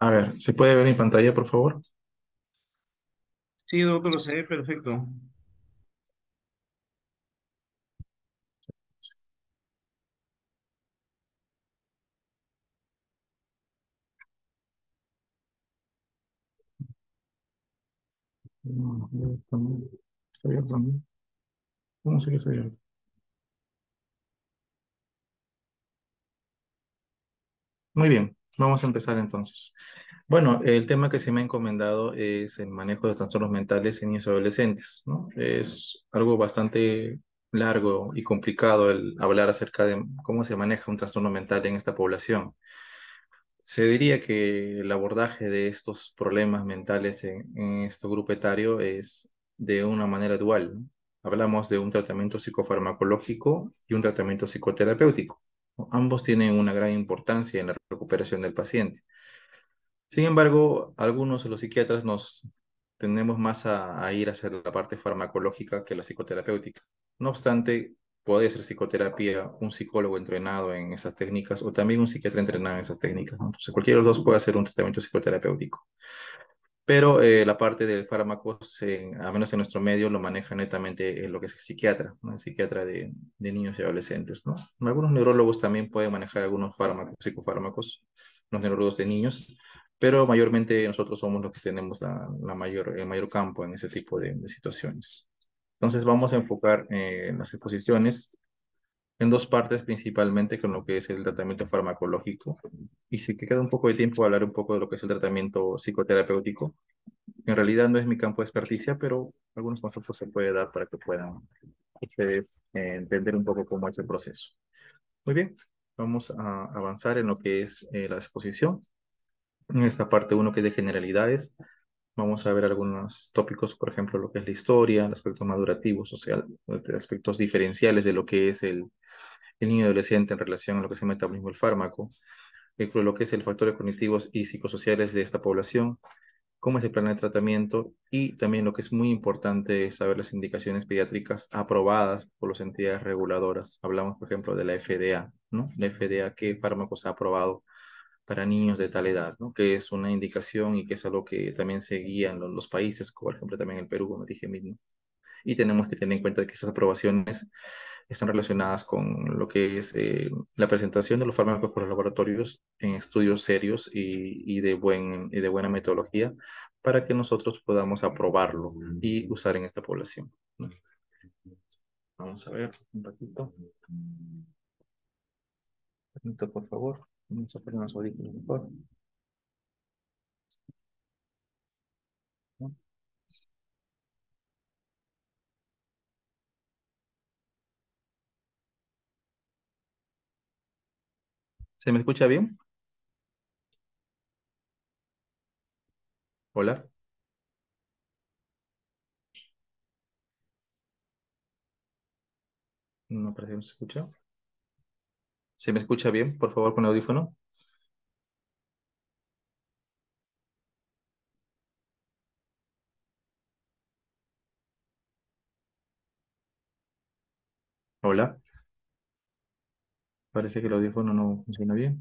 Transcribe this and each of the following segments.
A ver, ¿se puede ver mi pantalla, por favor? Sí, doctor, se ve perfecto. No, estoy abierto, ¿no? ¿Cómo sé que estoy abierto? Muy bien, vamos a empezar entonces. Bueno, el tema que se me ha encomendado es el manejo de trastornos mentales en niños y adolescentes, ¿no? Es algo bastante largo y complicado el hablar acerca de cómo se maneja un trastorno mental en esta población. Se diría que el abordaje de estos problemas mentales en este grupo etario es de una manera dual, ¿no? Hablamos de un tratamiento psicofarmacológico y un tratamiento psicoterapéutico, ¿no? Ambos tienen una gran importancia en la recuperación del paciente. Sin embargo, algunos de los psiquiatras nos tendemos más a ir hacia la parte farmacológica que la psicoterapéutica. No obstante, puede ser psicoterapia un psicólogo entrenado en esas técnicas o también un psiquiatra entrenado en esas técnicas, ¿no? Entonces, cualquiera de los dos puede hacer un tratamiento psicoterapéutico. Pero la parte del fármaco, a menos en nuestro medio, lo maneja netamente lo que es el psiquiatra, ¿no? El psiquiatra de niños y adolescentes, ¿no? Algunos neurólogos también pueden manejar algunos fármacos, psicofármacos, los neurólogos de niños, pero mayormente nosotros somos los que tenemos el mayor campo en ese tipo de situaciones. Entonces vamos a enfocar las exposiciones en dos partes principalmente, con lo que es el tratamiento farmacológico. Y si queda un poco de tiempo, hablar un poco de lo que es el tratamiento psicoterapéutico. En realidad no es mi campo de experticia, pero algunos conceptos se puede dar para que puedan ustedes entender un poco cómo es el proceso. Muy bien, vamos a avanzar en lo que es la exposición. En esta parte uno que es de generalidades, vamos a ver algunos tópicos, por ejemplo, lo que es la historia, el aspecto madurativo, social, aspectos diferenciales de lo que es el niño adolescente en relación a lo que es el metabolismo del fármaco, lo que es el factores cognitivos y psicosociales de esta población, cómo es el plan de tratamiento y también lo que es muy importante es saber las indicaciones pediátricas aprobadas por las entidades reguladoras. Hablamos, por ejemplo, de la FDA, ¿no? La FDA, qué fármacos ha aprobado para niños de tal edad, ¿no? Que es una indicación y que es algo que también se guía en los países, como por ejemplo también el Perú, como dije mismo. Y tenemos que tener en cuenta que esas aprobaciones están relacionadas con lo que es la presentación de los fármacos por los laboratorios en estudios serios y de buena metodología para que nosotros podamos aprobarlo y usar en esta población, ¿no? Vamos a ver un ratito. Un ratito, por favor. Vamos a poner los audífonos mejor, ¿no? ¿Se me escucha bien? Hola. No parece que no se escucha. ¿Se me escucha bien, por favor, con el audífono? Hola. Parece que el audífono no funciona bien.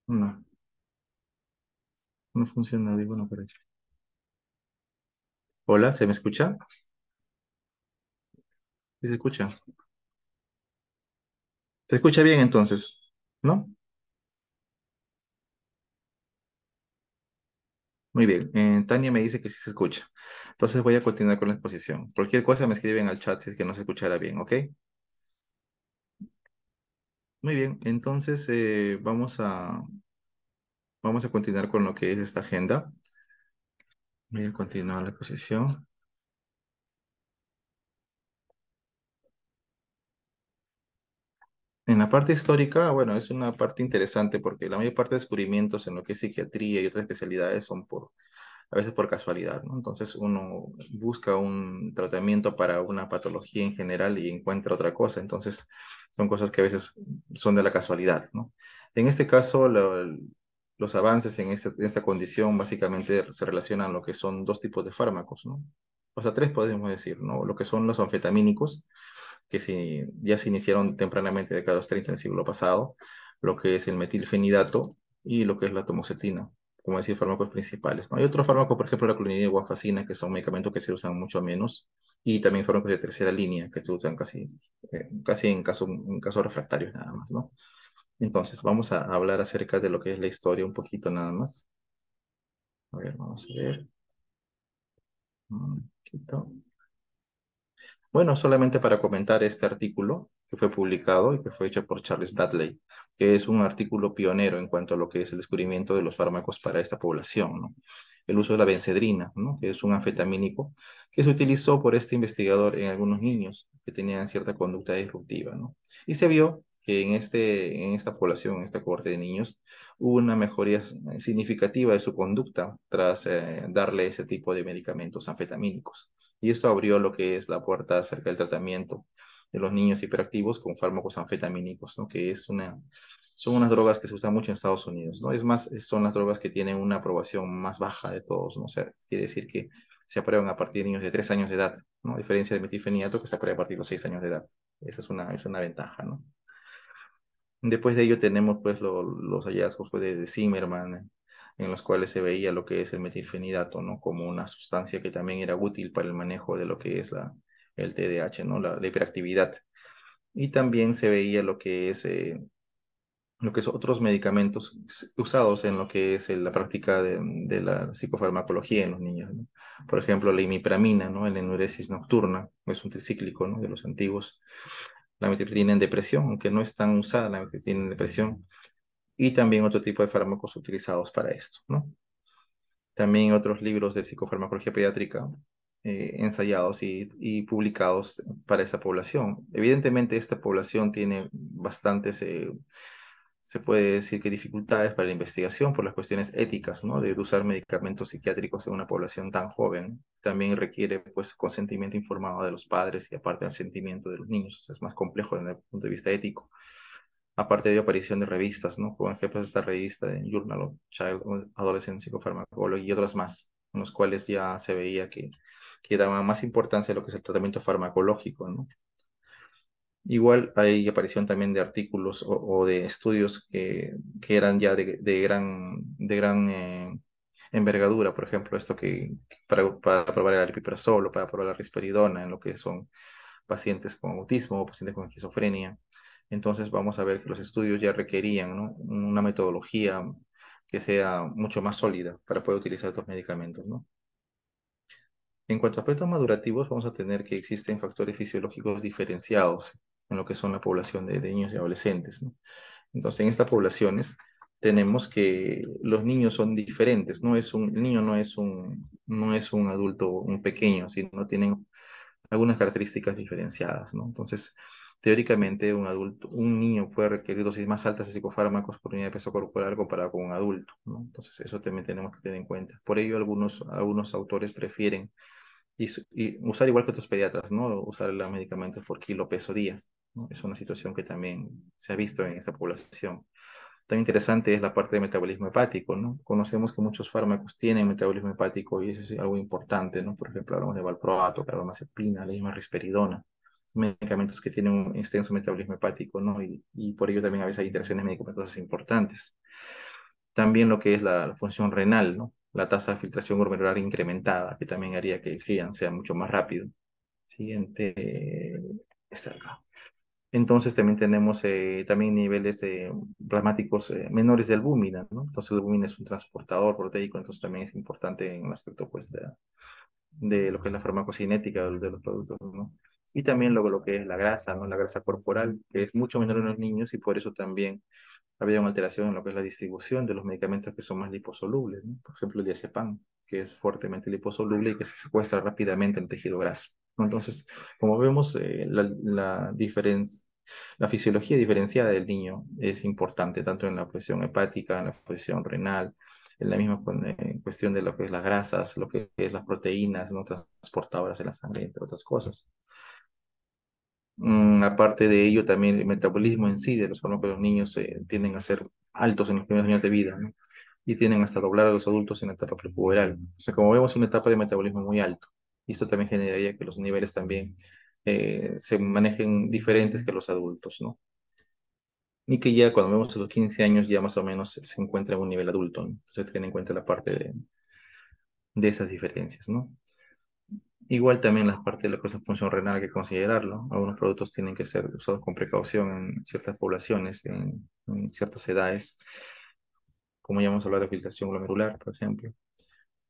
No, no funciona el audífono, parece. Hola, ¿se me escucha? Sí se escucha. ¿Se escucha bien entonces? ¿No? Muy bien. Tania me dice que sí se escucha. Entonces voy a continuar con la exposición. Cualquier cosa me escriben al chat si es que no se escuchara bien, ¿ok? Muy bien. Entonces vamos a continuar con lo que es esta agenda. Voy a continuar la exposición. En la parte histórica, bueno, es una parte interesante porque la mayor parte de descubrimientos en lo que es psiquiatría y otras especialidades son a veces por casualidad, ¿no? Entonces uno busca un tratamiento para una patología en general y encuentra otra cosa. Entonces son cosas que a veces son de la casualidad, ¿no? En este caso, los avances en esta condición básicamente se relacionan lo que son dos tipos de fármacos, ¿no? O sea, tres podemos decir, ¿no? Lo que son los anfetamínicos, ya se iniciaron tempranamente de los 30 del siglo pasado, lo que es el metilfenidato y lo que es la tomocetina, como decir, fármacos principales, ¿no? Hay otros fármacos, por ejemplo, la clonidina y guanfacina, que son medicamentos que se usan mucho menos, y también fármacos de tercera línea, que se usan casi en casos refractarios nada más, ¿no? Entonces, vamos a hablar acerca de lo que es la historia un poquito nada más. A ver, vamos a ver. Un poquito. Bueno, solamente para comentar este artículo que fue publicado y que fue hecho por Charles Bradley, que es un artículo pionero en cuanto a lo que es el descubrimiento de los fármacos para esta población, ¿no? El uso de la bencedrina, ¿no? Que es un anfetamínico que se utilizó por este investigador en algunos niños que tenían cierta conducta disruptiva, ¿no? Y se vio que en esta población, en esta cohorte de niños, hubo una mejoría significativa de su conducta tras darle ese tipo de medicamentos anfetamínicos. Y esto abrió lo que es la puerta acerca del tratamiento de los niños hiperactivos con fármacos anfetamínicos, ¿no? Son unas drogas que se usan mucho en Estados Unidos, ¿no? Es más, son las drogas que tienen una aprobación más baja de todos, ¿no? O sea, quiere decir que se aprueban a partir de niños de 3 años de edad, ¿no? A diferencia de metilfenidato que se aprueba a partir de los 6 años de edad. Esa es una ventaja, ¿no? Después de ello tenemos pues los hallazgos pues, de Zimmerman, en los cuales se veía lo que es el metilfenidato, ¿no? Como una sustancia que también era útil para el manejo de lo que es el TDAH, ¿no? La hiperactividad. Y también se veía lo que es otros medicamentos usados en lo que es la práctica de la psicofarmacología en los niños, ¿no? Por ejemplo, la imipramina, ¿no? En la enuresis nocturna, es un tricíclico, ¿no? De los antiguos. La metilfenidato en depresión, aunque no es tan usada la metilfenidato en depresión, y también otro tipo de fármacos utilizados para esto, ¿no? También otros libros de psicofarmacología pediátrica ensayados y publicados para esta población. Evidentemente, esta población tiene bastantes, se puede decir que dificultades para la investigación por las cuestiones éticas, ¿no? De usar medicamentos psiquiátricos en una población tan joven. También requiere, pues, consentimiento informado de los padres y aparte consentimiento de los niños. Es más complejo desde el punto de vista ético. Aparte de aparición de revistas, ¿no? Como ejemplos esta revista de Journal of Child Adolescent Psychopharmacology y otras más, en los cuales ya se veía que daban más importancia a lo que es el tratamiento farmacológico, ¿no? Igual hay aparición también de artículos o de estudios que eran ya de gran envergadura, por ejemplo, esto para probar el aripiprazol o para probar la risperidona en lo que son pacientes con autismo o pacientes con esquizofrenia. Entonces vamos a ver que los estudios ya requerían, ¿no? Una metodología que sea mucho más sólida para poder utilizar estos medicamentos, ¿no? En cuanto a aspectos madurativos, vamos a tener que existen factores fisiológicos diferenciados en lo que son la población de niños y adolescentes, ¿no? Entonces, en estas poblaciones tenemos que los niños son diferentes, el niño no es un adulto, un pequeño, sino tienen algunas características diferenciadas, ¿no? Entonces, teóricamente, un niño puede requerir dosis más altas de psicofármacos por unidad de peso corporal comparado con un adulto, ¿no? Entonces, eso también tenemos que tener en cuenta. Por ello, algunos autores prefieren y usar igual que otros pediatras, ¿no? Usar los medicamentos por kilo peso día, ¿no? Es una situación que también se ha visto en esta población. Tan interesante es la parte de metabolismo hepático, ¿no? Conocemos que muchos fármacos tienen metabolismo hepático y eso es algo importante, ¿no? Por ejemplo, hablamos de valproato, carbamazepina, la misma risperidona, son medicamentos que tienen un extenso metabolismo hepático, ¿no? Y por ello también a veces hay interacciones medicamentosas importantes. También lo que es la función renal, ¿no? La tasa de filtración glomerular incrementada, que también haría que el GIAN sea mucho más rápido. Siguiente, está acá. Entonces también tenemos también niveles plasmáticos menores de albúmina, ¿no? Entonces la albúmina es un transportador proteico, entonces también es importante en el aspecto pues de lo que es la farmacocinética de los productos, ¿no? Y también lo que es la grasa, ¿no? La grasa corporal, que es mucho menor en los niños y por eso también había una alteración en lo que es la distribución de los medicamentos que son más liposolubles, ¿no? Por ejemplo, el diazepam, que es fuertemente liposoluble y que se secuestra rápidamente en tejido graso, ¿no? Entonces, como vemos, la fisiología diferenciada del niño es importante, tanto en la presión hepática, en la presión renal, en la misma cuestión de lo que es las grasas, lo que es las proteínas, no transportadoras en la sangre, entre otras cosas. Aparte de ello, también el metabolismo en sí de los fármacos de los niños tienden a ser altos en los primeros años de vida, ¿no? Y tienden hasta doblar a los adultos en la etapa prepuberal. O sea, como vemos, es una etapa de metabolismo muy alto. Y esto también generaría que los niveles también se manejen diferentes que los adultos, ¿no? Y que ya cuando vemos a los 15 años ya más o menos se encuentra en un nivel adulto, ¿no? Entonces tiene en cuenta la parte de esas diferencias, ¿no? Igual también la parte de la cosa de función renal hay que considerarlo. Algunos productos tienen que ser usados con precaución en ciertas poblaciones, en ciertas edades, como ya hemos hablado de filtración glomerular, por ejemplo.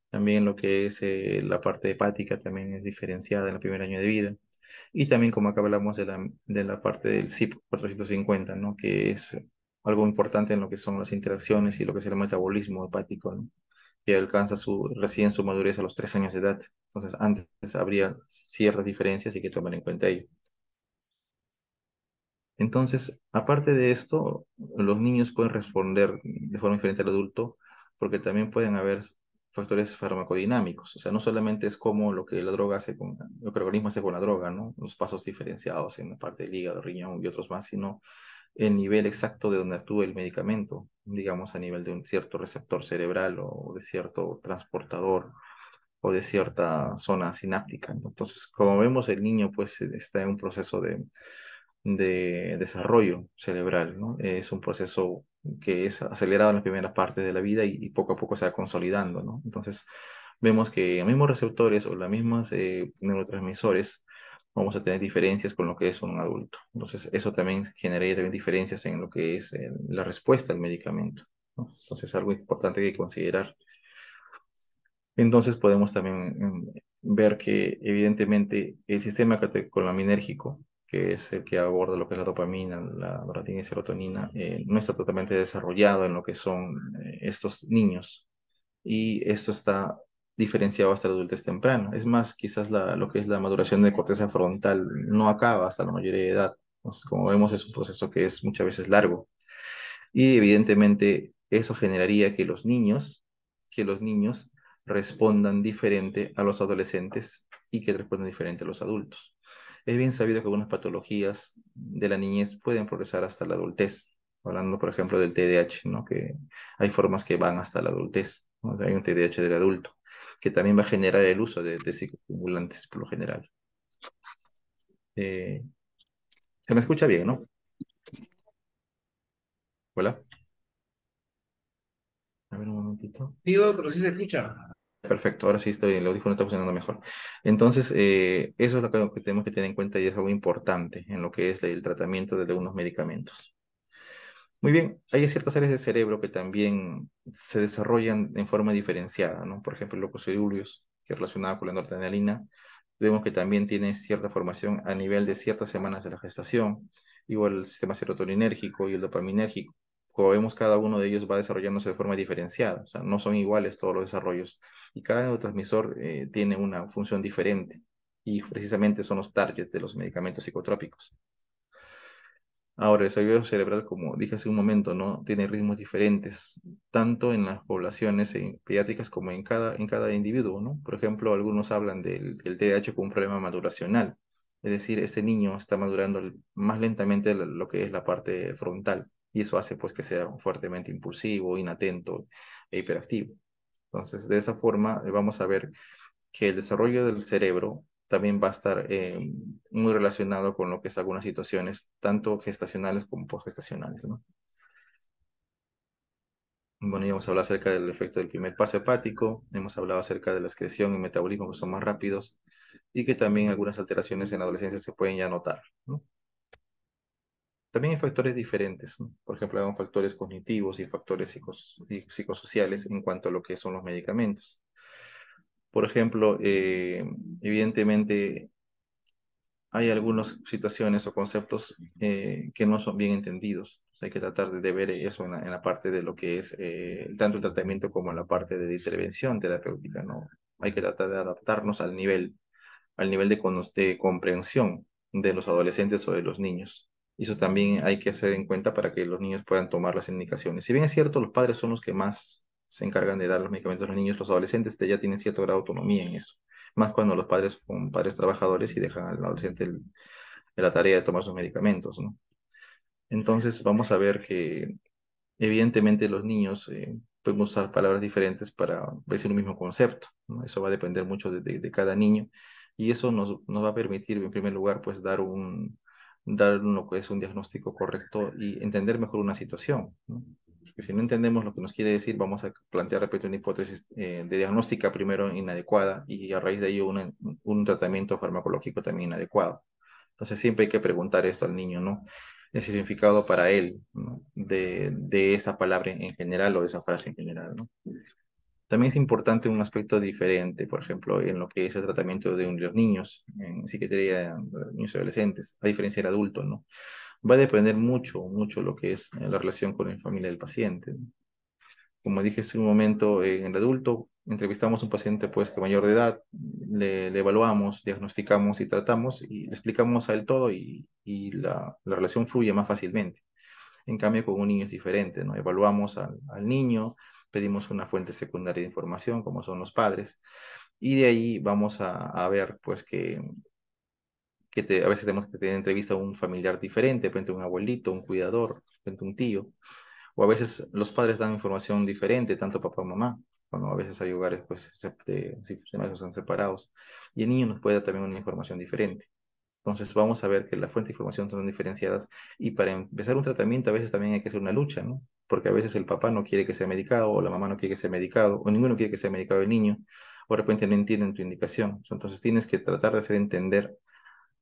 También lo que es la parte hepática también es diferenciada en el primer año de vida. Y también como acá hablamos de la parte del CYP 450, ¿no? Que es algo importante en lo que son las interacciones y lo que es el metabolismo hepático, ¿no? Que alcanza recién su madurez a los 3 años de edad. Entonces, antes habría ciertas diferencias y hay que tomar en cuenta ello. Entonces, aparte de esto, los niños pueden responder de forma diferente al adulto porque también pueden haber factores farmacodinámicos. O sea, no solamente es como lo que la droga hace con, lo que el organismo hace con la droga, ¿no? Los pasos diferenciados en la parte del hígado, riñón y otros más, sino el nivel exacto de donde actúa el medicamento, digamos a nivel de un cierto receptor cerebral o de cierto transportador o de cierta zona sináptica, ¿no? Entonces, como vemos, el niño pues está en un proceso de desarrollo cerebral, ¿no? Es un proceso que es acelerado en las primeras partes de la vida y poco a poco se va consolidando, ¿no? Entonces, vemos que los mismos receptores o las mismas neurotransmisores vamos a tener diferencias con lo que es un adulto. Entonces, eso también generaría también diferencias en lo que es la respuesta al medicamento, ¿no? Entonces, es algo importante que considerar. Entonces podemos también ver que evidentemente el sistema catecolaminérgico, que es el que aborda lo que es la dopamina, la noradrenalina y serotonina, no está totalmente desarrollado en lo que son estos niños y esto está diferenciado hasta la adultez temprana. Es más, quizás lo que es la maduración de corteza frontal no acaba hasta la mayoría de edad. Entonces, como vemos, es un proceso que es muchas veces largo. Y evidentemente eso generaría que los niños respondan diferente a los adolescentes y que respondan diferente a los adultos. Es bien sabido que algunas patologías de la niñez pueden progresar hasta la adultez. Hablando, por ejemplo, del TDAH, ¿no? Que hay formas que van hasta la adultez, ¿no? O sea, hay un TDAH del adulto, que también va a generar el uso de psicoestimulantes por lo general. Eh, Se me escucha bien, ¿no? Hola. A ver un momentito. Sí, doctor, sí se escucha. Perfecto, ahora sí estoy, el audífono está funcionando mejor. Entonces, eso es lo que tenemos que tener en cuenta y es algo importante en lo que es el tratamiento de algunos medicamentos. Muy bien, hay ciertas áreas del cerebro que también se desarrollan en forma diferenciada, ¿no? Por ejemplo, el locus coeruleus, que es relacionado con la noradrenalina, vemos que también tiene cierta formación a nivel de ciertas semanas de la gestación, igual el sistema serotoninérgico y el dopaminérgico. Como vemos, cada uno de ellos va desarrollándose de forma diferenciada, o sea, no son iguales todos los desarrollos, y cada neurotransmisor tiene una función diferente, y precisamente son los targets de los medicamentos psicotrópicos. Ahora, el desarrollo cerebral, como dije hace un momento, ¿no? Tiene ritmos diferentes, tanto en las poblaciones pediátricas como en cada individuo, ¿no? Por ejemplo, algunos hablan del TDAH como un problema maduracional, es decir, este niño está madurando más lentamente lo que es la parte frontal, y eso hace pues que sea fuertemente impulsivo, inatento e hiperactivo. Entonces, de esa forma, vamos a ver que el desarrollo del cerebro también va a estar muy relacionado con lo que es algunas situaciones, tanto gestacionales como posgestacionales, ¿no? Bueno, ya hemos hablado acerca del efecto del primer paso hepático, hemos hablado acerca de la excreción y metabolismo que son más rápidos y que también algunas alteraciones en la adolescencia se pueden ya notar, ¿no? También hay factores diferentes, ¿no? Por ejemplo, hay factores cognitivos y factores psicosociales en cuanto a lo que son los medicamentos. Por ejemplo, evidentemente hay algunas situaciones o conceptos que no son bien entendidos. O sea, hay que tratar de ver eso en la parte de lo que es tanto el tratamiento como en la parte de intervención terapéutica, ¿no? Hay que tratar de adaptarnos al nivel de comprensión de los adolescentes o de los niños. Y eso también hay que hacer en cuenta para que los niños puedan tomar las indicaciones. Si bien es cierto, los padres son los que más se encargan de dar los medicamentos a los niños, los adolescentes ya tienen cierto grado de autonomía en eso. Más cuando los padres son padres trabajadores y dejan al adolescente la tarea de tomar sus medicamentos, ¿no? Entonces vamos a ver que evidentemente los niños pueden usar palabras diferentes para decir un mismo concepto, ¿no? Eso va a depender mucho de cada niño Y eso nos va a permitir, en primer lugar, pues dar lo que es un diagnóstico correcto y entender mejor una situación, ¿no? Porque si no entendemos lo que nos quiere decir, vamos a plantear, repito, una hipótesis de diagnóstica primero inadecuada y a raíz de ello un tratamiento farmacológico también inadecuado. Entonces siempre hay que preguntar esto al niño, ¿no? El significado para él, ¿no? De esa palabra en general o de esa frase en general, ¿no? También es importante un aspecto diferente, por ejemplo, en lo que es el tratamiento de los niños, en psiquiatría de niños y adolescentes, a diferencia del adulto, ¿no? Va a depender mucho, mucho lo que es la relación con la familia del paciente, ¿no? Como dije hace un momento, en el adulto entrevistamos a un paciente pues que mayor de edad, le evaluamos, diagnosticamos y tratamos y le explicamos a él todo y la relación fluye más fácilmente. En cambio, con un niño es diferente, ¿no? Evaluamos al niño, pedimos una fuente secundaria de información, como son los padres, y de ahí vamos a ver, pues, a veces tenemos que tener entrevista a un familiar diferente, de repente un abuelito, un cuidador, de repente un tío, o a veces los padres dan información diferente, tanto papá o mamá, cuando a veces hay hogares, pues, situacionales están separados, y el niño nos puede dar también una información diferente. Entonces vamos a ver que la fuente de información son diferenciadas y para empezar un tratamiento a veces también hay que hacer una lucha, ¿no? Porque a veces el papá no quiere que sea medicado o la mamá no quiere que sea medicado o ninguno quiere que sea medicado el niño o de repente no entienden tu indicación. Entonces tienes que tratar de hacer entender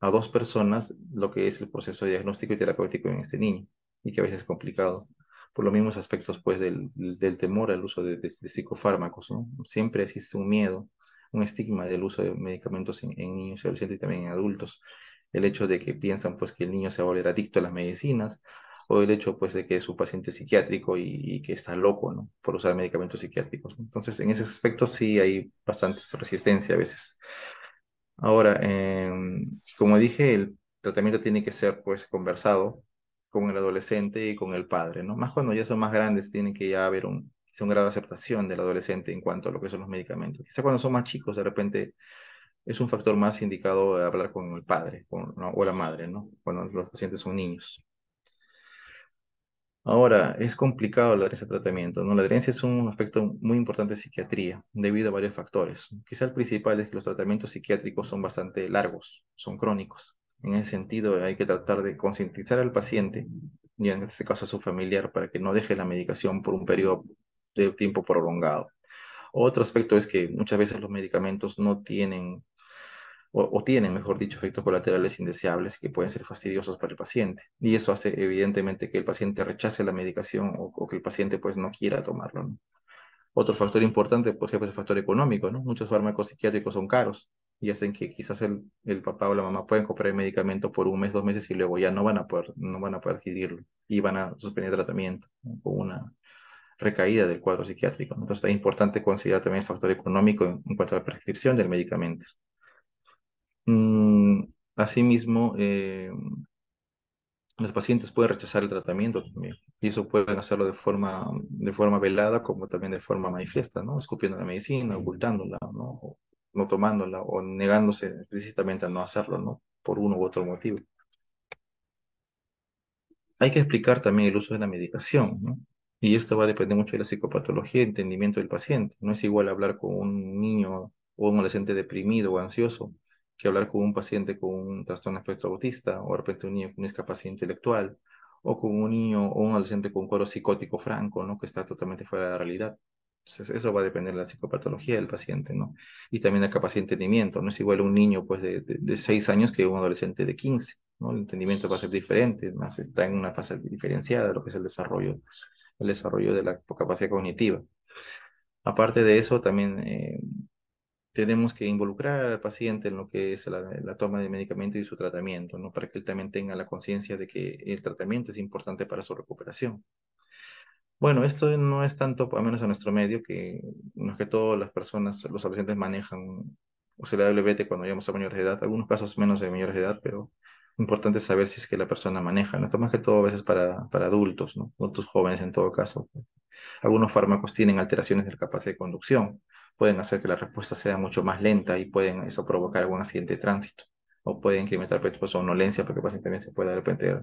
a dos personas lo que es el proceso diagnóstico y terapéutico en este niño y que a veces es complicado. Por los mismos aspectos pues del temor al uso de psicofármacos, ¿no? Siempre existe un miedo, un estigma del uso de medicamentos en niños y adolescentes y también en adultos. El hecho de que piensan pues que el niño se va a volver adicto a las medicinas o el hecho pues de que es un paciente psiquiátrico y que está loco, ¿no? Por usar medicamentos psiquiátricos. Entonces, en ese aspecto sí hay bastante resistencia a veces. Ahora, como dije, el tratamiento tiene que ser pues conversado con el adolescente y con el padre, ¿no? Más cuando ya son más grandes, tiene que ya haber quizá un grado de aceptación del adolescente en cuanto a lo que son los medicamentos. Quizá cuando son más chicos, de repente es un factor más indicado hablar con el padre ¿no? O la madre, ¿no? Cuando los pacientes son niños. Ahora, es complicado hablar de ese tratamiento, ¿no? La adherencia es un aspecto muy importante de psiquiatría, debido a varios factores. Quizá el principal es que los tratamientos psiquiátricos son bastante largos, son crónicos. En ese sentido, hay que tratar de concientizar al paciente, y en este caso a su familiar, para que no deje la medicación por un periodo de tiempo prolongado. Otro aspecto es que muchas veces los medicamentos no tienen o tienen, mejor dicho, efectos colaterales indeseables que pueden ser fastidiosos para el paciente. Y eso hace evidentemente que el paciente rechace la medicación o que el paciente pues no quiera tomarlo, ¿no? Otro factor importante, por ejemplo, es el factor económico, ¿no? Muchos fármacos psiquiátricos son caros y hacen que quizás el papá o la mamá pueden comprar el medicamento por un mes, 2 meses y luego ya no van a poder adquirirlo y van a suspender tratamiento, ¿no? Con una recaída del cuadro psiquiátrico, ¿no? Entonces es importante considerar también el factor económico en cuanto a la prescripción del medicamento. Mm, Asimismo, los pacientes pueden rechazar el tratamiento también, y eso pueden hacerlo de forma velada como también de forma manifiesta, ¿no? Escupiendo la medicina, ocultándola, ¿no? O no tomándola o negándose explícitamente a no hacerlo, ¿no? Por uno u otro motivo. Hay que explicar también el uso de la medicación, ¿no? Y esto va a depender mucho de la psicopatología y entendimiento del paciente. No es igual hablar con un niño o un adolescente deprimido o ansioso que hablar con un paciente con un trastorno espectro autista o de repente un niño con una discapacidad intelectual o con un niño o un adolescente con un cuadro psicótico franco, ¿no? Que está totalmente fuera de la realidad. Entonces, eso va a depender de la psicopatología del paciente, ¿no? Y también la capacidad de entendimiento. No es igual un niño pues, de 6 años que un adolescente de 15, ¿no? El entendimiento va a ser diferente, más está en una fase diferenciada de lo que es el desarrollo de la capacidad cognitiva. Aparte de eso, también tenemos que involucrar al paciente en lo que es la toma de medicamento y su tratamiento, ¿no? Para que él también tenga la conciencia de que el tratamiento es importante para su recuperación. Bueno, esto no es tanto, al menos a nuestro medio, que más que todo las personas, los adolescentes manejan o se le da el brete cuando llegamos a mayores de edad, algunos casos menos de mayores de edad, pero importante saber si es que la persona maneja, ¿no? Esto más que todo a veces para adultos, ¿no? Adultos jóvenes en todo caso. Algunos fármacos tienen alteraciones de la capacidad de conducción, pueden hacer que la respuesta sea mucho más lenta y pueden eso provocar algún accidente de tránsito, o pueden incrementar pues, somnolencia porque el paciente también se puede de repente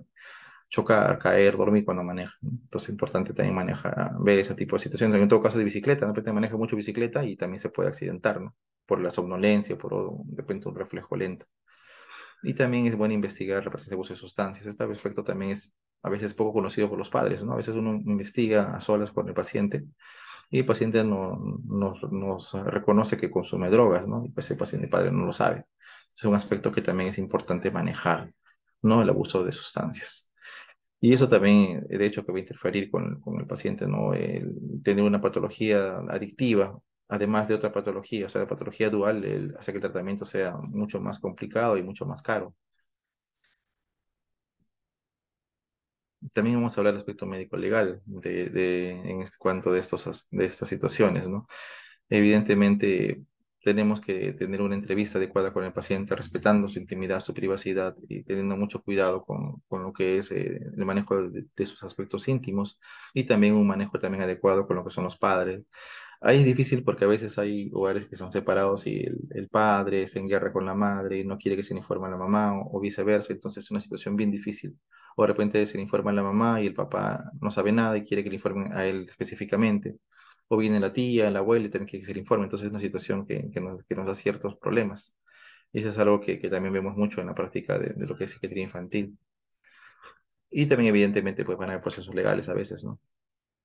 chocar, caer, dormir cuando maneja, ¿no? Entonces es importante también ver ese tipo de situaciones. En todo caso de bicicleta, de repente maneja mucho bicicleta y también se puede accidentar, ¿no? por la somnolencia, de repente un reflejo lento. Y también es bueno investigar la presencia de abuso de sustancias. Este aspecto también es a veces poco conocido por los padres, ¿no? A veces uno investiga a solas con el paciente y el paciente nos reconoce que consume drogas, ¿no? Y pues el paciente padre no lo sabe. Es un aspecto que también es importante manejar, ¿no? El abuso de sustancias. Y eso también, de hecho, que va a interferir con el paciente, ¿no? El tener una patología adictiva, además de otra patología, o sea, la patología dual, hace que el tratamiento sea mucho más complicado y mucho más caro. También vamos a hablar del aspecto médico-legal en cuanto de estas situaciones, ¿no? Evidentemente, tenemos que tener una entrevista adecuada con el paciente, respetando su intimidad, su privacidad y teniendo mucho cuidado con lo que es el manejo de sus aspectos íntimos y también un manejo también adecuado con lo que son los padres. Ahí es difícil porque a veces hay hogares que son separados y el padre está en guerra con la madre y no quiere que se le informe a la mamá o viceversa, entonces es una situación bien difícil. O de repente se le informa a la mamá y el papá no sabe nada y quiere que le informen a él específicamente. O viene la tía, la abuela y también quiere que se le informe. Entonces es una situación que nos da ciertos problemas. Y eso es algo que también vemos mucho en la práctica de lo que es psiquiatría infantil. Y también evidentemente pues van a haber procesos legales a veces, ¿no?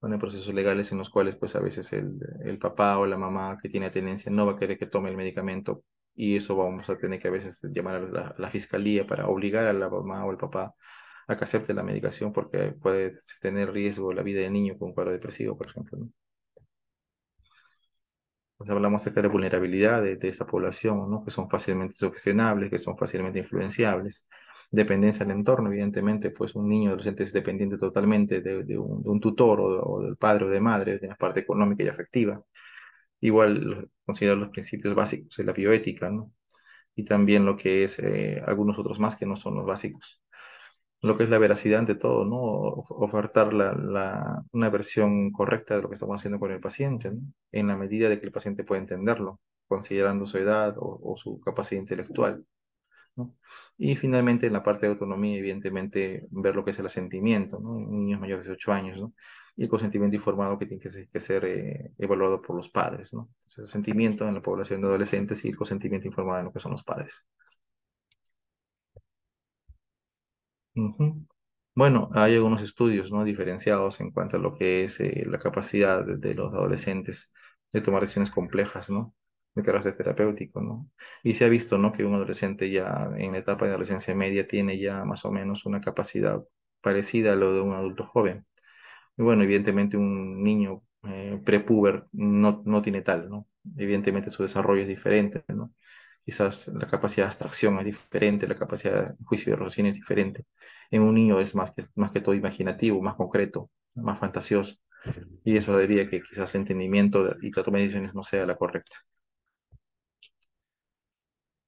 Van a procesos legales en los cuales pues a veces el papá o la mamá que tiene tenencia no va a querer que tome el medicamento y eso vamos a tener que a veces llamar a la fiscalía para obligar a la mamá o el papá a que acepte la medicación porque puede tener riesgo la vida del niño con un cuadro depresivo, por ejemplo, ¿no? Pues hablamos acerca de la vulnerabilidad de esta población, ¿no? Que son fácilmente sugestionables, que son fácilmente influenciables. Dependencia del entorno, evidentemente, pues un niño adolescente es dependiente totalmente de un tutor o del padre o de madre, de la parte económica y afectiva. Igual considero los principios básicos de la bioética, ¿no? Y también lo que es algunos otros más que no son los básicos. Lo que es la veracidad ante todo, ¿no? Ofertar una versión correcta de lo que estamos haciendo con el paciente, ¿no? En la medida de que el paciente pueda entenderlo, considerando su edad o su capacidad intelectual, ¿no? Y finalmente, en la parte de autonomía, evidentemente, ver lo que es el asentimiento, ¿no? En niños mayores de 8 años, ¿no? Y el consentimiento informado que tiene que ser evaluado por los padres, ¿no? Entonces, el asentimiento en la población de adolescentes y el consentimiento informado en lo que son los padres. Ujú. Bueno, hay algunos estudios, ¿no? Diferenciados en cuanto a lo que es la capacidad de los adolescentes de tomar decisiones complejas, ¿no? De carácter terapéutico, ¿no? Y se ha visto, ¿no? Que un adolescente ya en la etapa de adolescencia media tiene ya más o menos una capacidad parecida a lo de un adulto joven. Y bueno, evidentemente un niño prepúber no tiene tal, ¿no? Evidentemente su desarrollo es diferente, ¿no? Quizás la capacidad de abstracción es diferente, la capacidad de juicio y raciocinio es diferente. En un niño es más que todo imaginativo, más concreto, más fantasioso. Y eso diría que quizás el entendimiento y la toma de decisiones no sea la correcta.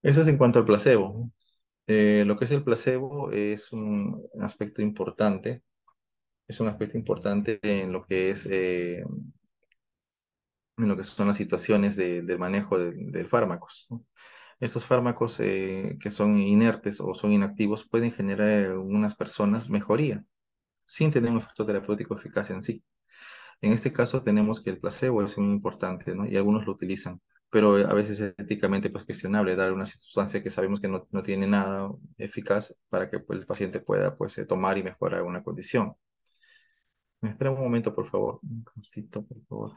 Eso es en cuanto al placebo, ¿no? Lo que es el placebo es un aspecto importante, es un aspecto importante en lo que es en lo que son las situaciones del manejo de fármacos, ¿no? Estos fármacos que son inertes o son inactivos pueden generar en unas personas mejoría sin tener un efecto terapéutico eficaz en sí. En este caso tenemos que el placebo es muy importante, ¿no? Y algunos lo utilizan, pero a veces es éticamente pues, cuestionable dar una sustancia que sabemos que no tiene nada eficaz para que pues, el paciente pueda pues, tomar y mejorar una condición. Me espera un momento, por favor. Un momentito, por favor.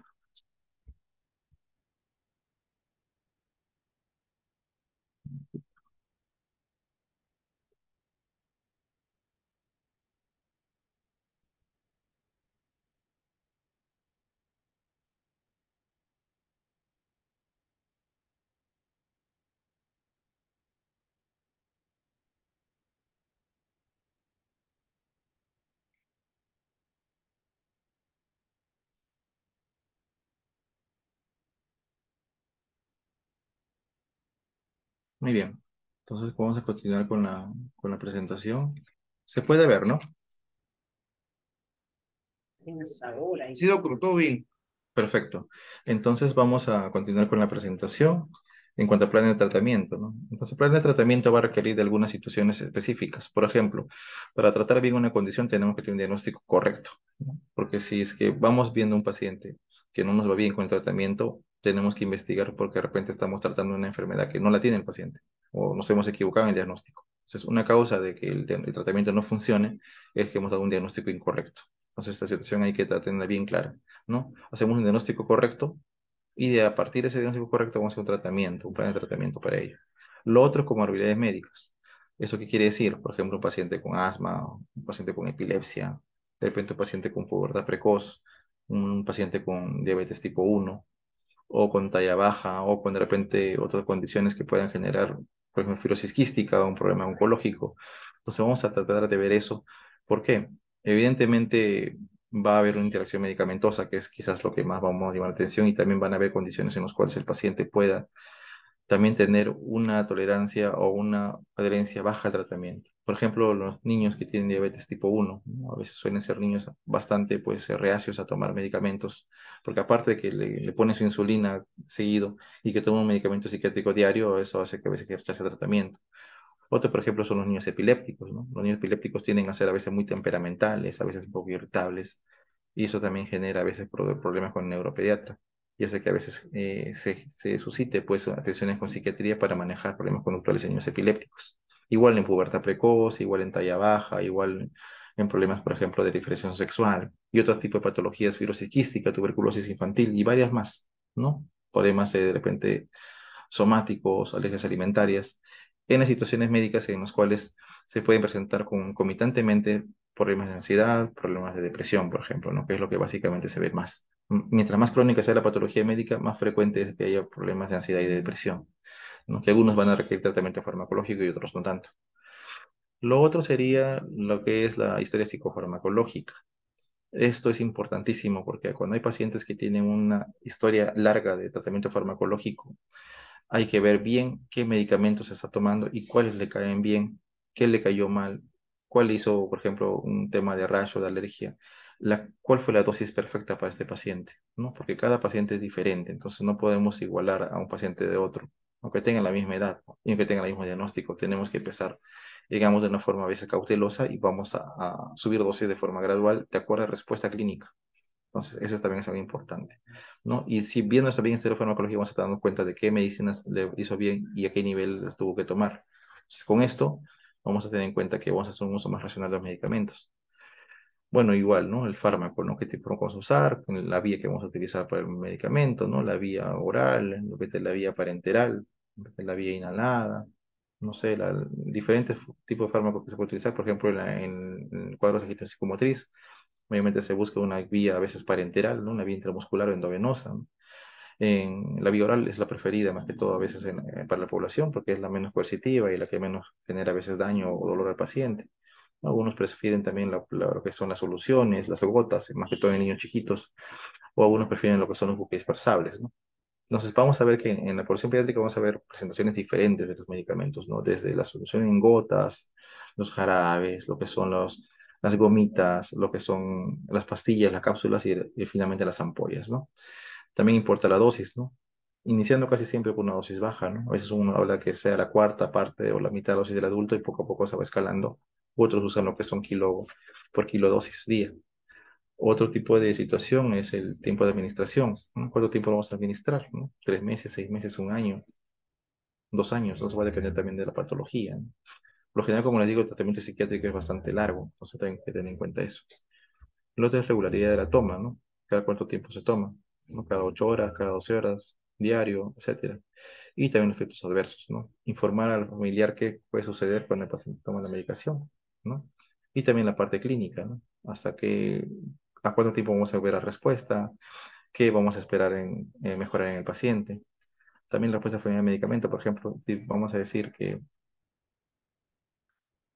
Muy bien. Entonces vamos a continuar con la presentación. Se puede ver, ¿no? Sí, doctor, todo bien. Perfecto. Entonces vamos a continuar con la presentación en cuanto al plan de tratamiento, ¿no? Entonces, el plan de tratamiento va a requerir de algunas situaciones específicas. Por ejemplo, para tratar bien una condición tenemos que tener un diagnóstico correcto, ¿no? Porque si es que vamos viendo un paciente que no nos va bien con el tratamiento, tenemos que investigar porque de repente estamos tratando una enfermedad que no la tiene el paciente o nos hemos equivocado en el diagnóstico. Entonces, una causa de que el tratamiento no funcione es que hemos dado un diagnóstico incorrecto. Entonces, esta situación hay que tenerla bien clara, ¿no? Hacemos un diagnóstico correcto y a partir de ese diagnóstico correcto vamos a hacer un tratamiento, un plan de tratamiento para ello. Lo otro es comorbilidades médicas. ¿Eso qué quiere decir? Por ejemplo, un paciente con asma, un paciente con epilepsia, de repente un paciente con pubertad precoz, un paciente con diabetes tipo 1 o con talla baja o con de repente otras condiciones que puedan generar, por ejemplo, fibrosis quística o un problema oncológico. Entonces vamos a tratar de ver eso. ¿Por qué? Evidentemente va a haber una interacción medicamentosa, que es quizás lo que más vamos a llamar la atención, y también van a haber condiciones en las cuales el paciente pueda también tener una tolerancia o una adherencia baja al tratamiento. Por ejemplo, los niños que tienen diabetes tipo 1, ¿no? A veces suelen ser niños bastante pues, reacios a tomar medicamentos, porque aparte de que le ponen su insulina seguido y que toma un medicamento psiquiátrico diario, eso hace que a veces que rechace el tratamiento. Otro, por ejemplo, son los niños epilépticos, ¿no? Los niños epilépticos tienden a ser a veces muy temperamentales, a veces un poco irritables, y eso también genera a veces problemas con el neuropediatra, y hace que a veces se suscite pues atenciones con psiquiatría para manejar problemas conductuales en niños epilépticos. Igual en pubertad precoz, igual en talla baja, igual en problemas, por ejemplo, de diferenciación sexual, y otro tipo de patologías, fibrosis quística, tuberculosis infantil, y varias más, ¿no? Problemas de repente somáticos, alergias alimentarias, en las situaciones médicas en las cuales se pueden presentar concomitantemente problemas de ansiedad, problemas de depresión, por ejemplo, ¿no? Que es lo que básicamente se ve más. Mientras más crónica sea la patología médica, más frecuente es que haya problemas de ansiedad y de depresión, ¿no? Que algunos van a requerir tratamiento farmacológico y otros no tanto. Lo otro sería lo que es la historia psicofarmacológica. Esto es importantísimo porque cuando hay pacientes que tienen una historia larga de tratamiento farmacológico, hay que ver bien qué medicamentos se está tomando y cuáles le caen bien, qué le cayó mal, cuál hizo, por ejemplo, un tema de rash o de alergia, cuál fue la dosis perfecta para este paciente, ¿no? Porque cada paciente es diferente, entonces no podemos igualar a un paciente de otro, aunque tengan la misma edad, ¿no? Y aunque tengan el mismo diagnóstico, tenemos que empezar, digamos, de una forma a veces cautelosa y vamos a subir dosis de forma gradual de acuerdo a respuesta clínica. Entonces, eso también es algo importante, ¿no? Y si bien no está bien en farmacología, vamos a darnos cuenta de qué medicinas le hizo bien y a qué nivel las tuvo que tomar. Entonces, con esto, vamos a tener en cuenta que vamos a hacer un uso más racional de los medicamentos. Bueno, igual, ¿no? El fármaco, ¿no? ¿Qué tipo vamos a usar? La vía que vamos a utilizar para el medicamento, ¿no? La vía oral, lo que es la vía parenteral, lo que es la vía inhalada, no sé, diferentes tipos de fármacos que se puede utilizar, por ejemplo, en cuadros de agitación psicomotriz. Obviamente se busca una vía a veces parenteral, ¿no? Una vía intramuscular o endovenosa, ¿no? La vía oral es la preferida más que todo a veces para la población porque es la menos coercitiva y la que menos genera a veces daño o dolor al paciente. Algunos prefieren también lo que son las soluciones, las gotas, más que todo en niños chiquitos, o algunos prefieren lo que son los buques dispersables, ¿no? Entonces vamos a ver que en la población pediátrica vamos a ver presentaciones diferentes de los medicamentos, ¿no? Desde la solución en gotas, los jarabes, lo que son las gomitas, lo que son las pastillas, las cápsulas y finalmente las ampollas, ¿no? También importa la dosis, ¿no? Iniciando casi siempre con una dosis baja, ¿no? A veces uno habla que sea la cuarta parte o la mitad de la dosis del adulto y poco a poco se va escalando. Otros usan lo que son kilo por kilo dosis día. Otro tipo de situación es el tiempo de administración, ¿no? ¿Cuánto tiempo lo vamos a administrar, ¿no? 3 meses, 6 meses, un año, 2 años. Eso va a depender también de la patología, ¿no? Por lo general, como les digo, el tratamiento psiquiátrico es bastante largo, entonces tienen que tener en cuenta eso. Lo otro es regularidad de la toma, ¿no? Cada cuánto tiempo se toma, ¿no? Cada 8 horas, cada 12 horas, diario, etcétera. Y también efectos adversos, ¿no? Informar al familiar qué puede suceder cuando el paciente toma la medicación, ¿no? Y también la parte clínica, ¿no? A cuánto tiempo vamos a ver la respuesta, qué vamos a esperar en mejorar en el paciente. También la respuesta frente al medicamento, por ejemplo, si vamos a decir que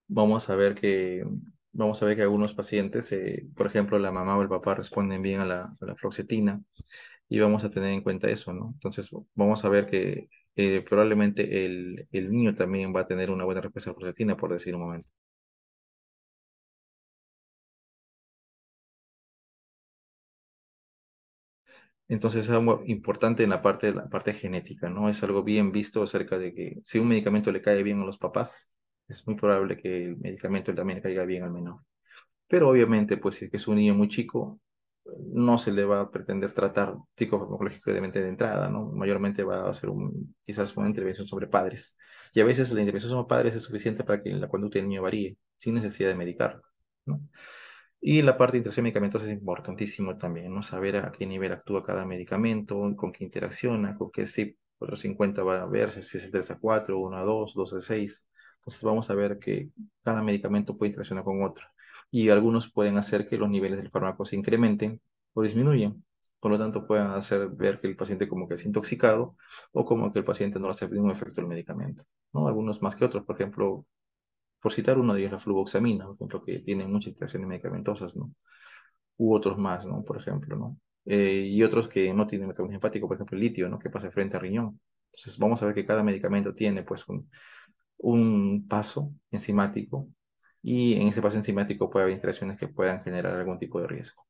vamos a ver que vamos a ver que algunos pacientes, por ejemplo, la mamá o el papá responden bien a la fluoxetina y vamos a tener en cuenta eso, ¿no? Entonces, vamos a ver que probablemente el niño también va a tener una buena respuesta a la fluoxetina, por decir un momento. Entonces, es algo importante en la parte genética, ¿no? Es algo bien visto acerca de que si un medicamento le cae bien a los papás, es muy probable que el medicamento también le caiga bien al menor. Pero obviamente, pues si es que es un niño muy chico, no se le va a pretender tratar psicofarmacológicamente de entrada, ¿no? Mayormente va a ser quizás una intervención sobre padres. Y a veces la intervención sobre padres es suficiente para que la conducta del niño varíe, sin necesidad de medicarlo, ¿no? Y la parte de interacción de medicamentos es importantísimo también, ¿no? Saber a qué nivel actúa cada medicamento, con qué interacciona, con qué sí, por los 50 va a ver si es el 3 a 4, 1 a 2, 2 a 6. Entonces vamos a ver que cada medicamento puede interaccionar con otro. Y algunos pueden hacer que los niveles del fármaco se incrementen o disminuyan. Por lo tanto, pueden hacer ver que el paciente como que es intoxicado o como que el paciente no hace ningún efecto el medicamento, ¿no? Algunos más que otros. Por ejemplo, por citar uno de ellos, la fluvoxamina, por ejemplo, que tiene muchas interacciones medicamentosas, ¿no? U otros más, ¿no? Por ejemplo, ¿no? Y otros que no tienen metabolismo hepático, por ejemplo, el litio, ¿no? Que pasa frente al riñón. Entonces, vamos a ver que cada medicamento tiene, pues, un paso enzimático y en ese paso enzimático puede haber interacciones que puedan generar algún tipo de riesgo.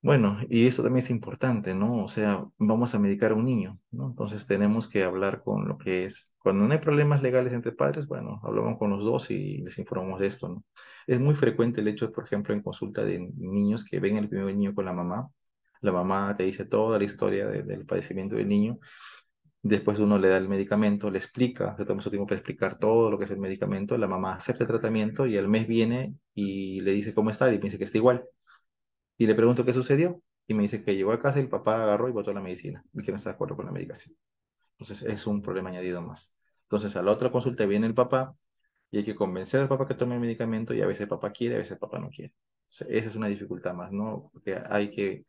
Bueno, y eso también es importante, ¿no? O sea, vamos a medicar a un niño, ¿no? Entonces tenemos que hablar con lo que es, cuando no hay problemas legales entre padres, bueno, hablamos con los dos y les informamos de esto, ¿no? Es muy frecuente el hecho, por ejemplo, en consulta de niños que ven el primer niño con la mamá te dice toda la historia del padecimiento del niño, después uno le da el medicamento, le explica, se toma su tiempo para explicar todo lo que es el medicamento, la mamá acepta el tratamiento y al mes viene y le dice cómo está y piensa que está igual. Y le pregunto qué sucedió y me dice que llegó a casa y el papá agarró y botó la medicina y que no está de acuerdo con la medicación. Entonces es un problema añadido más. Entonces a la otra consulta viene el papá y hay que convencer al papá que tome el medicamento y a veces el papá quiere, a veces el papá no quiere. Entonces, esa es una dificultad más, ¿no? Porque hay que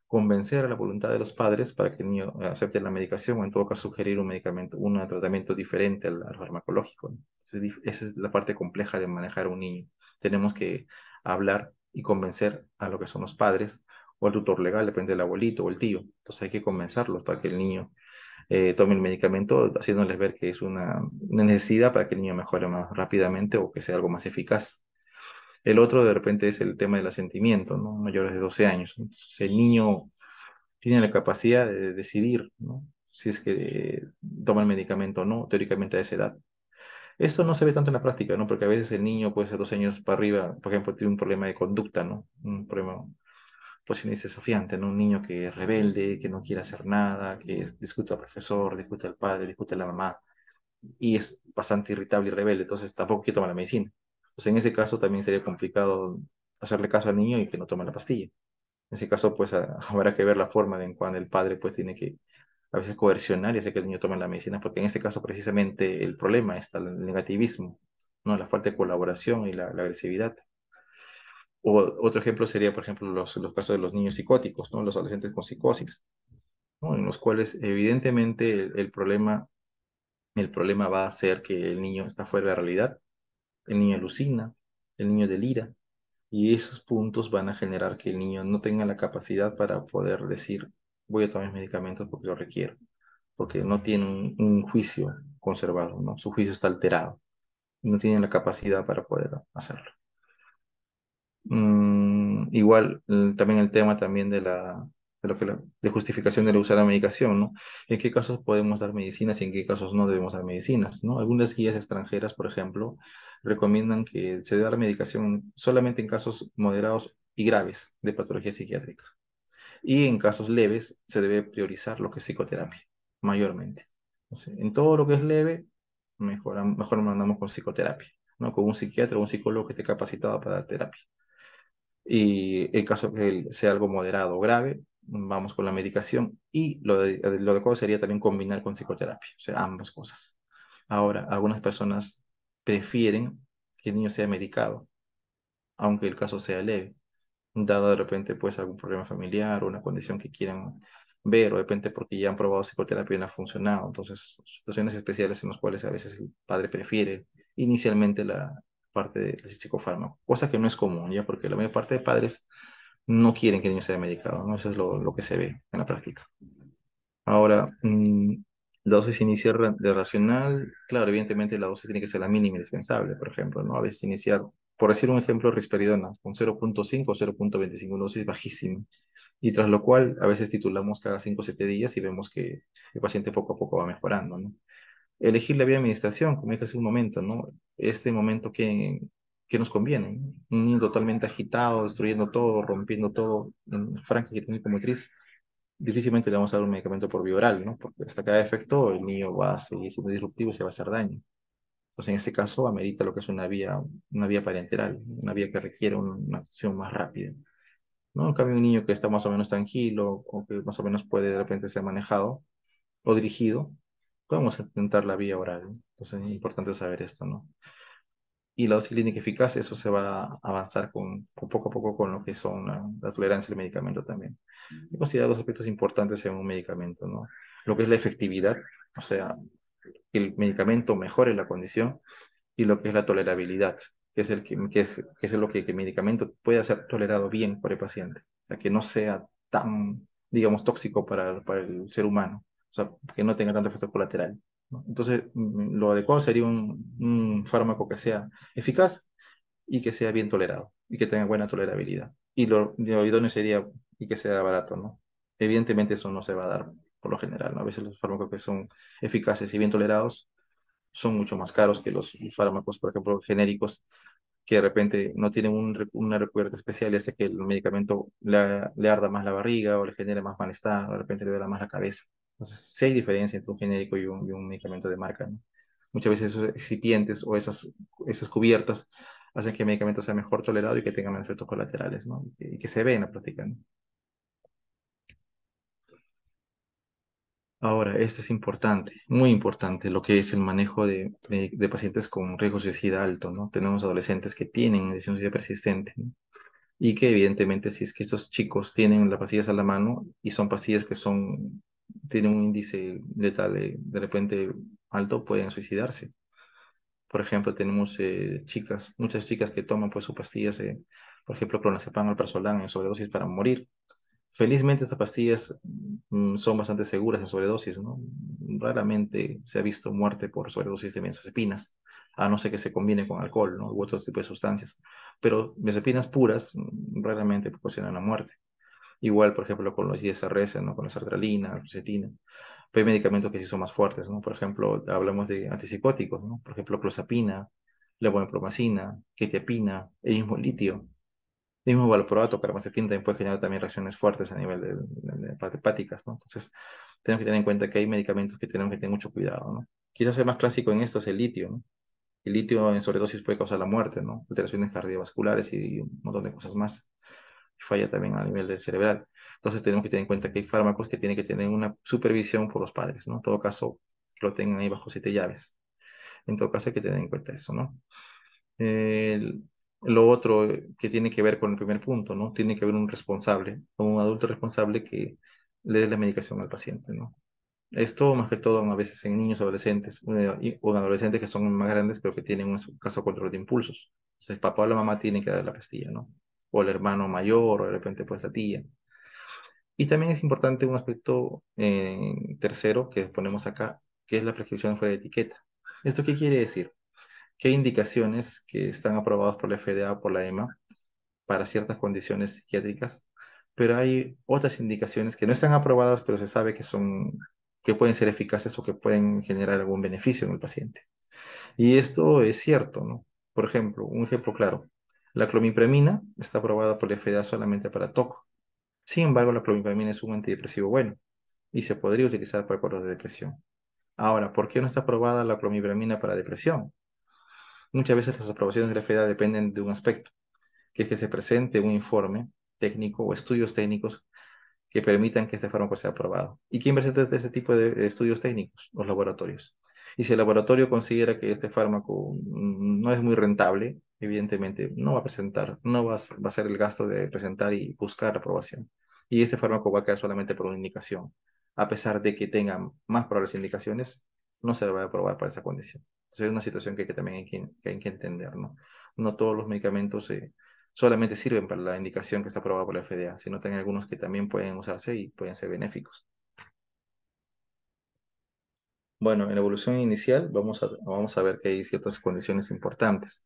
convencer a la voluntad de los padres para que el niño acepte la medicación o en todo caso sugerir un medicamento, un tratamiento diferente al farmacológico, ¿no? Entonces, esa es la parte compleja de manejar a un niño. Tenemos que hablar y convencer a lo que son los padres o al tutor legal, depende del abuelito o el tío. Entonces hay que convencerlos para que el niño tome el medicamento, haciéndoles ver que es una necesidad para que el niño mejore más rápidamente o que sea algo más eficaz. El otro de repente es el tema del asentimiento, ¿no? Mayores de 12 años. Entonces, el niño tiene la capacidad de decidir, ¿no? Si es que toma el medicamento o no, teóricamente a esa edad. Esto no se ve tanto en la práctica, ¿no? Porque a veces el niño puede ser 2 años para arriba, por ejemplo, tiene un problema de conducta, ¿no? Un problema, pues si no es desafiante, ¿no? Un niño que es rebelde, que no quiere hacer nada, discute al profesor, discute al padre, discute a la mamá, y es bastante irritable y rebelde, entonces tampoco quiere tomar la medicina. Pues en ese caso también sería complicado hacerle caso al niño y que no tome la pastilla. En ese caso, pues habrá que ver la forma de en cuando el padre pues tiene que a veces coercionar y hacer que el niño tome la medicina, porque en este caso precisamente el problema está en el negativismo, ¿no? La falta de colaboración y la agresividad. O otro ejemplo sería, por ejemplo, los casos de los niños psicóticos, ¿no? Los adolescentes con psicosis, ¿no? En los cuales evidentemente el problema va a ser que el niño está fuera de la realidad, el niño alucina, el niño delira, y esos puntos van a generar que el niño no tenga la capacidad para poder decir, voy a tomar mis medicamentos porque lo requiero, porque no tiene un juicio conservado, ¿no? Su juicio está alterado, no tiene la capacidad para poder hacerlo. Igual, también el tema también de justificación del uso de la medicación, ¿no? ¿En qué casos podemos dar medicinas y en qué casos no debemos dar medicinas, ¿no? Algunas guías extranjeras, por ejemplo, recomiendan que se dé la medicación solamente en casos moderados y graves de patología psiquiátrica. Y en casos leves se debe priorizar lo que es psicoterapia, mayormente. Entonces, en todo lo que es leve, mejor mandamos con psicoterapia, ¿no? Con un psiquiatra o un psicólogo que esté capacitado para dar terapia. Y en caso que sea algo moderado o grave, vamos con la medicación y lo adecuado sería también combinar con psicoterapia, o sea, ambas cosas. Ahora, algunas personas prefieren que el niño sea medicado, aunque el caso sea leve, dado de repente pues algún problema familiar o una condición que quieran ver, o de repente porque ya han probado psicoterapia y no ha funcionado. Entonces, situaciones especiales en las cuales a veces el padre prefiere inicialmente la parte del psicofármaco, cosa que no es común, ya porque la mayor parte de padres no quieren que el niño sea medicado, ¿no? Eso es lo que se ve en la práctica. Ahora, la dosis inicial de racional, claro, evidentemente la dosis tiene que ser la mínima indispensable, por ejemplo, ¿no? A veces iniciar, por decir un ejemplo, risperidona con 0,5 o 0,25, una dosis bajísima, y tras lo cual a veces titulamos cada 5 o 7 días y vemos que el paciente poco a poco va mejorando, ¿no? elegir la vía de administración, como dije hace un momento, ¿no? Este momento que nos conviene, ¿no? Un niño totalmente agitado, destruyendo todo, rompiendo todo, en franca agitación psicomotriz, difícilmente le vamos a dar un medicamento por vía oral, ¿no? Porque hasta cada efecto el niño va a seguir siendo disruptivo y se va a hacer daño. Entonces, en este caso, amerita lo que es una vía parenteral, una vía que requiere una acción más rápida, ¿no? En cambio, un niño que está más o menos tranquilo o que más o menos puede de repente ser manejado o dirigido, podemos intentar la vía oral, ¿no? Entonces, es importante saber esto, ¿no? Y la dosis clínica eficaz, eso se va a avanzar con poco a poco con lo que son la tolerancia al medicamento también. He considerado dos aspectos importantes en un medicamento, ¿no? Lo que es la efectividad, o sea, que el medicamento mejore la condición, y lo que es la tolerabilidad, que es, que es lo que el medicamento puede ser tolerado bien por el paciente, o sea, que no sea tan, digamos, tóxico para el ser humano, o sea, que no tenga tanto efecto colateral, ¿no? Entonces, lo adecuado sería un fármaco que sea eficaz y que sea bien tolerado y que tenga buena tolerabilidad. Y lo idóneo sería y que sea barato, ¿no? Evidentemente eso no se va a dar por lo general, ¿no? A veces los fármacos que son eficaces y bien tolerados son mucho más caros que los fármacos, por ejemplo, genéricos, que de repente no tienen una recubierta especial y hace que el medicamento le arda más la barriga o le genere más malestar, o de repente le duele más la cabeza. Entonces, sí hay diferencia entre un genérico y un medicamento de marca, ¿no? Muchas veces esos excipientes o esas cubiertas hacen que el medicamento sea mejor tolerado y que tenga menos efectos colaterales, ¿no? Y que se ve en la práctica, ¿no? Ahora, esto es importante, muy importante, lo que es el manejo de pacientes con riesgo suicida alto, ¿no? Tenemos adolescentes que tienen decisión suicida persistente, ¿no? Y que evidentemente si es que estos chicos tienen las pastillas a la mano y son pastillas que tienen un índice letal de repente alto, pueden suicidarse. Por ejemplo, tenemos muchas chicas que toman pues sus pastillas, por ejemplo, clonazepam o alprazolam en sobredosis para morir. Felizmente estas pastillas son bastante seguras en sobredosis, ¿no? Raramente se ha visto muerte por sobredosis de benzodiazepinas, a no ser que se combine con alcohol, ¿no? U otro tipo de sustancias. Pero benzodiazepinas puras raramente proporcionan la muerte. Igual, por ejemplo, con los ISRS, ¿no? Con la sertralina, la fluoxetina. Pero hay medicamentos que sí son más fuertes, ¿no? Por ejemplo, hablamos de antipsicóticos, ¿no? Por ejemplo, clozapina, levodopa, quetiapina, el mismo litio. El mismo valproato, carbamazepina también puede generar también reacciones fuertes a nivel de hepáticas, ¿no? Entonces, tenemos que tener en cuenta que hay medicamentos que tenemos que tener mucho cuidado, ¿no? Quizás el más clásico en esto es el litio, ¿no? El litio en sobredosis puede causar la muerte, ¿no? Alteraciones cardiovasculares y un montón de cosas más. Falla también a nivel del cerebral. Entonces, tenemos que tener en cuenta que hay fármacos que tienen que tener una supervisión por los padres, ¿no? En todo caso, que lo tengan ahí bajo 7 llaves. En todo caso, hay que tener en cuenta eso, ¿no? El- lo otro que tiene que ver con el primer punto, ¿no? Tiene que haber un responsable, un adulto responsable que le dé la medicación al paciente, ¿no? Esto más que todo a veces en niños, adolescentes, o en adolescentes que son más grandes, pero que tienen en su caso control de impulsos. Entonces, el papá o la mamá tienen que dar la pastilla, ¿no? O el hermano mayor, o de repente pues la tía. Y también es importante un aspecto tercero que ponemos acá, que es la prescripción fuera de etiqueta. ¿Esto qué quiere decir? Que hay indicaciones que están aprobadas por la FDA o por la EMA para ciertas condiciones psiquiátricas, pero hay otras indicaciones que no están aprobadas, pero se sabe que pueden ser eficaces o que pueden generar algún beneficio en el paciente. Y esto es cierto, ¿no? Por ejemplo, un ejemplo claro, la clomipramina está aprobada por la FDA solamente para TOC. Sin embargo, la clomipramina es un antidepresivo bueno y se podría utilizar para cuadros de depresión. Ahora, ¿por qué no está aprobada la clomipramina para depresión? Muchas veces las aprobaciones de la FDA dependen de un aspecto, que es que se presente un informe técnico o estudios técnicos que permitan que este fármaco sea aprobado. ¿Y quién presenta este tipo de estudios técnicos? Los laboratorios. Y si el laboratorio considera que este fármaco no es muy rentable, evidentemente no va a presentar, no va a, va a hacer el gasto de presentar y buscar aprobación. Y este fármaco va a quedar solamente por una indicación. A pesar de que tenga más probables indicaciones, no se va a aprobar para esa condición. Entonces es una situación que también que hay que entender, ¿no? No todos los medicamentos solamente sirven para la indicación que está aprobada por la FDA, sino también algunos que también pueden usarse y pueden ser benéficos. Bueno, en la evolución inicial vamos a ver que hay ciertas condiciones importantes.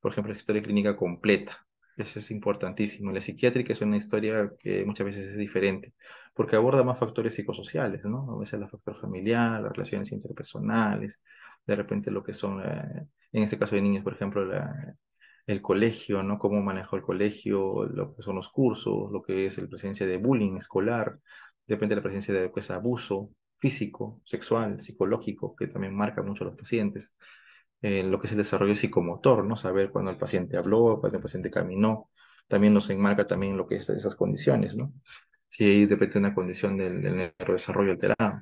Por ejemplo, la historia clínica completa. Eso es importantísimo. La psiquiátrica es una historia que muchas veces es diferente, porque aborda más factores psicosociales, ¿no? A veces el factor familiar, las relaciones interpersonales, de repente lo que son, en este caso de niños, por ejemplo, el colegio, ¿no? Cómo manejó el colegio, lo que son los cursos, lo que es la presencia de bullying escolar, depende de la presencia de pues, abuso físico, sexual, psicológico, que también marca mucho a los pacientes, lo que es el desarrollo psicomotor, ¿no? Saber cuando el paciente habló, cuando el paciente caminó, también nos enmarca también lo que es esas condiciones, ¿no? Si hay de repente una condición del neurodesarrollo alterado.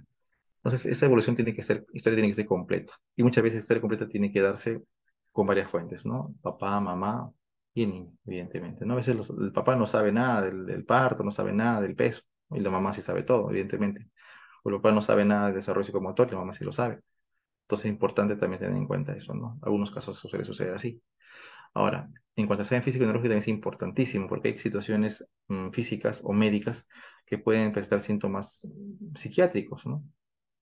Entonces, esa evolución tiene que ser, historia tiene que ser completa. Y muchas veces esta historia completa tiene que darse con varias fuentes, ¿no? Papá, mamá y el niño, evidentemente, ¿no? A veces el papá no sabe nada del parto, no sabe nada del peso, y la mamá sí sabe todo, evidentemente. O el papá no sabe nada del desarrollo psicomotor, y la mamá sí lo sabe. Entonces es importante también tener en cuenta eso, ¿no? Algunos casos suele suceder así. Ahora, en cuanto a examen físico y neurológico también es importantísimo porque hay situaciones físicas o médicas que pueden presentar síntomas psiquiátricos, ¿no?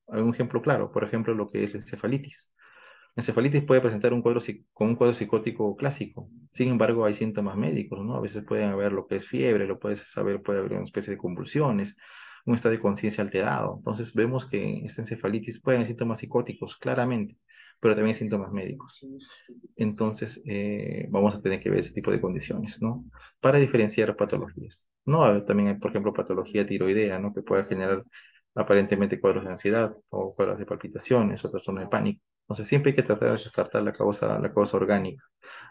Hay un ejemplo claro, por ejemplo, lo que es la encefalitis. La encefalitis puede presentar un cuadro, con un cuadro psicótico clásico. Sin embargo, hay síntomas médicos, ¿no? A veces pueden haber lo que es fiebre, lo puedes saber, puede haber una especie de convulsiones, un estado de conciencia alterado. Entonces, vemos que esta encefalitis puede haber síntomas psicóticos, claramente, pero también síntomas médicos. Entonces, vamos a tener que ver ese tipo de condiciones, ¿no? Para diferenciar patologías. No, también hay, por ejemplo, patología tiroidea, ¿no? Que puede generar aparentemente cuadros de ansiedad o cuadros de palpitaciones o trastorno de pánico. Entonces, siempre hay que tratar de descartar la causa orgánica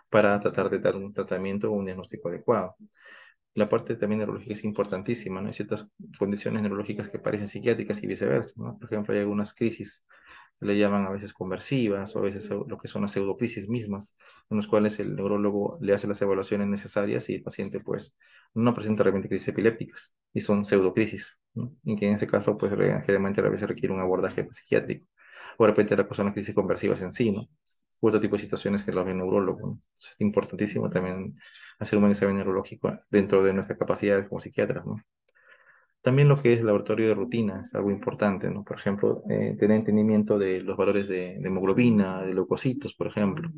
para tratar de dar un tratamiento o un diagnóstico adecuado. La parte también neurológica es importantísima, ¿no? Hay ciertas condiciones neurológicas que parecen psiquiátricas y viceversa, ¿no? Por ejemplo, hay algunas crisis que le llaman a veces conversivas o a veces lo que son las pseudocrisis mismas, en los cuales el neurólogo le hace las evaluaciones necesarias y el paciente pues no presenta realmente crisis epilépticas y son pseudocrisis, ¿no? Y que en ese caso pues generalmente a veces requiere un abordaje psiquiátrico o de repente la cosa son las crisis conversivas en sí, ¿no? U otro tipo de situaciones que lo ve el neurólogo, ¿no? Entonces, es importantísimo también hacer un buen examen neurológico dentro de nuestras capacidades como psiquiatras, ¿no? También lo que es el laboratorio de rutina es algo importante, ¿no? Por ejemplo, tener entendimiento de los valores de hemoglobina, de leucocitos, por ejemplo,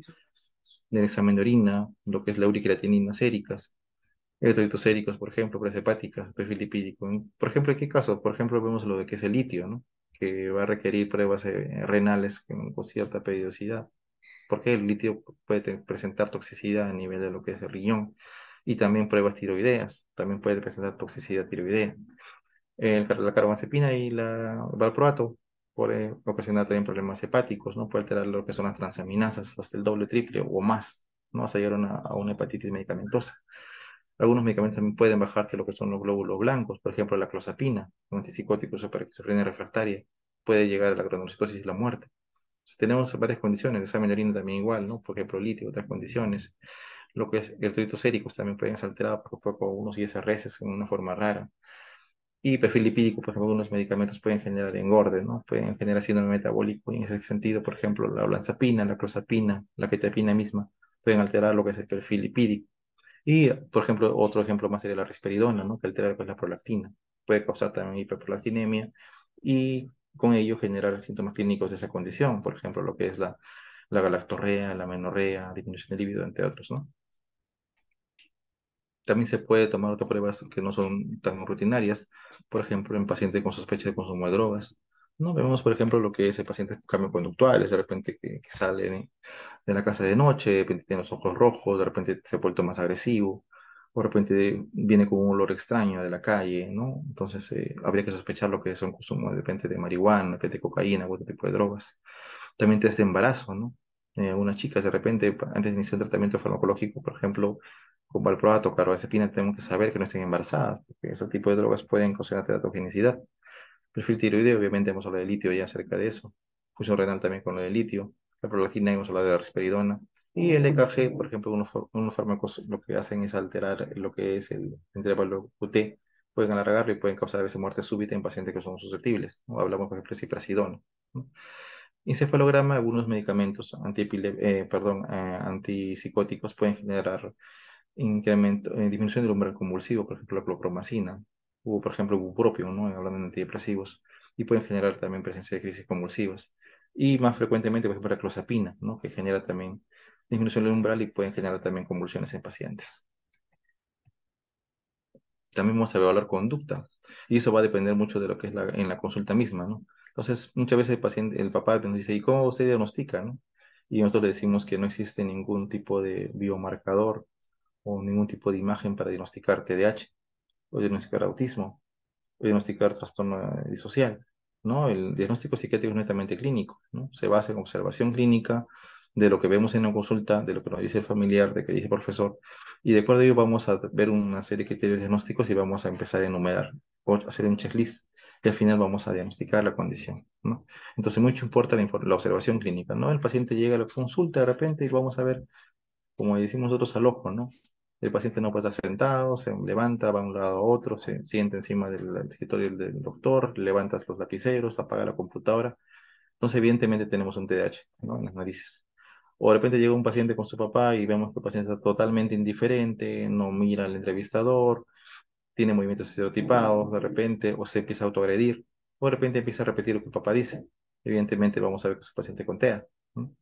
del examen de orina, lo que es la uriqueratinina séricas, electrolitos séricos, por ejemplo, presas hepáticas, perfil lipídico. Por ejemplo, ¿en qué caso? Por ejemplo, vemos lo de que es el litio, ¿no? Que va a requerir pruebas renales con cierta periodicidad, porque el litio puede presentar toxicidad a nivel de lo que es el riñón, y también pruebas tiroideas, también puede presentar toxicidad tiroidea la carbamazepina y la valproato puede ocasionar también problemas hepáticos, ¿no? Puede alterar lo que son las transaminasas hasta el doble, triple o más, ¿no? Hasta llegar a una hepatitis medicamentosa. Algunos medicamentos también pueden bajarte lo que son los glóbulos blancos, por ejemplo, la clozapina, un antipsicótico para esquizofrenia refractaria, puede llegar a la granulocitosis y la muerte. Entonces, tenemos varias condiciones, el examen de orina también igual, ¿no? Por ejemplo, litio, otras condiciones. Lo que es electrolitos séricos también pueden ser alterados por unos ISRS en una forma rara. Y perfil lipídico, por ejemplo, algunos medicamentos pueden generar engorde, ¿no? Pueden generar síndrome metabólico. Y en ese sentido, por ejemplo, la olanzapina, la clozapina, la quetiapina misma, pueden alterar lo que es el perfil lipídico. Y, por ejemplo, otro ejemplo más sería la risperidona, ¿no? Que altera pues, la prolactina. Puede causar también hiperprolactinemia y con ello generar síntomas clínicos de esa condición. Por ejemplo, lo que es la galactorrea, la menorrea, disminución de libido, entre otros, ¿no? También se puede tomar otras pruebas que no son tan rutinarias, por ejemplo, en pacientes con sospecha de consumo de drogas. No vemos, por ejemplo, lo que es el paciente con cambios conductuales, de repente que sale de la casa de noche, de repente tiene los ojos rojos, de repente se ha vuelto más agresivo, o de repente viene con un olor extraño de la calle, ¿no? Entonces, habría que sospechar lo que es un consumo de repente de marihuana, de repente de cocaína u otro tipo de drogas. También test de embarazo, ¿no? Unas chicas de repente, antes de iniciar un tratamiento farmacológico, por ejemplo, con valproato, carbamazepina, tenemos que saber que no estén embarazadas, porque ese tipo de drogas pueden causar teratogenicidad. Perfil tiroideo, obviamente hemos hablado de litio ya acerca de eso. Función renal también con lo de litio. La prolactina, hemos hablado de la risperidona. Y el EKG, por ejemplo, unos fármacos lo que hacen es alterar lo que es el intervalo QT. Pueden alargarlo y pueden causar a veces muerte súbita en pacientes que son susceptibles, ¿no? Hablamos, por ejemplo, de ciprasidona, ¿no? Encefalograma, algunos medicamentos antipsicóticos pueden generar disminución del umbral convulsivo, por ejemplo, la clorpromacina, o por ejemplo, bupropión, ¿no? Hablando de antidepresivos, y pueden generar también presencia de crisis convulsivas. Y más frecuentemente, por ejemplo, la clozapina, ¿no? Que genera también disminución del umbral y pueden generar también convulsiones en pacientes. También vamos a evaluar conducta y eso va a depender mucho de lo que es en la consulta misma, ¿no? Entonces, muchas veces el paciente, el papá nos dice, ¿y cómo usted diagnostica, no? Y nosotros le decimos que no existe ningún tipo de biomarcador o ningún tipo de imagen para diagnosticar TDAH o diagnosticar autismo diagnosticar trastorno disocial, ¿no? El diagnóstico psiquiátrico es netamente clínico, ¿no? Se basa en observación clínica de lo que vemos en la consulta, de lo que nos dice el familiar, de lo que dice el profesor, y de acuerdo a ello vamos a ver una serie de criterios diagnósticos y vamos a empezar a enumerar o hacer un checklist y al final vamos a diagnosticar la condición, ¿no? Entonces mucho importa la observación clínica, ¿no? El paciente llega a la consulta de repente y vamos a ver como decimos nosotros, al ojo, ¿no? El paciente no puede estar sentado, se levanta, va de un lado a otro, se sienta encima del escritorio del doctor, levanta los lapiceros, apaga la computadora. Entonces, evidentemente tenemos un TDAH, ¿no? En las narices. O de repente llega un paciente con su papá y vemos que el paciente está totalmente indiferente, no mira al entrevistador, tiene movimientos estereotipados de repente, o se empieza a autoagredir, o de repente empieza a repetir lo que el papá dice. Evidentemente vamos a ver que su paciente con TEA, ¿no?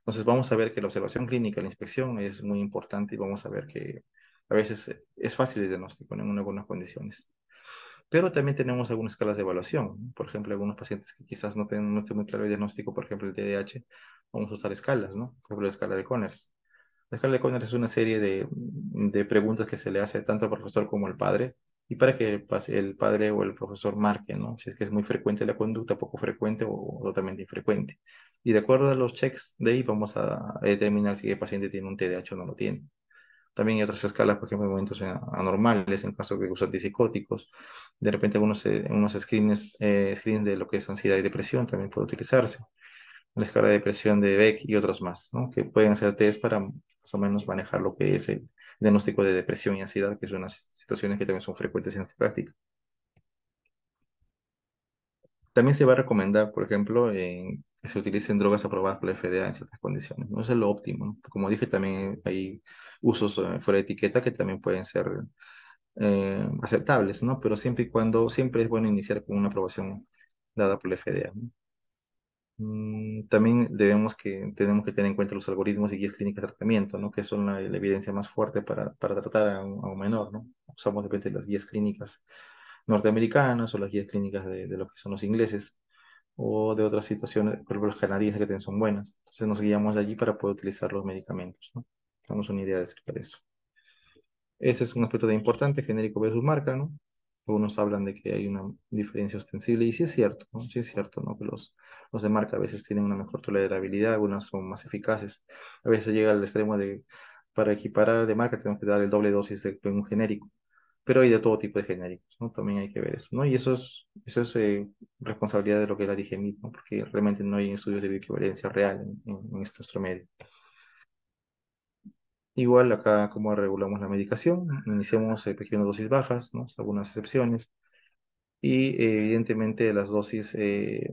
Entonces vamos a ver que la observación clínica, la inspección es muy importante y vamos a ver que a veces es fácil el diagnóstico, ¿no? En algunas condiciones. Pero también tenemos algunas escalas de evaluación, ¿no? Por ejemplo, algunos pacientes que quizás no esté muy claro el diagnóstico, por ejemplo, el TDAH, vamos a usar escalas, ¿no? Por ejemplo, la escala de Conners. La escala de Conners es una serie de preguntas que se le hace tanto al profesor como al padre, y para que el padre o el profesor marque, ¿no? Si es que es muy frecuente la conducta, poco frecuente o totalmente infrecuente. Y de acuerdo a los checks de ahí vamos a determinar si el paciente tiene un TDAH o no lo tiene. También hay otras escalas, por ejemplo, momentos anormales, en caso de uso antipsicóticos. De repente, unos screens de lo que es ansiedad y depresión también puede utilizarse. La escala de depresión de Beck y otros más, ¿no? Que pueden ser test para más o menos manejar lo que es el diagnóstico de depresión y ansiedad, que son unas situaciones que también son frecuentes en esta práctica. También se va a recomendar, por ejemplo, que se utilicen drogas aprobadas por la FDA en ciertas condiciones. No eso es lo óptimo, ¿no? Como dije, también hay usos fuera de etiqueta que también pueden ser aceptables, ¿no? Pero siempre y cuando, siempre es bueno iniciar con una aprobación dada por la FDA, ¿no? También tenemos que tener en cuenta los algoritmos y guías clínicas de tratamiento, ¿no? Que son la evidencia más fuerte para tratar a un menor, ¿no? Usamos de repente las guías clínicas norteamericanas o las guías clínicas de lo que son los ingleses o de otras situaciones, por ejemplo, los canadienses que también son buenas. Entonces nos guiamos de allí para poder utilizar los medicamentos, ¿no? Damos una idea de eso. Ese es un aspecto de importante, genérico versus marca, ¿no? Algunos hablan de que hay una diferencia ostensible y sí es cierto, ¿no? Sí es cierto, ¿no? Que los de marca a veces tienen una mejor tolerabilidad, algunas son más eficaces. A veces llega al extremo de, para equiparar de marca tenemos que dar el doble dosis de un genérico, pero hay de todo tipo de genéricos, ¿no? También hay que ver eso, ¿no? Y eso es responsabilidad de lo que es la DGMIT, ¿no? Porque realmente no hay estudios de bioequivalencia real en este nuestro medio. Igual acá como regulamos la medicación, iniciamos pequeñas dosis bajas, ¿no? Algunas excepciones, y evidentemente las dosis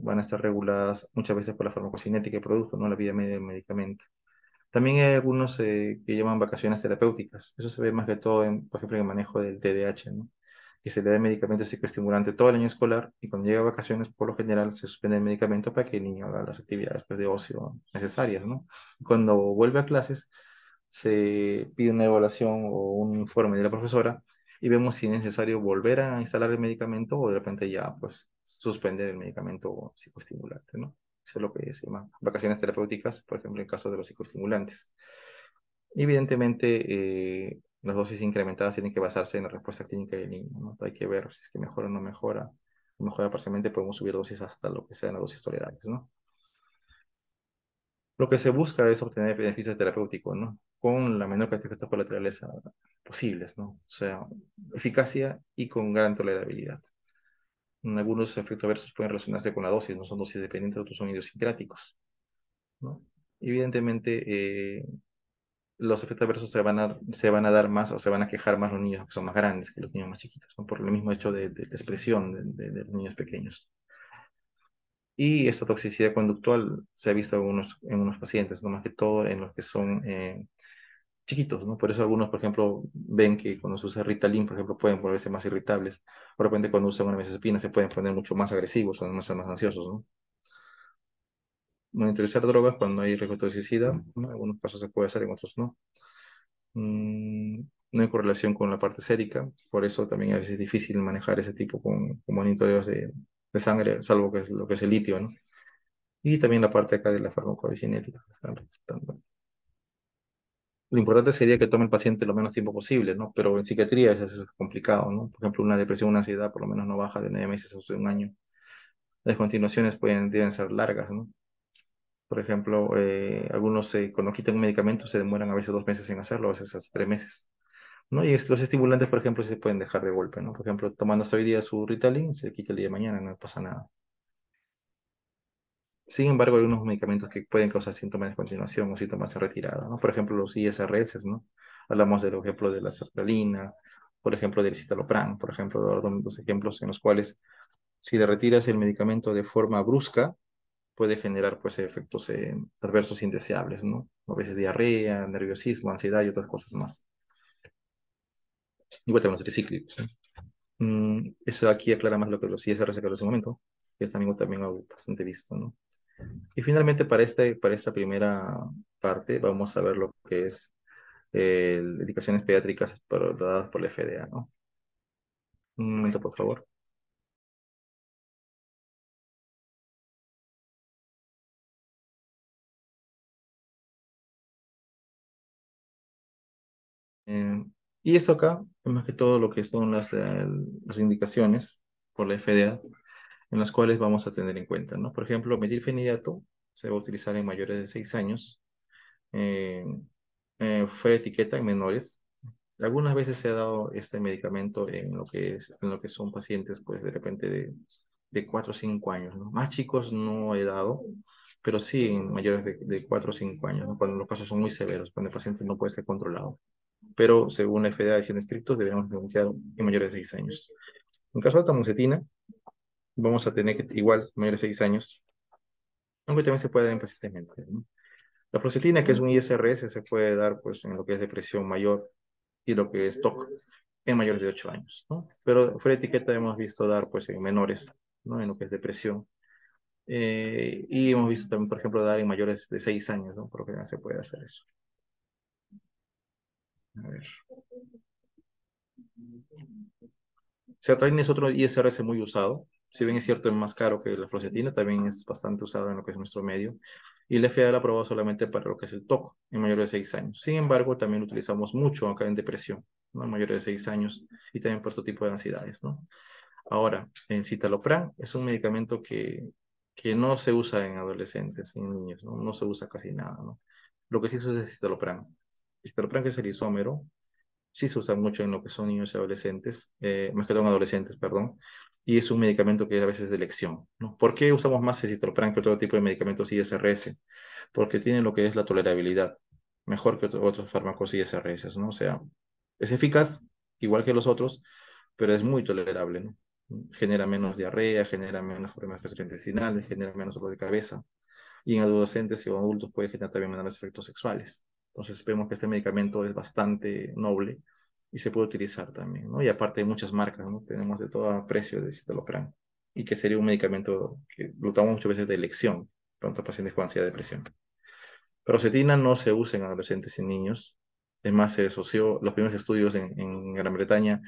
van a estar reguladas muchas veces por la farmacocinética del producto, no la vía media del medicamento. También hay algunos que llaman vacaciones terapéuticas. Eso se ve más que todo, por ejemplo, en el manejo del TDAH, ¿no? Que se le da medicamento psicoestimulante todo el año escolar y cuando llega a vacaciones, por lo general, se suspende el medicamento para que el niño haga las actividades pues, de ocio necesarias, ¿no? Cuando vuelve a clases, se pide una evaluación o un informe de la profesora y vemos si es necesario volver a instalar el medicamento o de repente ya, pues, suspender el medicamento psicoestimulante, ¿no? Eso es lo que se llama vacaciones terapéuticas, por ejemplo, en caso de los psicoestimulantes. Evidentemente, las dosis incrementadas tienen que basarse en la respuesta clínica del niño, ¿no? Hay que ver si es que mejora o no mejora. Si mejora parcialmente, podemos subir dosis hasta lo que sean las dosis tolerables, ¿no? Lo que se busca es obtener beneficios terapéuticos, ¿no? Con la menor cantidad de efectos colaterales posibles, ¿no? O sea, eficacia y con gran tolerabilidad. Algunos efectos adversos pueden relacionarse con la dosis, no son dosis dependientes, otros son idiosincráticos, ¿no? Evidentemente, los efectos adversos se van a dar más o se van a quejar más los niños que son más grandes que los niños más chiquitos, ¿no? Por el mismo hecho de expresión de los niños pequeños. Y esta toxicidad conductual se ha visto en unos pacientes, no más que todo en los que son chiquitos, ¿no? Por eso algunos, por ejemplo, ven que cuando se usa Ritalin, por ejemplo, pueden volverse más irritables. De repente cuando usan una benzodiazepina se pueden poner mucho más agresivos o más ansiosos, ¿no? Monitorizar drogas cuando hay riesgo de toxicidad, ¿no? En algunos casos se puede hacer, en otros no. no hay correlación con la parte sérica, por eso también a veces es difícil manejar ese tipo con monitoreos de sangre, salvo que es lo que es el litio, ¿no? Y también la parte acá de la farmacocinética que están resultando. Lo importante sería que tome el paciente lo menos tiempo posible, ¿no? Pero en psiquiatría eso es complicado, ¿no? Por ejemplo, una depresión, una ansiedad por lo menos no baja de 9 meses o de un año. Las continuaciones deben ser largas, ¿no? Por ejemplo, algunos cuando quitan un medicamento se demoran a veces 2 meses en hacerlo, a veces hasta 3 meses, ¿no? Y los estimulantes, por ejemplo, sí se pueden dejar de golpe, ¿no? Por ejemplo, tomando hasta hoy día su Ritalin, se quita el día de mañana, no pasa nada. Sin embargo, hay unos medicamentos que pueden causar síntomas de continuación o síntomas de retirada, ¿no? Por ejemplo, los ISRS, ¿no? Hablamos del ejemplo de la sertralina, por ejemplo, del citalopram, por ejemplo, de los ejemplos en los cuales si le retiras el medicamento de forma brusca, puede generar pues efectos adversos indeseables, ¿no? A veces diarrea, nerviosismo, ansiedad y otras cosas más. Igual tenemos los tricíclicos, ¿no? Eso aquí aclara más lo que los ISRS que hace un momento, que es también algo bastante visto, ¿no? Y finalmente, para esta primera parte, vamos a ver lo que es indicaciones pediátricas dadas por la FDA, ¿no? Un momento, por favor. Eh, y esto acá, es más que todo lo que son las indicaciones por la FDA, en las cuales vamos a tener en cuenta, ¿no? Por ejemplo, metilfenidato se va a utilizar en mayores de 6 años, eh, fuera de etiqueta en menores. Algunas veces se ha dado este medicamento en lo que son pacientes, pues de repente de 4 o 5 años, ¿no? Más chicos no he dado, pero sí en mayores de 4 o 5 años, ¿no? Cuando los casos son muy severos, cuando el paciente no puede ser controlado. Pero según la FDA, de estrictos, debemos iniciar en mayores de 6 años. En caso de tamoxitina, vamos a tener que, igual, mayores de 6 años, aunque también se puede dar en pacientes menores, ¿no? La fluoxetina, que es un ISRS, se puede dar pues en lo que es depresión mayor y lo que es TOC en mayores de 8 años, ¿no? Pero fuera de etiqueta hemos visto dar pues en menores, ¿no? En lo que es depresión. Y hemos visto también, por ejemplo, dar en mayores de 6 años, ¿no? Por lo que ya se puede hacer eso. A ver. Sertraline es otro ISRS muy usado. Si bien es cierto, es más caro que la fluoxetina, también es bastante usado en lo que es nuestro medio. Y la FDA lo ha aprobado solamente para lo que es el TOC en mayores de 6 años. Sin embargo, también lo utilizamos mucho acá en depresión, ¿no? En mayores de 6 años y también por otro tipo de ansiedades, ¿no? Ahora, en citalopram es un medicamento que no se usa en adolescentes, en niños, ¿no? No se usa casi nada, ¿no? Lo que sí se usa es citalopram. Citalopram, que es el isómero, sí se usa mucho en lo que son niños y adolescentes, más que todo en adolescentes, perdón, y es un medicamento que a veces es de elección, ¿no? ¿Por qué usamos más el citalopram que otro tipo de medicamentos ISRS? Porque tiene lo que es la tolerabilidad, mejor que otros fármacos ISRS, ¿no? O sea, es eficaz, igual que los otros, pero es muy tolerable, ¿no? Genera menos diarrea, genera menos problemas gastrointestinales, genera menos dolor de cabeza, y en adolescentes y adultos puede generar también menores efectos sexuales. Entonces vemos que este medicamento es bastante noble y se puede utilizar también, ¿no? Y aparte hay muchas marcas, ¿no? Tenemos de todo precio de citalopram y que sería un medicamento que lo tomamos muchas veces de elección para pacientes con ansiedad y depresión. Paroxetina no se usa en adolescentes y niños. Es más, se asoció los primeros estudios en Gran Bretaña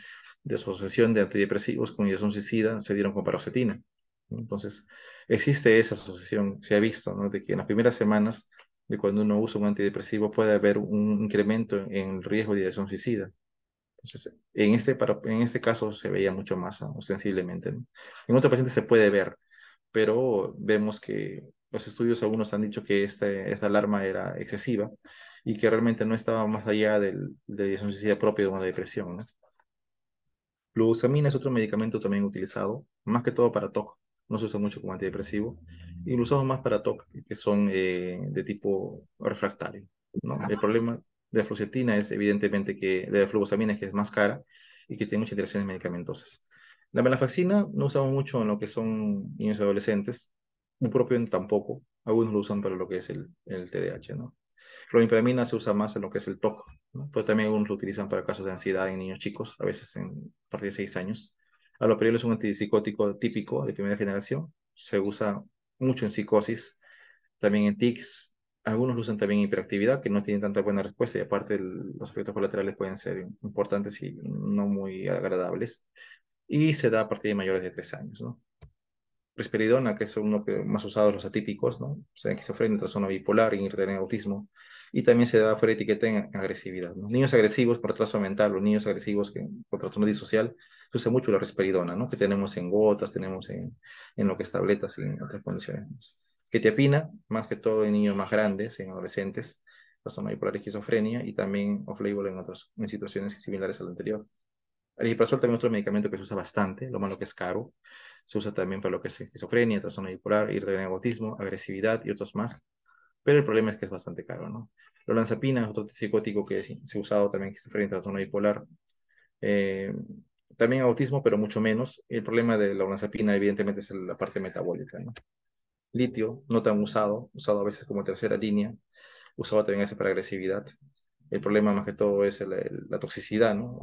de asociación de antidepresivos con ideación suicida se dieron con paroxetina. Entonces, existe esa asociación, se ha visto, ¿no? De que en las primeras semanas de cuando uno usa un antidepresivo puede haber un incremento en el riesgo de ideación suicida. Entonces, en este caso se veía mucho más ostensiblemente, ¿no? En otros pacientes se puede ver, pero vemos que los estudios algunos han dicho que esta alarma era excesiva y que realmente no estaba más allá de la ideación suicida propia de una depresión, ¿no? Fluoxamina es otro medicamento también utilizado, más que todo para TOC. No se usa mucho como antidepresivo. Y lo usamos más para TOC, que son de tipo refractario, ¿no? El problema de la fluoxetina es evidentemente que de la fluoxamina es que es más cara y que tiene muchas interacciones medicamentosas. La venlafaxina no usamos mucho en lo que son niños y adolescentes. Un propio tampoco. Algunos lo usan para lo que es el TDAH, ¿no? Clonipramina se usa más en lo que es el TOC, ¿no? Pero también algunos lo utilizan para casos de ansiedad en niños chicos, a veces a partir de 6 años. Haloperidol es un antipsicótico típico de primera generación, se usa mucho en psicosis, también en tics. Algunos usan también hiperactividad, que no tienen tanta buena respuesta y aparte los efectos colaterales pueden ser importantes y no muy agradables. Y se da a partir de mayores de 3 años, ¿no? Risperidona, que es uno que más usado los atípicos, ¿no? O sea, esquizofrenia, trastorno bipolar, en autismo. Y también se da fuera de etiqueta en agresividad, ¿no? Niños agresivos por retraso mental o niños agresivos con trastorno disocial, se usa mucho la risperidona, ¿no? Que tenemos en gotas, tenemos en lo que es tabletas y en otras condiciones más. Quetiapina, más que todo en niños más grandes, en adolescentes, trastorno bipolar y esquizofrenia, y también off-label en situaciones similares a la anterior. El omeprazol también es otro medicamento que se usa bastante, lo malo que es caro. Se usa también para lo que es esquizofrenia, trastorno bipolar, irritabilidad en autismo, agresividad y otros más. Pero el problema es que es bastante caro, ¿no? La olanzapina es otro psicótico que se ha usado también en esquizofrenia, trastorno bipolar. Eh, también autismo, pero mucho menos. El problema de la olanzapina, evidentemente, es la parte metabólica, ¿no? Litio, no tan usado, usado a veces como tercera línea, usado también ese para agresividad. El problema más que todo es la toxicidad, ¿no?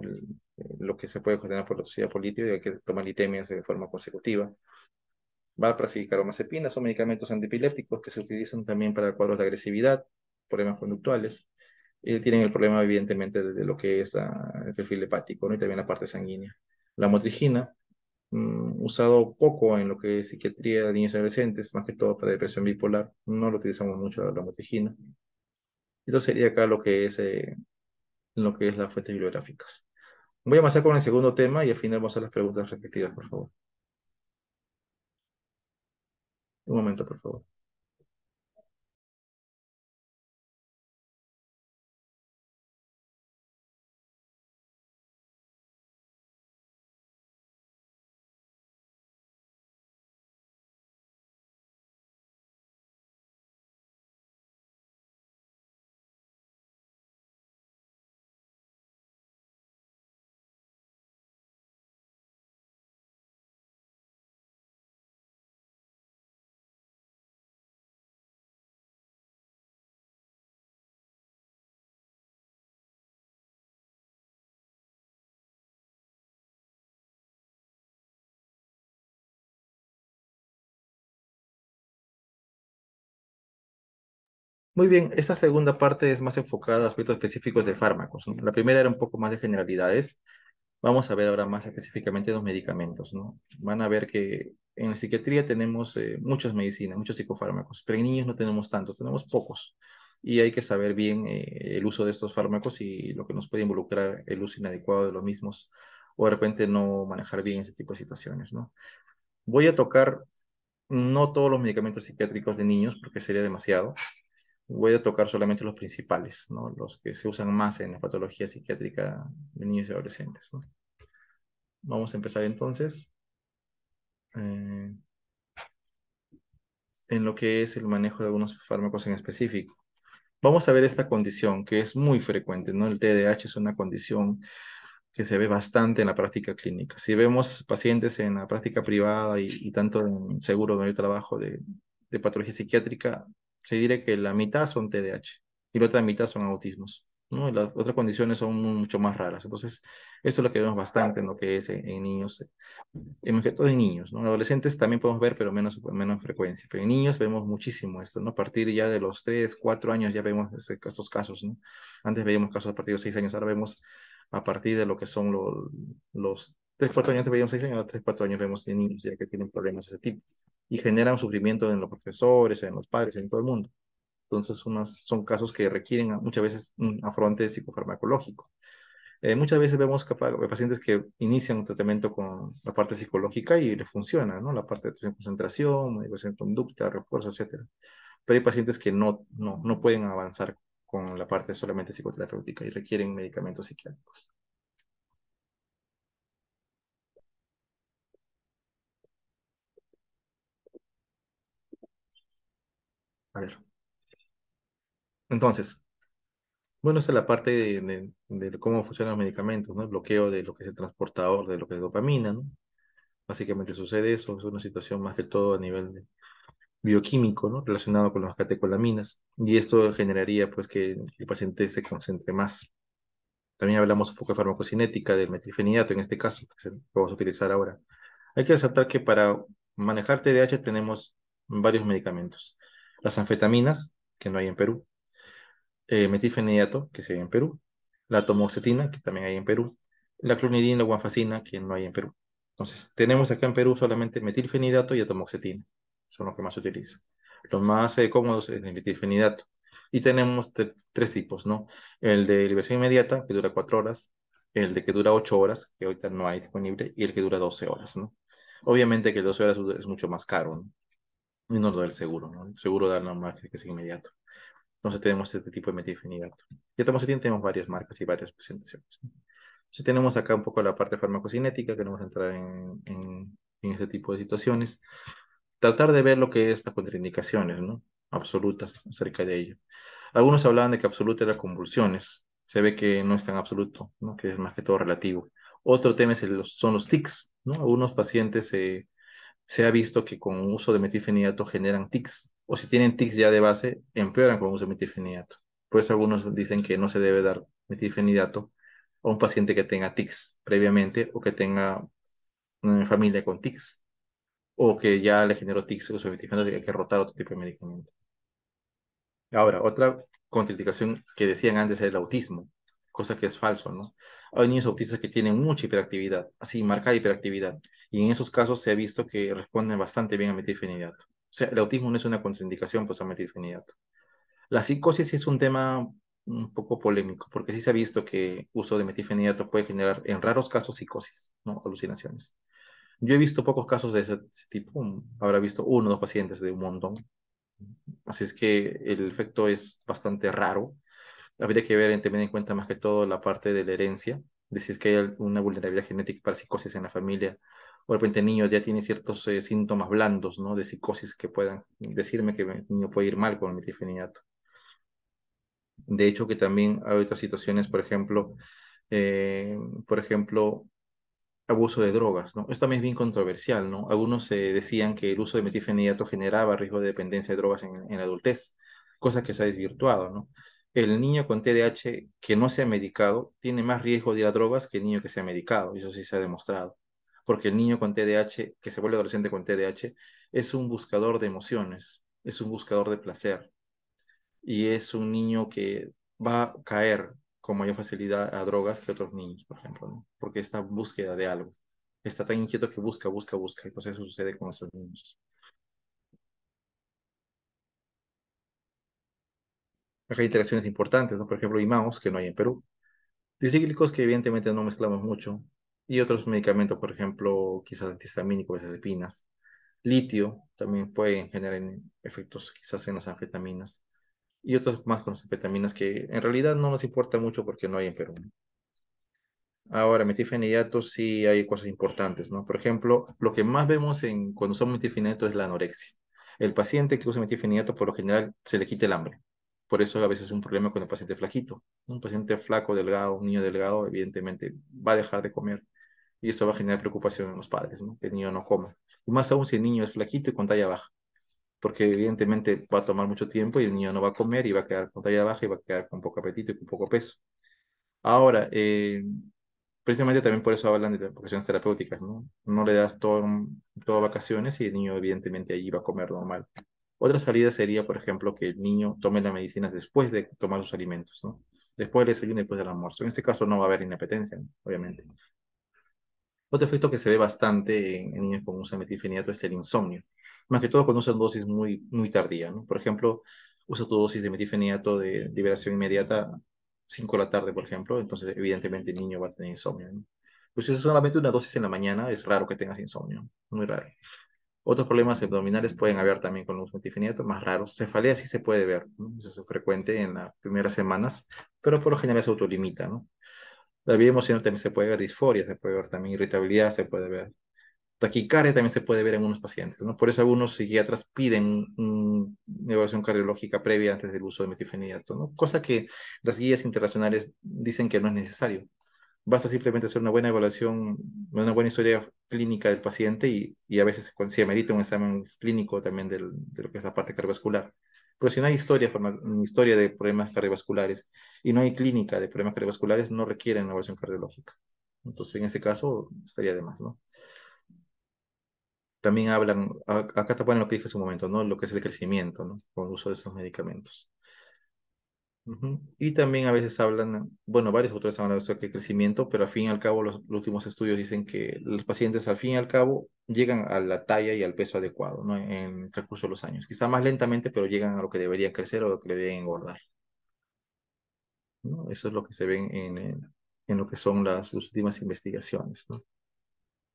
Lo que se puede generar por la toxicidad por litio y hay que tomar litemias de forma consecutiva. Valproac y carbamazepina son medicamentos antiepilépticos que se utilizan también para cuadros de agresividad, problemas conductuales. Tienen el problema, evidentemente, de lo que es el perfil hepático, ¿no? Y también la parte sanguínea. La motrigina, usado poco en lo que es psiquiatría de niños y adolescentes, más que todo para depresión bipolar. No lo utilizamos mucho la motrigina. Esto sería acá lo que es las fuentes bibliográficas. Voy a avanzar con el segundo tema y al final vamos a las preguntas respectivas, por favor. Un momento, por favor. Muy bien, esta segunda parte es más enfocada a aspectos específicos de fármacos, ¿no? La primera era un poco más de generalidades. Vamos a ver ahora más específicamente los medicamentos, ¿no? Van a ver que en la psiquiatría tenemos muchas medicinas, muchos psicofármacos, pero en niños no tenemos tantos, tenemos pocos. Y hay que saber bien el uso de estos fármacos y lo que nos puede involucrar el uso inadecuado de los mismos o de repente no manejar bien ese tipo de situaciones, ¿no? Voy a tocar no todos los medicamentos psiquiátricos de niños porque sería demasiado. Voy a tocar solamente los principales, ¿no? Los que se usan más en la patología psiquiátrica de niños y adolescentes, ¿no? Vamos a empezar entonces eh, en lo que es el manejo de algunos fármacos en específico. Vamos a ver esta condición que es muy frecuente, ¿no? El TDAH es una condición que se ve bastante en la práctica clínica. Si vemos pacientes en la práctica privada y tanto en seguro donde yo trabajo de patología psiquiátrica, se dirá que la mitad son TDAH y la otra mitad son autismos, ¿no? Y las otras condiciones son mucho más raras. Entonces, esto es lo que vemos bastante en lo que es en niños, en todo en niños, ¿no? En adolescentes también podemos ver, pero menos frecuencia. Pero en niños vemos muchísimo esto, ¿no? A partir ya de los 3 4 años ya vemos estos casos, ¿no? Antes veíamos casos a partir de los 6 años, ahora vemos a partir de lo que son los 3 4 años, antes veíamos 6 años, a los 3 4 años vemos de niños ya que tienen problemas de ese tipo. Y generan sufrimiento en los profesores, en los padres, en todo el mundo. Entonces, son casos que requieren muchas veces un afronte psicofarmacológico. Muchas veces vemos pacientes que inician un tratamiento con la parte psicológica y les funciona, ¿no? La parte de atención concentración, modificación de conducta, refuerzo, etcétera. Pero hay pacientes que no pueden avanzar con la parte solamente psicoterapéutica y requieren medicamentos psiquiátricos. A ver. Entonces, bueno, esta es la parte de cómo funcionan los medicamentos, ¿no? El bloqueo de lo que es el transportador de lo que es dopamina, ¿no? Básicamente sucede eso, es una situación más que todo a nivel bioquímico, ¿no? Relacionado con las catecolaminas. Y esto generaría, pues, que el paciente se concentre más. También hablamos un poco de farmacocinética, del metilfenidato en este caso, que vamos a utilizar ahora. Hay que resaltar que para manejar TDAH tenemos varios medicamentos. Las anfetaminas, que no hay en Perú, metilfenidato, que sí hay en Perú, la tomoxetina, que también hay en Perú, la clonidina, la guanfacina, que no hay en Perú. Entonces, tenemos acá en Perú solamente metilfenidato y atomoxetina, son los que más se utilizan. Los más cómodos es el metilfenidato. Y tenemos tres tipos, ¿no? El de liberación inmediata, que dura 4 horas, el de que dura 8 horas, que ahorita no hay disponible, y el que dura 12 horas, ¿no? Obviamente que 12 horas es mucho más caro, ¿no? Y no lo da el seguro, ¿no? El seguro da nada más que es inmediato. Entonces tenemos este tipo de metilfenidato. Y atomoxetina tenemos varias marcas y varias presentaciones, ¿no? Entonces tenemos acá un poco la parte farmacocinética, que no vamos a entrar en este tipo de situaciones. Tratar de ver lo que es las contraindicaciones, ¿no? Absolutas acerca de ello. Algunos hablaban de que absoluto era convulsiones. Se ve que no es tan absoluto, ¿no? Que es más que todo relativo. Otro tema son los tics, ¿no? Algunos pacientes se ha visto que con uso de metilfenidato generan tics, o si tienen tics ya de base, empeoran con uso de metilfenidato. Por eso algunos dicen que no se debe dar metilfenidato a un paciente que tenga tics previamente o que tenga una familia con tics, o que ya le generó tics el uso de metilfenidato y hay que rotar otro tipo de medicamento. Ahora, otra contraindicación que decían antes era el autismo, cosa que es falso, ¿no? Hay niños autistas que tienen mucha hiperactividad, así, marcada hiperactividad, y en esos casos se ha visto que responden bastante bien a metilfenidato. O sea, el autismo no es una contraindicación, pues, a metilfenidato. La psicosis sí es un tema un poco polémico, porque sí se ha visto que uso de metilfenidato puede generar, en raros casos, psicosis, ¿no? Alucinaciones. Yo he visto pocos casos de ese tipo, habrá visto uno o dos pacientes de un montón, así es que el efecto es bastante raro. Habría que ver, tener en cuenta más que todo la parte de la herencia, de si es que hay una vulnerabilidad genética para psicosis en la familia, o de repente el niño ya tiene ciertos síntomas blandos, ¿no? De psicosis que puedan decirme que el niño puede ir mal con el metilfenidato. De hecho, que también hay otras situaciones, eh, por ejemplo, abuso de drogas, ¿no? Esto también es bien controversial, ¿no? Algunos decían que el uso de metilfenidato generaba riesgo de dependencia de drogas en la adultez, cosa que se ha desvirtuado, ¿no? El niño con TDAH que no se ha medicado tiene más riesgo de ir a drogas que el niño que se ha medicado, y eso sí se ha demostrado. Porque el niño con TDAH, que se vuelve adolescente con TDAH, es un buscador de emociones, es un buscador de placer, y es un niño que va a caer con mayor facilidad a drogas que otros niños, por ejemplo, ¿no? Porque esta búsqueda de algo. Está tan inquieto que busca, busca, busca, y pues eso sucede con esos niños. Acá hay interacciones importantes, ¿no? Por ejemplo, imaos, que no hay en Perú. Tricíclicos, que evidentemente no mezclamos mucho. Y otros medicamentos, por ejemplo, quizás antihistamínicos, esas espinas. Litio también pueden generar efectos quizás en las anfetaminas. Y otros más con las anfetaminas que en realidad no nos importa mucho porque no hay en Perú. Ahora, metilfenidato sí hay cosas importantes, ¿no? Por ejemplo, lo que más vemos cuando usamos metilfenidato es la anorexia. El paciente que usa metilfenidato por lo general se le quita el hambre. Por eso a veces es un problema con el paciente flaquito. Un paciente flaco, delgado, un niño delgado, evidentemente va a dejar de comer. Y eso va a generar preocupación en los padres, ¿no? Que el niño no coma. Y más aún si el niño es flaquito y con talla baja. Porque evidentemente va a tomar mucho tiempo y el niño no va a comer y va a quedar con talla baja y va a quedar con poco apetito y con poco peso. Ahora, precisamente también por eso hablan de vacaciones terapéuticas, ¿no? No le das todo vacaciones y el niño evidentemente allí va a comer normal. Otra salida sería, por ejemplo, que el niño tome las medicinas después de tomar sus alimentos, ¿no? Después del desayuno y después del almuerzo. En este caso no va a haber inapetencia, ¿no? Obviamente. Otro efecto que se ve bastante en niños con uso de metilfenidato es el insomnio. Más que todo cuando usan dosis muy, muy tardía, ¿no? Por ejemplo, usa tu dosis de metilfenidato de liberación inmediata 5 de la tarde, por ejemplo, entonces evidentemente el niño va a tener insomnio, ¿no? Pues si es solamente una dosis en la mañana, es raro que tengas insomnio, muy raro. Otros problemas abdominales pueden haber también con los metilfenidatos, más raros. Cefalea sí se puede ver, ¿no? Eso es frecuente en las primeras semanas, pero por lo general se autolimita, ¿no? La vida emocional también se puede ver, disforia, se puede ver también irritabilidad, se puede ver. Taquicardia también se puede ver en unos pacientes, ¿no? Por eso algunos psiquiatras piden una evaluación cardiológica previa antes del uso de metilfenidato, ¿no? Cosa que las guías internacionales dicen que no es necesario. Basta simplemente hacer una buena evaluación, una buena historia clínica del paciente y a veces se amerita un examen clínico también de lo que es la parte cardiovascular. Pero si no hay historia de problemas cardiovasculares y no hay clínica de problemas cardiovasculares, no requieren una evaluación cardiológica. Entonces, en ese caso, estaría de más, ¿no? También hablan, acá te ponen lo que dije hace un momento, ¿no? Lo que es el crecimiento, ¿no? Con el uso de esos medicamentos. Ujú. Y también a veces hablan, bueno, varios autores hablan de eso, que crecimiento, pero al fin y al cabo los últimos estudios dicen que los pacientes al fin y al cabo llegan a la talla y al peso adecuado, ¿no? En el transcurso de los años. Quizá más lentamente, pero llegan a lo que deberían crecer o lo que deberían engordar, ¿no? Eso es lo que se ve en lo que son las últimas investigaciones, ¿no?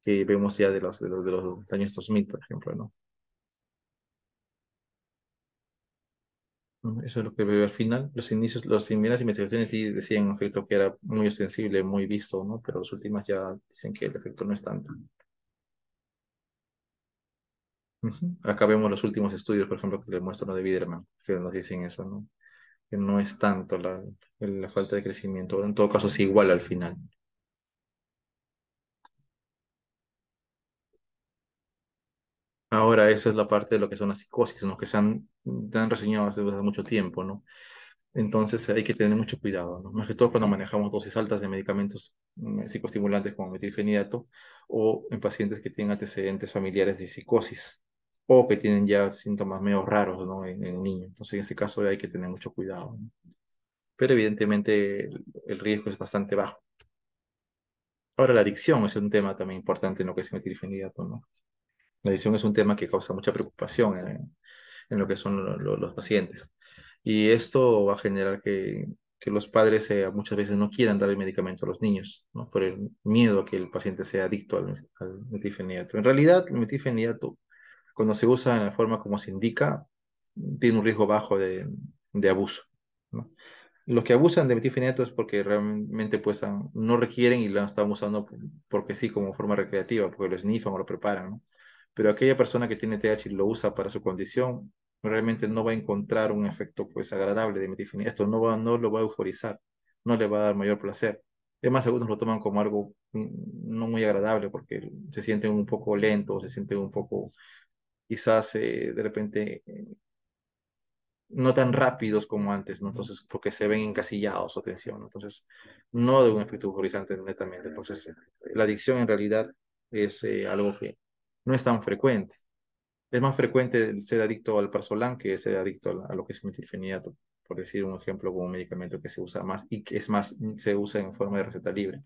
Que vemos ya de los años 2000, por ejemplo, ¿no? Eso es lo que veo al final. Los inicios, las primeras investigaciones sí decían un efecto que era muy ostensible, muy visto, ¿no? Pero las últimas ya dicen que el efecto no es tanto. Ujú. Acá vemos los últimos estudios, por ejemplo, que le muestro lo de Biderman, que nos dicen eso, ¿no? Que no es tanto la falta de crecimiento. En todo caso, es igual al final. Ahora, esa es la parte de lo que son las psicosis, ¿no? Que han reseñado hace mucho tiempo, ¿no? Entonces hay que tener mucho cuidado, ¿no? Más que todo cuando manejamos dosis altas de medicamentos psicoestimulantes como metilfenidato o en pacientes que tienen antecedentes familiares de psicosis o que tienen ya síntomas medio raros, ¿no? En el niño. Entonces en ese caso hay que tener mucho cuidado, ¿no? Pero evidentemente el riesgo es bastante bajo. Ahora la adicción es un tema también importante en lo que es metilfenidato, ¿no? La adicción es un tema que causa mucha preocupación en lo que son los pacientes. Y esto va a generar que los padres muchas veces no quieran dar el medicamento a los niños, ¿no? Por el miedo a que el paciente sea adicto al metilfenidato. En realidad, el metilfenidato, cuando se usa en la forma como se indica, tiene un riesgo bajo de abuso, ¿no? Los que abusan de metilfenidato es porque realmente pues no requieren y la están usando porque sí, como forma recreativa, porque lo snifan o lo preparan, ¿no? Pero aquella persona que tiene TH y lo usa para su condición, realmente no va a encontrar un efecto pues agradable de metilfenidato, no lo va a euforizar, no le va a dar mayor placer. Además, algunos lo toman como algo no muy agradable porque se sienten un poco lentos, se sienten un poco, quizás de repente no tan rápidos como antes, ¿no? Entonces, porque se ven encasillados o tensión, ¿no? Entonces, no de un efecto euforizante netamente. Entonces, la adicción en realidad es algo que no es tan frecuente. Es más frecuente ser adicto al Prazolam que ser adicto a lo que es metilfenidato, por decir un ejemplo, como un medicamento que se usa más y que es más, se usa en forma de receta libre.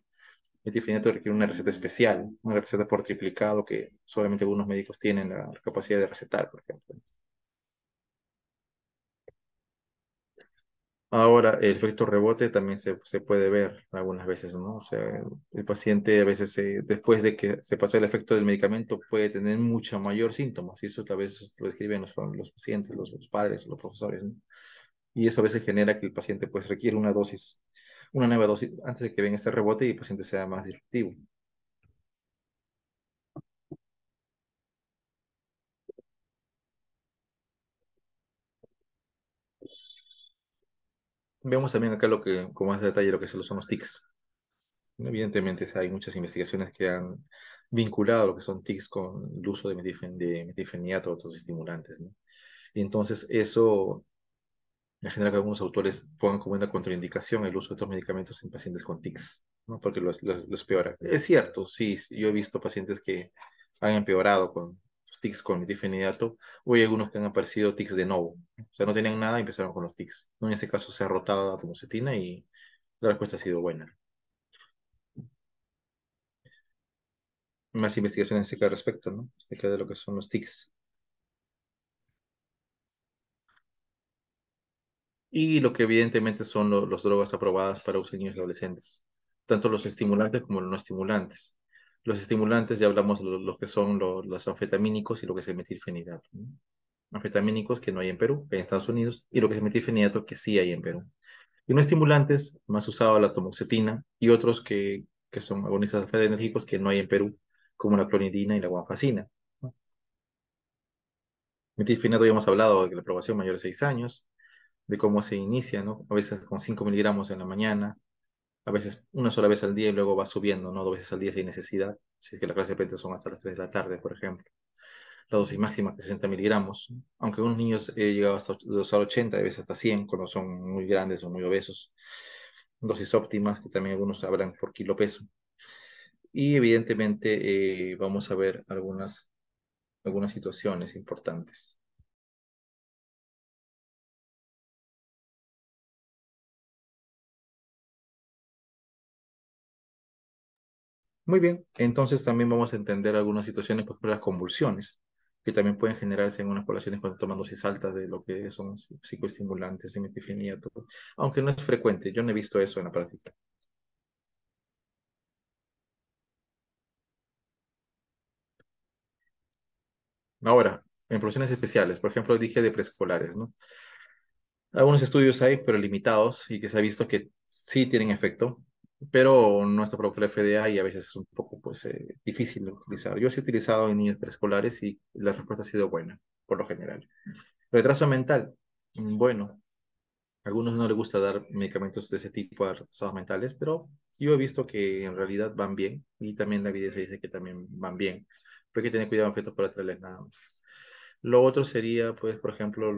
Metilfenidato requiere una receta especial, una receta por triplicado que solamente algunos médicos tienen la capacidad de recetar, por ejemplo. Ahora, el efecto rebote también se puede ver algunas veces, ¿no? O sea, el paciente a veces, después de que se pasó el efecto del medicamento, puede tener mucho mayor síntomas, y eso a veces lo describen los pacientes, los padres, los profesores, ¿no? Y eso a veces genera que el paciente pues requiere una nueva dosis, antes de que venga este rebote y el paciente sea más disruptivo. Veamos también acá con más detalle lo que son los tics. Evidentemente, hay muchas investigaciones que han vinculado lo que son TICs con el uso de metilfenidato o otros estimulantes, ¿no? Y entonces eso genera que algunos autores pongan como una contraindicación el uso de estos medicamentos en pacientes con TICs, ¿no? Porque los peora. Es cierto, sí, yo he visto pacientes que han empeorado con TICs con metilfenidato, o hay algunos que han aparecido TICs de nuevo. O sea, no tenían nada y empezaron con los TICs, ¿no? En ese caso se ha rotado la atomocetina y la respuesta ha sido buena. Más investigaciones acerca al respecto, ¿no? Acerca de lo que son los TICs. Y lo que evidentemente son los drogas aprobadas para uso en niños y adolescentes, tanto los estimulantes como los no estimulantes. Los estimulantes ya hablamos de los que son los anfetamínicos y lo que es el metilfenidato, ¿no? Anfetamínicos que no hay en Perú, hay en Estados Unidos, y lo que es metilfenidato que sí hay en Perú. Y no estimulantes, más usado la tomoxetina y otros que son agonistas alfa-adrenérgicos que no hay en Perú, como la clonidina y la guanfacina, ¿no? Metilfenidato ya hemos hablado de la aprobación mayor de 6 años, de cómo se inicia, ¿no? A veces con 5 miligramos en la mañana, a veces una sola vez al día y luego va subiendo, ¿no? 2 veces al día sin necesidad, si es que la clase de repente son hasta las 3 de la tarde, por ejemplo. La dosis máxima es 60 miligramos, aunque unos niños llegado hasta los 80, a veces hasta 100 cuando son muy grandes o muy obesos. Dosis óptimas, que también algunos hablan por kilo peso. Y evidentemente vamos a ver algunas. algunas situaciones importantes. Muy bien, entonces también vamos a entender algunas situaciones, por ejemplo, las convulsiones, que también pueden generarse en unas poblaciones cuando toman dosis altas de lo que son psicoestimulantes, de metilfenidato, aunque no es frecuente, yo no he visto eso en la práctica. Ahora, en poblaciones especiales, por ejemplo, dije de preescolares, ¿no? Algunos estudios hay, pero limitados, y que se ha visto que sí tienen efecto, pero no está aprobado por la FDA y a veces es un poco pues, difícil de utilizar. Yo sí he utilizado en niños preescolares y la respuesta ha sido buena, por lo general. Retraso mental. Bueno, a algunos no les gusta dar medicamentos de ese tipo a retrasados mentales, pero yo he visto que en realidad van bien y también la evidencia dice que también van bien. Pero hay que tener cuidado en efectos colaterales nada más. Lo otro sería, pues, por ejemplo,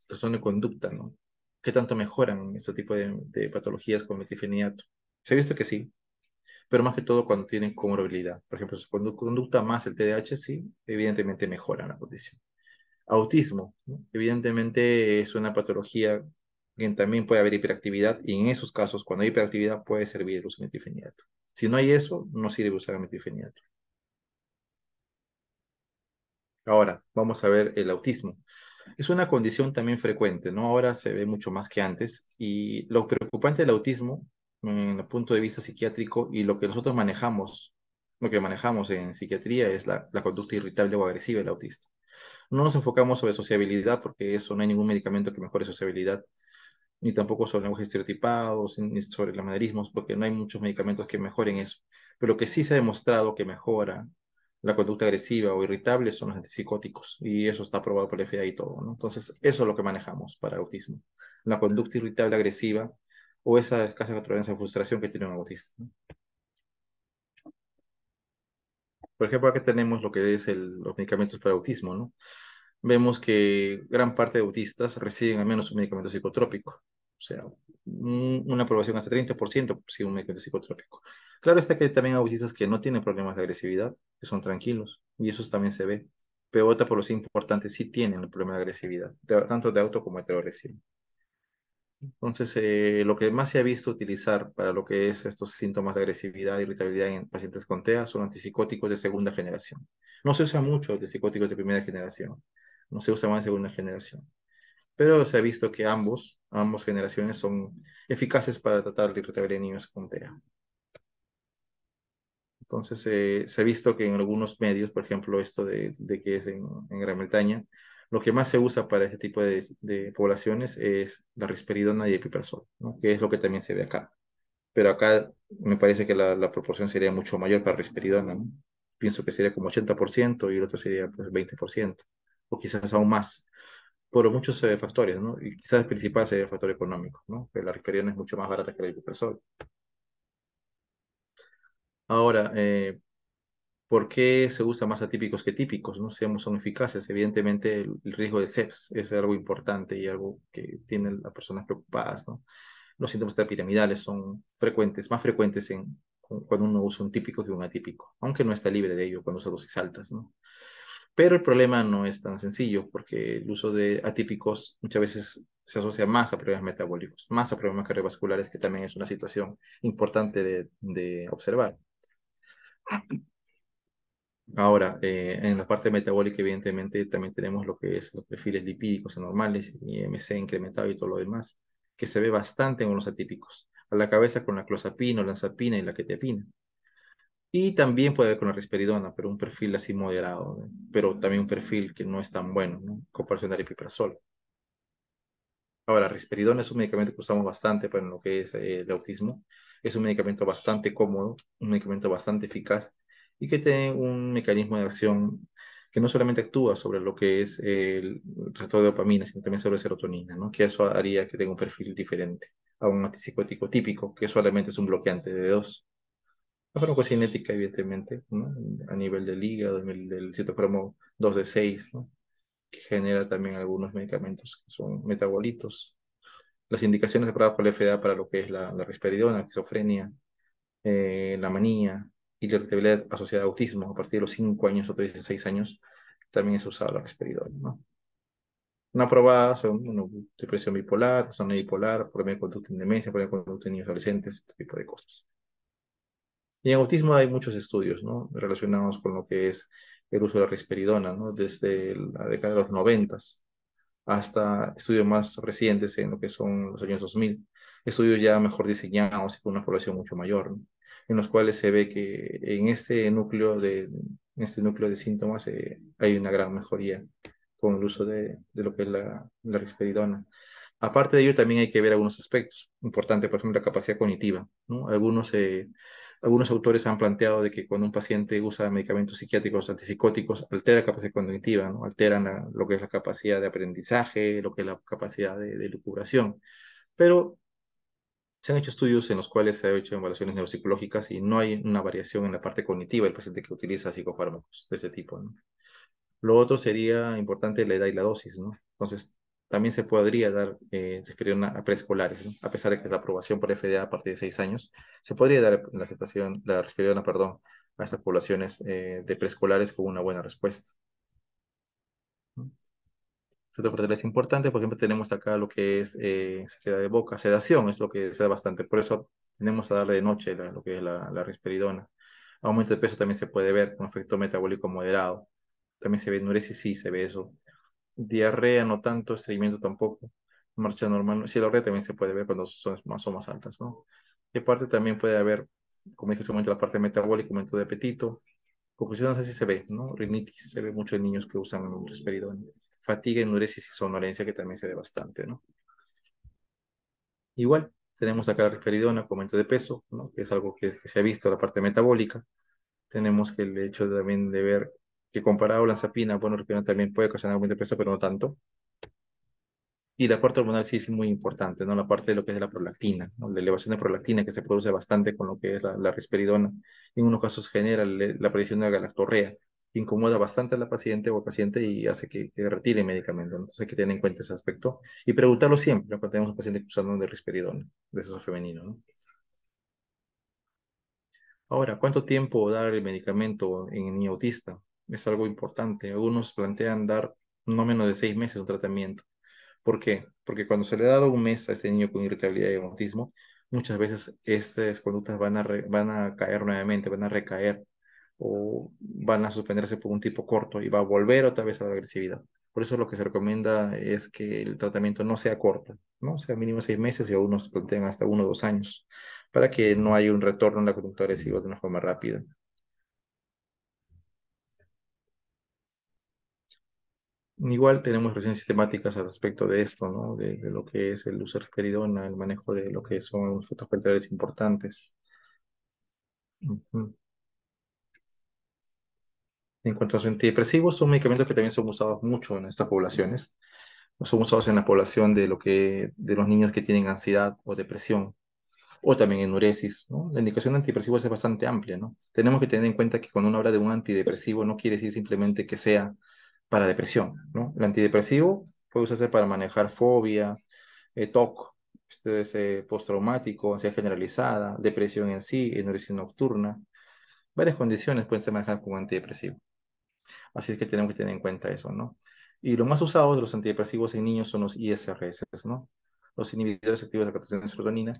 trastorno de conducta, ¿no? ¿Qué tanto mejoran este tipo de patologías con metilfenidato? Se ha visto que sí, pero más que todo cuando tienen comorbilidad. Por ejemplo, su conducta más el TDAH, sí, evidentemente mejoran la condición. Autismo, ¿no? Evidentemente es una patología que también puede haber hiperactividad y en esos casos, cuando hay hiperactividad, puede servir el uso de metilfenidato. Si no hay eso, no sirve usar metilfenidato. Ahora, vamos a ver el autismo. Es una condición también frecuente, ¿no? Ahora se ve mucho más que antes y lo preocupante del autismo, en el punto de vista psiquiátrico y lo que nosotros manejamos, lo que manejamos en psiquiatría es la conducta irritable o agresiva del autista. No nos enfocamos sobre sociabilidad porque eso no hay ningún medicamento que mejore sociabilidad, ni tampoco sobre lenguaje estereotipado, ni sobre los manerismos, porque no hay muchos medicamentos que mejoren eso. Pero lo que sí se ha demostrado que mejora la conducta agresiva o irritable son los antipsicóticos, y eso está aprobado por la FDA y todo, ¿no? Entonces, eso es lo que manejamos para autismo. La conducta irritable agresiva o esa escasa tolerancia a frustración que tiene un autista, ¿no? Por ejemplo, acá tenemos lo que es los medicamentos para autismo, ¿no? Vemos que gran parte de autistas reciben al menos un medicamento psicotrópico. O sea, una aprobación hasta 30% si un medicamento psicotrópico. Claro está que también hay autistas que no tienen problemas de agresividad, que son tranquilos, y eso también se ve. Pero otra por los importantes sí tienen el problema de agresividad, tanto de auto como de heteroagresión. Entonces, lo que más se ha visto utilizar para lo que es estos síntomas de agresividad e irritabilidad en pacientes con TEA son antipsicóticos de segunda generación. No se usa mucho antipsicóticos de primera generación, no se usa más de segunda generación, pero se ha visto que ambas generaciones son eficaces para tratar la irritabilidad en niños con TEA. Entonces, se ha visto que en algunos medios, por ejemplo, esto de que es en Gran Bretaña, lo que más se usa para este tipo de poblaciones es la risperidona y epiprazol, ¿no? Que es lo que también se ve acá. Pero acá me parece que la proporción sería mucho mayor para risperidona, ¿no? Pienso que sería como 80% y el otro sería pues 20%, o quizás aún más, por muchos factores, ¿no? Y quizás el principal sería el factor económico, ¿no? Que la risperidona es mucho más barata que el epiprazol. Ahora, ¿por qué se usa más atípicos que típicos? ¿No? Son eficaces. Evidentemente, el riesgo de sepsis es algo importante y algo que tienen las personas preocupadas, ¿no? Los síntomas piramidales son frecuentes, más frecuentes cuando uno usa un típico que un atípico, aunque no está libre de ello cuando usa dosis altas, ¿no? Pero el problema no es tan sencillo, porque el uso de atípicos muchas veces se asocia más a problemas metabólicos, más a problemas cardiovasculares, que también es una situación importante de observar. Ahora, en la parte metabólica, evidentemente, también tenemos lo que es los perfiles lipídicos anormales y MC incrementado y todo lo demás, que se ve bastante en los atípicos. A la cabeza con la clozapina, olanzapina y la quetiapina. Y también puede haber con la risperidona, pero un perfil así moderado, ¿no? Pero también un perfil que no es tan bueno, ¿no? En comparación al aripiprazol. Ahora, risperidona es un medicamento que usamos bastante para lo que es el autismo. Es un medicamento bastante cómodo, un medicamento bastante eficaz y que tiene un mecanismo de acción que no solamente actúa sobre lo que es el receptor de dopamina, sino también sobre serotonina, ¿no? Que eso haría que tenga un perfil diferente a un antipsicótico típico, que solamente es un bloqueante de dos. La farmacocinética, evidentemente, ¿no? A nivel del hígado, a nivel del citocromo 2 de 6, ¿no? Que genera también algunos medicamentos que son metabolitos. Las indicaciones aprobadas por la FDA para lo que es la risperidona, la esquizofrenia, la manía y la irritabilidad asociada a autismo a partir de los 5 años o 16 años también es usado la risperidona, ¿no? No aprobadas son bueno, depresión bipolar, son bipolar, problema de conducta en demencia, problema de conducta en niños adolescentes, este tipo de cosas. Y en autismo hay muchos estudios, ¿no? Relacionados con lo que es el uso de la risperidona, ¿no? Desde la década de los 90 hasta estudios más recientes en lo que son los años 2000, estudios ya mejor diseñados y con una población mucho mayor, ¿no? En los cuales se ve que en este núcleo de síntomas hay una gran mejoría con el uso de lo que es la risperidona. Aparte de ello, también hay que ver algunos aspectos importantes, por ejemplo, la capacidad cognitiva, ¿no? Algunos autores han planteado de que cuando un paciente usa medicamentos psiquiátricos antipsicóticos, altera la capacidad cognitiva, ¿no? Alteran lo que es la capacidad de aprendizaje, lo que es la capacidad de lucubración. Pero se han hecho estudios en los cuales se han hecho evaluaciones neuropsicológicas y no hay una variación en la parte cognitiva del paciente que utiliza psicofármacos de ese tipo, ¿no? Lo otro sería importante la edad y la dosis, ¿no? Entonces, también se podría dar risperidona a preescolares, ¿no? A pesar de que la aprobación por FDA a partir de 6 años, se podría dar la risperidona, perdón, a estas poblaciones de preescolares con una buena respuesta, ¿no? Otra parte es importante, por ejemplo, tenemos acá lo que es sequedad de boca, sedación, es lo que se da bastante, por eso tenemos a darle de noche lo que es la risperidona. Aumento de peso también se puede ver con efecto metabólico moderado. También se ve enuresis, sí, se ve eso. Diarrea no tanto, estreñimiento tampoco. Marcha normal. Sí, la diarrea también se puede ver cuando son más altas, ¿no? Y aparte también puede haber, como dije hace un momento, la parte metabólica, aumento de apetito. Confusión, no sé si se ve, ¿no? Rinitis, se ve mucho en niños que usan risperidona. Fatiga, enuresis y somnolencia, que también se ve bastante, ¿no? Igual, tenemos acá la risperidona, aumento de peso, ¿no? Que es algo que se ha visto, la parte metabólica. Tenemos que el hecho también de ver que comparado a la olanzapina, bueno, la risperidona también puede ocasionar aumento de peso, pero no tanto. Y la parte hormonal sí es muy importante, ¿no? La parte de lo que es la prolactina, ¿no? La elevación de prolactina que se produce bastante con lo que es la risperidona. En unos casos genera la aparición de la galactorrea, que incomoda bastante a la paciente o al paciente y hace que retire el medicamento, ¿no? Entonces hay que tener en cuenta ese aspecto y preguntarlo siempre, ¿no? Cuando tenemos un paciente usando de risperidona, de sexo femenino, ¿no? Ahora, ¿cuánto tiempo dar el medicamento en el niño autista? Es algo importante. Algunos plantean dar no menos de 6 meses un tratamiento. ¿Por qué? Porque cuando se le ha dado un mes a este niño con irritabilidad y autismo, muchas veces estas conductas van a caer nuevamente, van a recaer o van a suspenderse por un tiempo corto y va a volver otra vez a la agresividad. Por eso lo que se recomienda es que el tratamiento no sea corto, ¿no? Sea mínimo 6 meses y algunos plantean hasta 1 o 2 años, para que no haya un retorno en la conducta agresiva de una forma rápida. Igual tenemos revisiones sistemáticas al respecto de esto, ¿no? De lo que es el uso de risperidona, el manejo de lo que son los efectos colaterales importantes. Ujú. En cuanto a los antidepresivos, son medicamentos que también son usados mucho en estas poblaciones. Son usados en la población de los niños que tienen ansiedad o depresión, o también enuresis, ¿no? La indicación de antidepresivos es bastante amplia, ¿no? Tenemos que tener en cuenta que cuando uno habla de un antidepresivo no quiere decir simplemente que sea para depresión, ¿no? El antidepresivo puede usarse para manejar fobia, TOC, este es postraumático, ansiedad generalizada, depresión en sí, enuresis nocturna. Varias condiciones pueden ser manejadas como antidepresivo. Así es que tenemos que tener en cuenta eso, ¿no? Y los más usados de los antidepresivos en niños son los ISRS, ¿no? Los inhibidores activos de la captación de serotonina,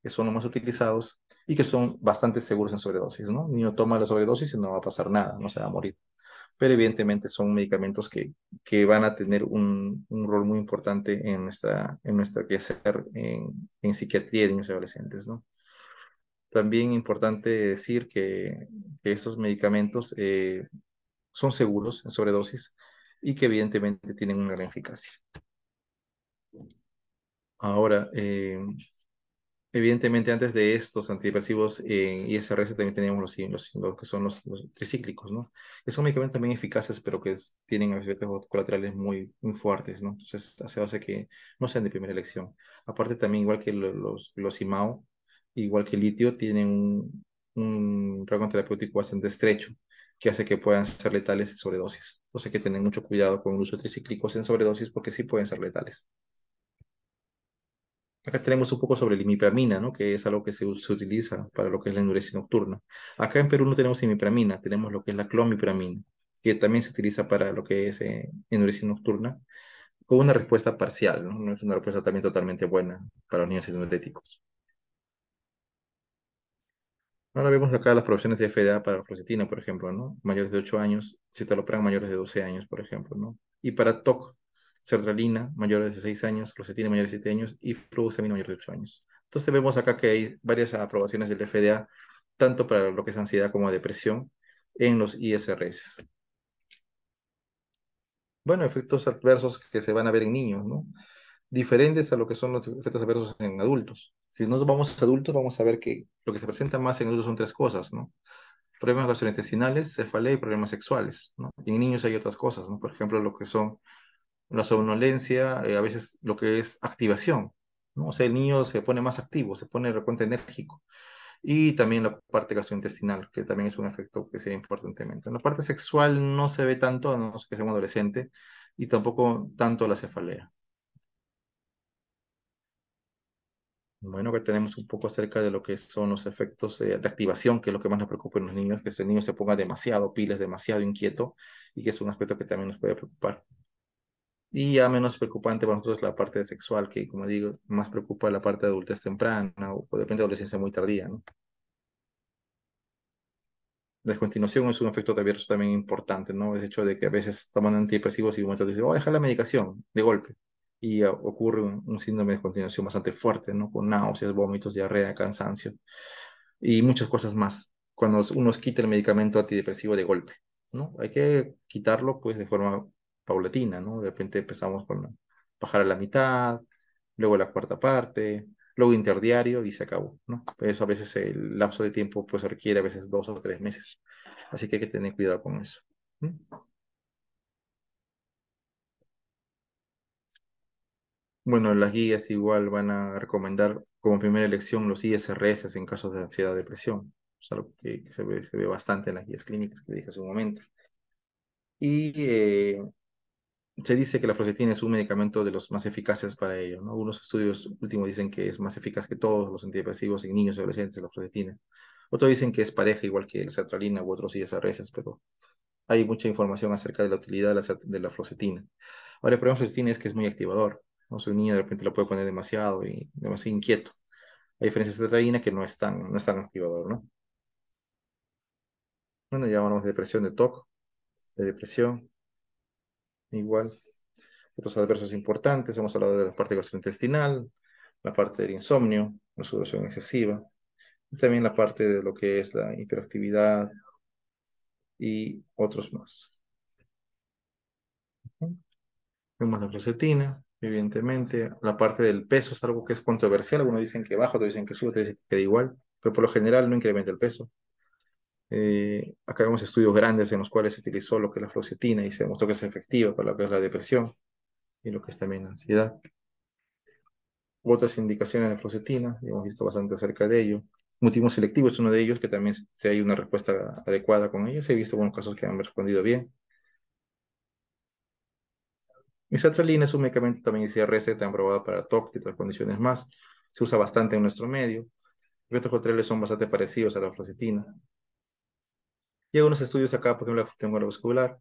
que son los más utilizados y que son bastante seguros en sobredosis, ¿no? El niño toma la sobredosis y no va a pasar nada, no se va a morir. Pero evidentemente son medicamentos que van a tener un rol muy importante en nuestra quehacer en psiquiatría de niños y adolescentes, ¿no? También importante decir que estos medicamentos son seguros en sobredosis y que evidentemente tienen una gran eficacia. Ahora, evidentemente antes de estos antidepresivos en ISRS también teníamos lo que son los tricíclicos, ¿no? Que son medicamentos también eficaces, pero que tienen efectos colaterales muy fuertes, ¿no? Entonces, hace que no sean de primera elección. Aparte también, igual que los IMAO, igual que el litio, tienen un rango terapéutico bastante estrecho, que hace que puedan ser letales en sobredosis. Entonces hay que tener mucho cuidado con el uso de tricíclicos en sobredosis porque sí pueden ser letales. Acá tenemos un poco sobre la imipramina, ¿no? Que es algo que se utiliza para lo que es la enuresis nocturna. Acá en Perú no tenemos imipramina, tenemos lo que es la clomipramina, que también se utiliza para lo que es enuresis nocturna, con una respuesta parcial, ¿no? No es una respuesta también totalmente buena para los niños enuréticos. Ahora vemos acá las profesiones de FDA para la fluoxetina, por ejemplo, ¿no? Mayores de 8 años, citalopram mayores de 12 años, por ejemplo, ¿no? Y para TOC, sertralina, mayores de 6 años, fluoxetina mayores de 7 años y fluoxamina mayores de 8 años. Entonces vemos acá que hay varias aprobaciones del FDA, tanto para lo que es ansiedad como depresión, en los ISRS. Bueno, efectos adversos que se van a ver en niños, ¿no? Diferentes a lo que son los efectos adversos en adultos. Si nos vamos a adultos, vamos a ver que lo que se presenta más en adultos son tres cosas, ¿no? Problemas gastrointestinales, cefalea y problemas sexuales, ¿no? Y en niños hay otras cosas, ¿no? Por ejemplo, lo que son la somnolencia, a veces lo que es activación, ¿no? O sea, el niño se pone más activo, se pone de repente enérgico. Y también la parte gastrointestinal, que también es un efecto que se ve importantemente. En la parte sexual no se ve tanto, a no ser que sea un adolescente, y tampoco tanto la cefalea. Bueno, que tenemos un poco acerca de lo que son los efectos de activación, que es lo que más nos preocupa en los niños, que el niño se ponga demasiado pilas, demasiado inquieto, y que es un aspecto que también nos puede preocupar. Y ya menos preocupante para nosotros la parte sexual, que como digo, más preocupa la parte de adultez temprana o de repente adolescencia muy tardía, ¿no? Descontinuación es un efecto adverso también importante, ¿no? El hecho de que a veces toman antidepresivos y un momento dicen, voy a dejar la medicación de golpe. Y ocurre un síndrome de descontinuación bastante fuerte, ¿no? Con náuseas, vómitos, diarrea, cansancio y muchas cosas más. Cuando uno quita el medicamento antidepresivo de golpe, ¿no? Hay que quitarlo, pues, de forma paulatina, ¿no? De repente empezamos con bajar a la mitad, luego la cuarta parte, luego interdiario y se acabó, ¿no? Eso a veces el lapso de tiempo pues requiere a veces 2 o 3 meses. Así que hay que tener cuidado con eso. ¿Mm? Bueno, las guías igual van a recomendar como primera elección los ISRS en casos de ansiedad o depresión. Es algo que se ve bastante en las guías clínicas que dije hace un momento. Y se dice que la fluoxetina es un medicamento de los más eficaces para ello, ¿no? Algunos estudios últimos dicen que es más eficaz que todos los antidepresivos en niños y adolescentes, la fluoxetina. Otros dicen que es pareja igual que la sertralina u otros ISRS, pero hay mucha información acerca de la utilidad de la fluoxetina. Ahora, el problema de fluoxetina es que es muy activador, ¿no? Si un niño de repente lo puede poner demasiado y demasiado inquieto. A diferencia de sertralina que no es tan activador, ¿no? Bueno, ya hablamos de depresión, de TOC, de depresión, igual. Estos adversos importantes, hemos hablado de la parte gastrointestinal, la parte del insomnio, la sudoración excesiva, y también la parte de lo que es la hiperactividad y otros más. Vemos la fluoxetina, evidentemente. La parte del peso es algo que es controversial. Algunos dicen que baja, otros dicen que sube, otros dicen que queda igual, pero por lo general no incrementa el peso. Acá vemos estudios grandes en los cuales se utilizó lo que es la fluoxetina y se demostró que es efectiva para lo que es la depresión y lo que es también la ansiedad. Otras indicaciones de fluoxetina, y hemos visto bastante acerca de ello. Mutismo selectivo es uno de ellos, que también si hay una respuesta adecuada con ellos. He visto buenos casos que han respondido bien. Y sertralina es un medicamento también ICRS, tan aprobado para TOC y otras condiciones más. Se usa bastante en nuestro medio. Los efectos colaterales son bastante parecidos a la fluoxetina. Y algunos estudios acá, por ejemplo, la tengo vascular,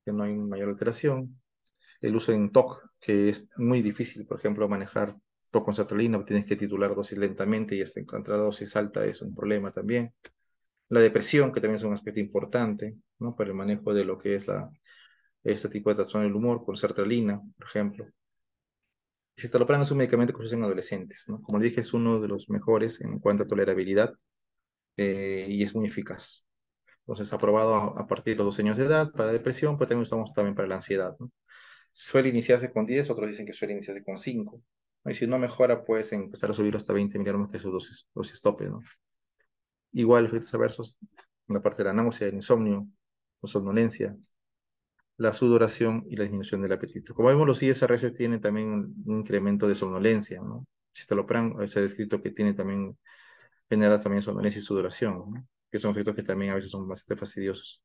que no hay mayor alteración. El uso en TOC, que es muy difícil, por ejemplo, manejar TOC con sertralina, tienes que titular dosis lentamente y hasta encontrar dosis alta es un problema también. La depresión, que también es un aspecto importante, ¿no? Para el manejo de lo que es este tipo de trastorno del humor, con sertralina, por ejemplo. Y citalopram es un medicamento que se usa en adolescentes, ¿no? Como le dije, es uno de los mejores en cuanto a tolerabilidad y es muy eficaz. Entonces, aprobado a partir de los 12 años de edad para depresión, pero también usamos también para la ansiedad, ¿no? Suele iniciarse con 10, otros dicen que suele iniciarse con 5. Y si no mejora, puedes empezar a subir hasta 20 miligramos, que es su dosis tope, ¿no? Igual, efectos adversos en la parte de la náusea, el insomnio, la somnolencia, la sudoración y la disminución del apetito. Como vemos, los ISRS tienen también un incremento de somnolencia, ¿no? Citalopram se ha descrito que tiene también, genera también somnolencia y sudoración, ¿no? Que son efectos que también a veces son bastante fastidiosos.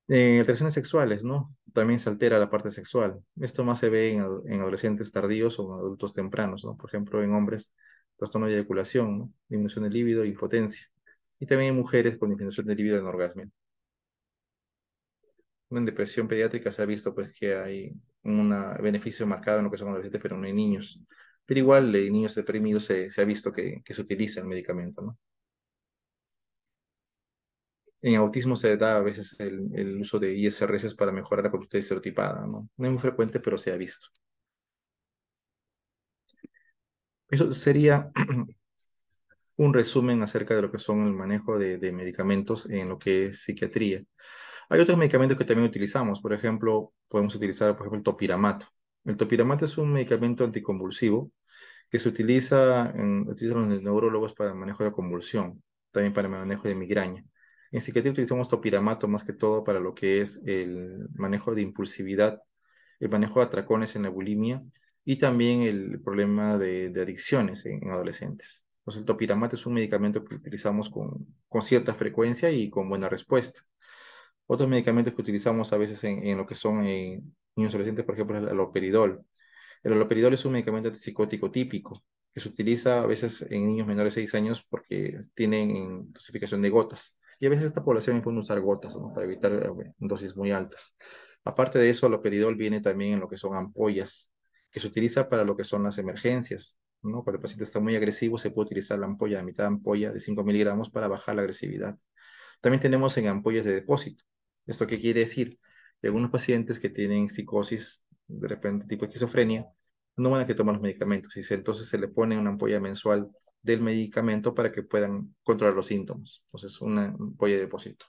Alteraciones sexuales, ¿no? También se altera la parte sexual. Esto más se ve en adolescentes tardíos o en adultos tempranos, ¿no? Por ejemplo, en hombres, trastorno de eyaculación, ¿no? Disminución de líbido, impotencia. Y también en mujeres con disminución de líbido en orgasmo. en depresión pediátrica se ha visto pues que hay un beneficio marcado en lo que son adolescentes, pero no hay niños. Pero igual en niños deprimidos se ha visto que se utiliza el medicamento, ¿no? En autismo se da a veces el uso de ISRS para mejorar la conducta estereotipada, ¿no? No es muy frecuente, pero se ha visto. Eso sería un resumen acerca de lo que son el manejo de medicamentos en lo que es psiquiatría. Hay otros medicamentos que también utilizamos. Por ejemplo, podemos utilizar, por ejemplo, el topiramato. El topiramato es un medicamento anticonvulsivo que se utiliza utilizan los neurólogos para el manejo de convulsión, también para el manejo de migraña. En psiquiatría utilizamos topiramato más que todo para lo que es el manejo de impulsividad, el manejo de atracones en la bulimia y también el problema de adicciones en adolescentes. Entonces, el topiramato es un medicamento que utilizamos con cierta frecuencia y con buena respuesta. Otros medicamentos que utilizamos a veces en lo que son niños adolescentes, por ejemplo, es el aloperidol. El haloperidol es un medicamento antipsicótico típico que se utiliza a veces en niños menores de 6 años porque tienen dosificación de gotas. Y a veces esta población puede usar gotas, ¿no? Para evitar dosis muy altas. Aparte de eso, el haloperidol viene también en lo que son ampollas, que se utiliza para lo que son las emergencias, ¿no? Cuando el paciente está muy agresivo, se puede utilizar la ampolla, la mitad de ampolla de 5 miligramos para bajar la agresividad. También tenemos en ampollas de depósito. ¿Esto qué quiere decir? Que algunos pacientes que tienen psicosis, de repente tipo esquizofrenia, no van a que tomar los medicamentos entonces se le pone una ampolla mensual del medicamento para que puedan controlar los síntomas. Entonces, una ampolla de depósito.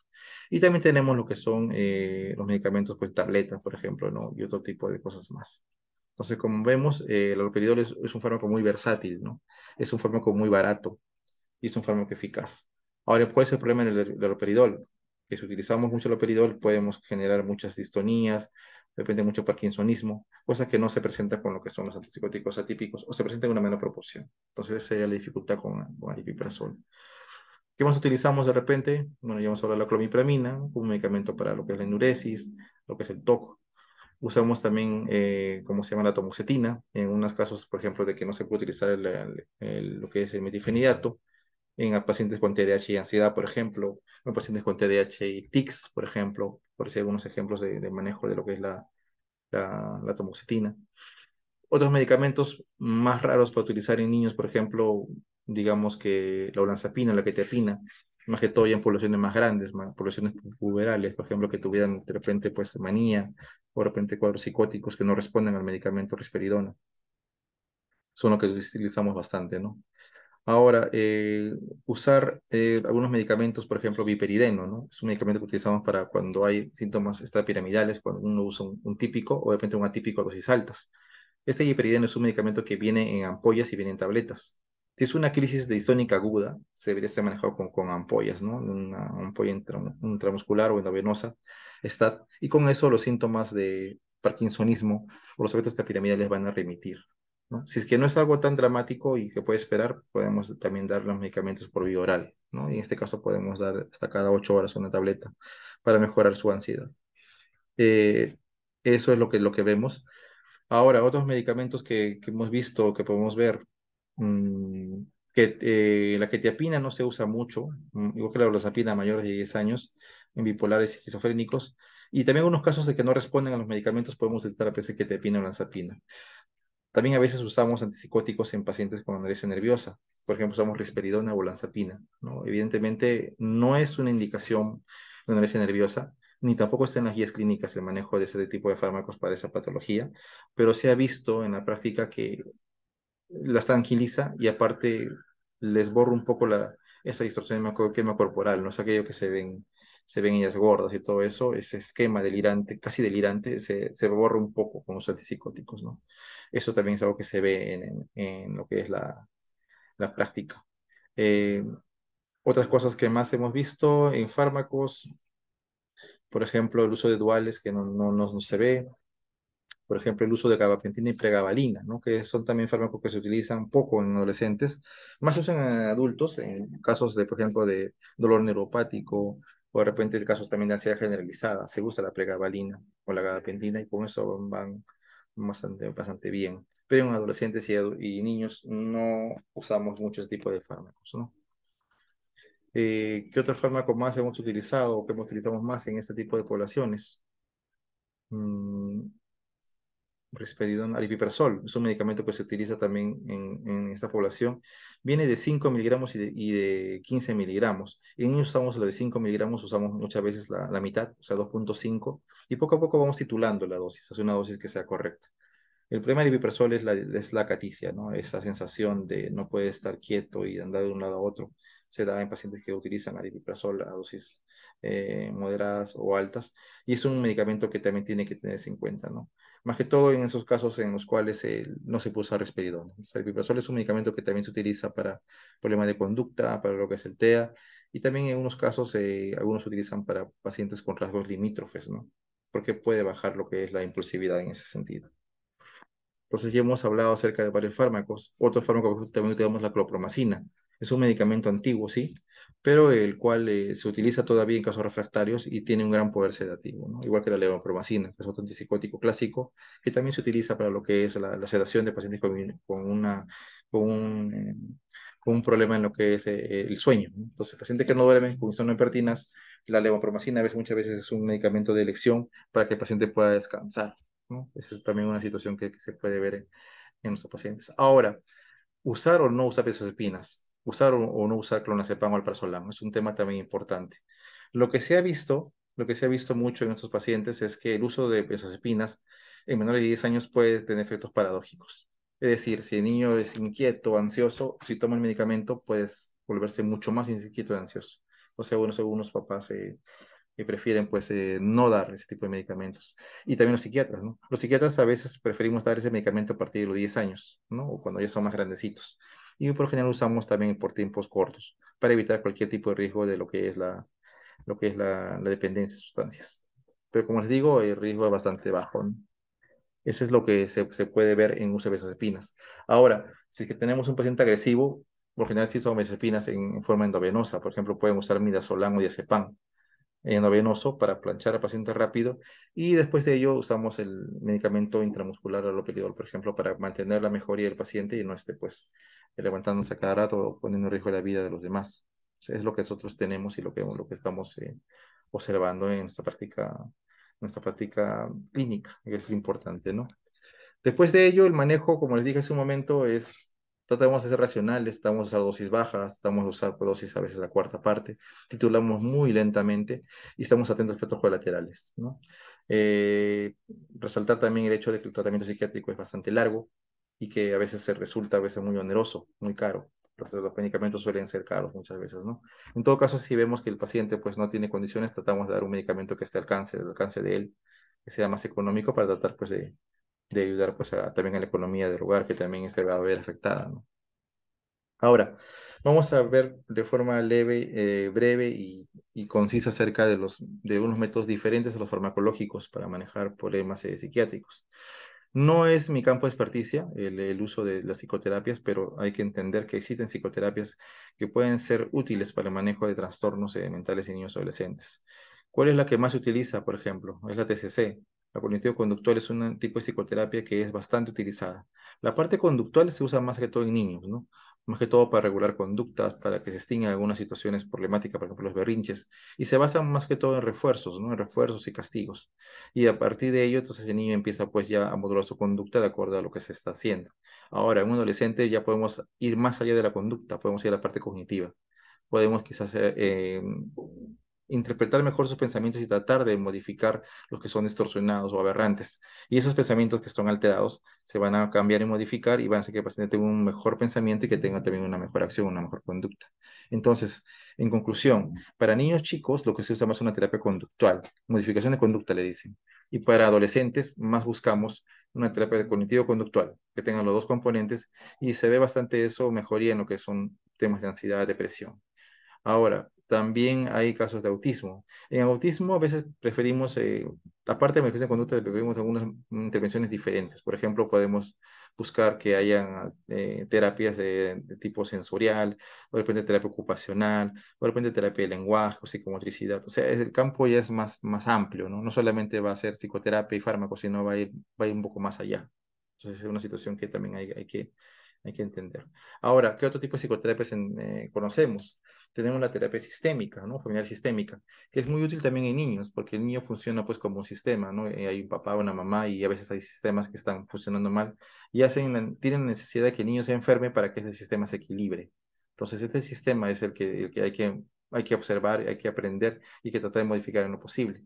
Y también tenemos lo que son los medicamentos, pues tabletas, por ejemplo, ¿no? Y otro tipo de cosas más. Entonces, como vemos, el haloperidol es un fármaco muy versátil, ¿no? Es un fármaco muy barato y es un fármaco eficaz. Ahora, ¿cuál es el problema del haloperidol? Que si utilizamos mucho haloperidol podemos generar muchas distonías, de repente mucho parkinsonismo, cosas que no se presentan con lo que son los antipsicóticos atípicos o se presentan en una menor proporción. Entonces, esa sería la dificultad con el aripiprazol. ¿Qué más utilizamos de repente? Bueno, ya vamos a hablar de la clomipramina, un medicamento para lo que es la enuresis, lo que es el TOC. Usamos también, ¿cómo se llama? La tomoxetina, en unos casos, por ejemplo, de que no se puede utilizar lo que es el metilfenidato, en pacientes con TDAH y ansiedad, por ejemplo, en pacientes con TDAH y tics, por ejemplo, por decir algunos ejemplos de manejo de lo que es la tomoxetina. Otros medicamentos más raros para utilizar en niños, por ejemplo, digamos que la olanzapina, la quetiapina, más que todo ya en poblaciones más grandes, poblaciones puberales, por ejemplo, que tuvieran de repente pues manía o de repente cuadros psicóticos que no responden al medicamento risperidona. Son lo que utilizamos bastante, ¿no? Ahora, usar algunos medicamentos, por ejemplo, viperideno, ¿no? Es un medicamento que utilizamos para cuando hay síntomas extrapiramidales, cuando uno usa un típico o de repente un atípico a dosis altas. Este viperideno es un medicamento que viene en ampollas y viene en tabletas. Si es una crisis de distónica aguda, se debería estar manejado con ampollas, ¿no? Una ampolla intramuscular o endovenosa, está, y con eso los síntomas de parkinsonismo o los efectos extrapiramidales van a remitir, ¿no? Si es que no es algo tan dramático y que puede esperar, podemos también dar los medicamentos por vía oral, ¿no? Y en este caso podemos dar hasta cada 8 horas una tableta para mejorar su ansiedad. Eh, Eso es lo que vemos. Ahora, otros medicamentos que hemos visto, que podemos ver, mm, que la quetiapina no se usa mucho, igual que la olanzapina a mayores de 10 años, en bipolares y esquizofrénicos, y también en algunos casos de que no responden a los medicamentos podemos utilizar a veces quetiapina o olanzapina. También a veces usamos antipsicóticos en pacientes con anorexia nerviosa. Por ejemplo, usamos risperidona o olanzapina, ¿no? Evidentemente, no es una indicación de anorexia nerviosa, ni tampoco está en las guías clínicas el manejo de ese tipo de fármacos para esa patología, pero se ha visto en la práctica que las tranquiliza y aparte les borra un poco esa distorsión quema corporal, ¿no? Es aquello que se ven ellas gordas y todo eso, ese esquema delirante, casi delirante, se borra un poco con los antipsicóticos, ¿no? Eso también es algo que se ve en lo que es la práctica. Eh, Otras cosas que más hemos visto en fármacos, por ejemplo, el uso de duales que no se ve, por ejemplo, el uso de gabapentina y pregabalina, ¿no? Que son también fármacos que se utilizan poco en adolescentes, más se usan en adultos, en casos de, por ejemplo, de dolor neuropático o de repente en casos también de ansiedad generalizada, se usa la pregabalina o la gabapentina y con eso van bastante bien. Pero en adolescentes y niños no usamos muchos tipos de fármacos, ¿no? ¿Qué otro fármaco más hemos utilizado o que hemos utilizado más en este tipo de poblaciones? mm, risperidón, aripiprazol, es un medicamento que se utiliza también en esta población. Viene de 5 miligramos y de 15 miligramos. En ellos usamos lo de 5 miligramos, usamos muchas veces la mitad, o sea, 2,5, y poco a poco vamos titulando la dosis, hacia una dosis que sea correcta. El problema del ibuprofol es la acaticia, ¿no? Esa sensación de no poder estar quieto y andar de un lado a otro. Se da en pacientes que utilizan aripiprazol a dosis moderadas o altas, y es un medicamento que también tiene que tenerse en cuenta, ¿no? Más que todo en esos casos en los cuales no se puede usar risperidona. O sea, el aripiprazol es un medicamento que también se utiliza para problemas de conducta, para lo que es el TEA, y también en unos casos algunos utilizan para pacientes con rasgos limítrofes, ¿no? Porque puede bajar lo que es la impulsividad en ese sentido. Entonces ya hemos hablado acerca de varios fármacos. Otro fármaco que también tenemos la clopromacina. Es un medicamento antiguo, sí, pero el cual se utiliza todavía en casos refractarios y tiene un gran poder sedativo, ¿no? Igual que la levopromacina, que es otro antipsicótico clásico, que también se utiliza para lo que es la sedación de pacientes con un, eh, con un problema en lo que es el sueño, ¿no? Entonces, pacientes que no duermen con insomnio pertinas, la levopromacina muchas veces es un medicamento de elección para que el paciente pueda descansar, ¿no? Esa es también una situación que se puede ver en nuestros pacientes. Ahora, usar o no usar benzodiazepinas, usar o no usar clonazepam o alprazolam, es un tema también importante. Lo que se ha visto mucho en estos pacientes es que el uso de benzodiazepinas en menores de 10 años puede tener efectos paradójicos. Es decir, si el niño es inquieto o ansioso, si toma el medicamento, puede volverse mucho más inquieto y ansioso. O sea, bueno, algunos papás que prefieren pues no dar ese tipo de medicamentos. Y también los psiquiatras, ¿no? Los psiquiatras a veces preferimos dar ese medicamento a partir de los 10 años, ¿no? O cuando ya son más grandecitos. Y por lo general usamos también por tiempos cortos, para evitar cualquier tipo de riesgo de lo que es la dependencia de sustancias. Pero como les digo, el riesgo es bastante bajo, ¿no? Eso es lo que se puede ver en uso de benzodiazepinas. Ahora, si es que tenemos un paciente agresivo, por lo general sí son benzodiazepinas en forma endovenosa. Por ejemplo, pueden usar midazolam o diazepam endovenoso para planchar al paciente rápido, y después de ello usamos el medicamento intramuscular aloperidol, por ejemplo, para mantener la mejoría del paciente y no esté pues levantándose a cada rato o poniendo en riesgo la vida de los demás. O sea, es lo que nosotros tenemos y lo que estamos observando en nuestra práctica clínica, que es lo importante, ¿no? Después de ello, el manejo, como les dije hace un momento, tratamos de ser racionales, tratamos de usar dosis bajas, tratamos de usar dosis a veces la cuarta parte, titulamos muy lentamente y estamos atentos a efectos colaterales, ¿no? Eh, Resaltar también el hecho de que el tratamiento psiquiátrico es bastante largo y que a veces a veces muy oneroso, muy caro. Los medicamentos suelen ser caros muchas veces, ¿no? En todo caso, si vemos que el paciente pues no tiene condiciones, tratamos de dar un medicamento que esté al alcance de él, que sea más económico para tratar pues de ayudar pues también a la economía del lugar que también se va a ver afectada, ¿no? Ahora, vamos a ver de forma leve, breve y concisa acerca de unos métodos diferentes a los farmacológicos para manejar problemas psiquiátricos. No es mi campo de experticia el uso de las psicoterapias, pero hay que entender que existen psicoterapias que pueden ser útiles para el manejo de trastornos mentales en niños y adolescentes. ¿Cuál es la que más se utiliza, por ejemplo? Es la TCC. La cognitivo-conductual es un tipo de psicoterapia que es bastante utilizada. La parte conductual se usa más que todo en niños, ¿no? Más que todo para regular conductas, para que se extingan algunas situaciones problemáticas, por ejemplo, los berrinches, y se basa más que todo en refuerzos, ¿no? En refuerzos y castigos. Y a partir de ello, entonces el niño empieza pues ya a modular su conducta de acuerdo a lo que se está haciendo. Ahora, en un adolescente ya podemos ir más allá de la conducta, podemos ir a la parte cognitiva. Podemos quizás interpretar mejor sus pensamientos y tratar de modificar los que son distorsionados o aberrantes. Y esos pensamientos que están alterados se van a cambiar y modificar y van a hacer que el paciente tenga un mejor pensamiento y que tenga también una mejor acción, una mejor conducta. Entonces, en conclusión, para niños chicos lo que se usa más es una terapia conductual, modificación de conducta le dicen. Y para adolescentes más buscamos una terapia de cognitivo-conductual, que tenga los dos componentes y se ve bastante eso, mejoría en lo que son temas de ansiedad, depresión. Ahora, también hay casos de autismo. En autismo a veces preferimos, aparte de medicación de conducta, preferimos algunas intervenciones diferentes. Por ejemplo, podemos buscar que haya terapias de tipo sensorial, o de repente terapia ocupacional, o de repente terapia de lenguaje o psicomotricidad. O sea, el campo ya es más amplio, ¿no? No solamente va a ser psicoterapia y fármacos, sino va a ir un poco más allá. Entonces es una situación que también hay que entender. Ahora, ¿qué otro tipo de psicoterapias conocemos? tenemos la terapia sistémica, ¿no? Familiar sistémica, que es muy útil también en niños, porque el niño funciona pues como un sistema, ¿no? Hay un papá, una mamá y a veces hay sistemas que están funcionando mal y tienen necesidad de que el niño se enferme para que ese sistema se equilibre. Entonces, este sistema es el que hay que observar, hay que aprender y que tratar de modificar en lo posible.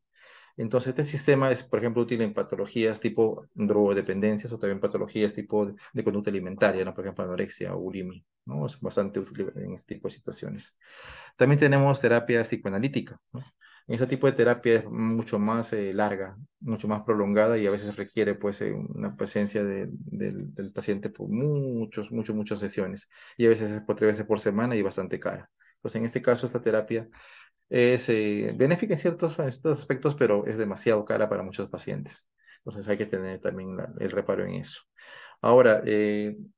Entonces, este sistema es, por ejemplo, útil en patologías tipo drogodependencias o también patologías tipo de conducta alimentaria, ¿no? Por ejemplo, anorexia o bulimia, ¿no? Es bastante útil en este tipo de situaciones. También tenemos terapia psicoanalítica, ¿no? En ese tipo de terapia es mucho más larga, mucho más prolongada y a veces requiere pues una presencia del paciente por muchas sesiones y a veces es por 3 veces por semana y bastante cara. Pues en este caso esta terapia es benéfica en ciertos aspectos, pero es demasiado cara para muchos pacientes. Entonces hay que tener también el reparo en eso. Ahora,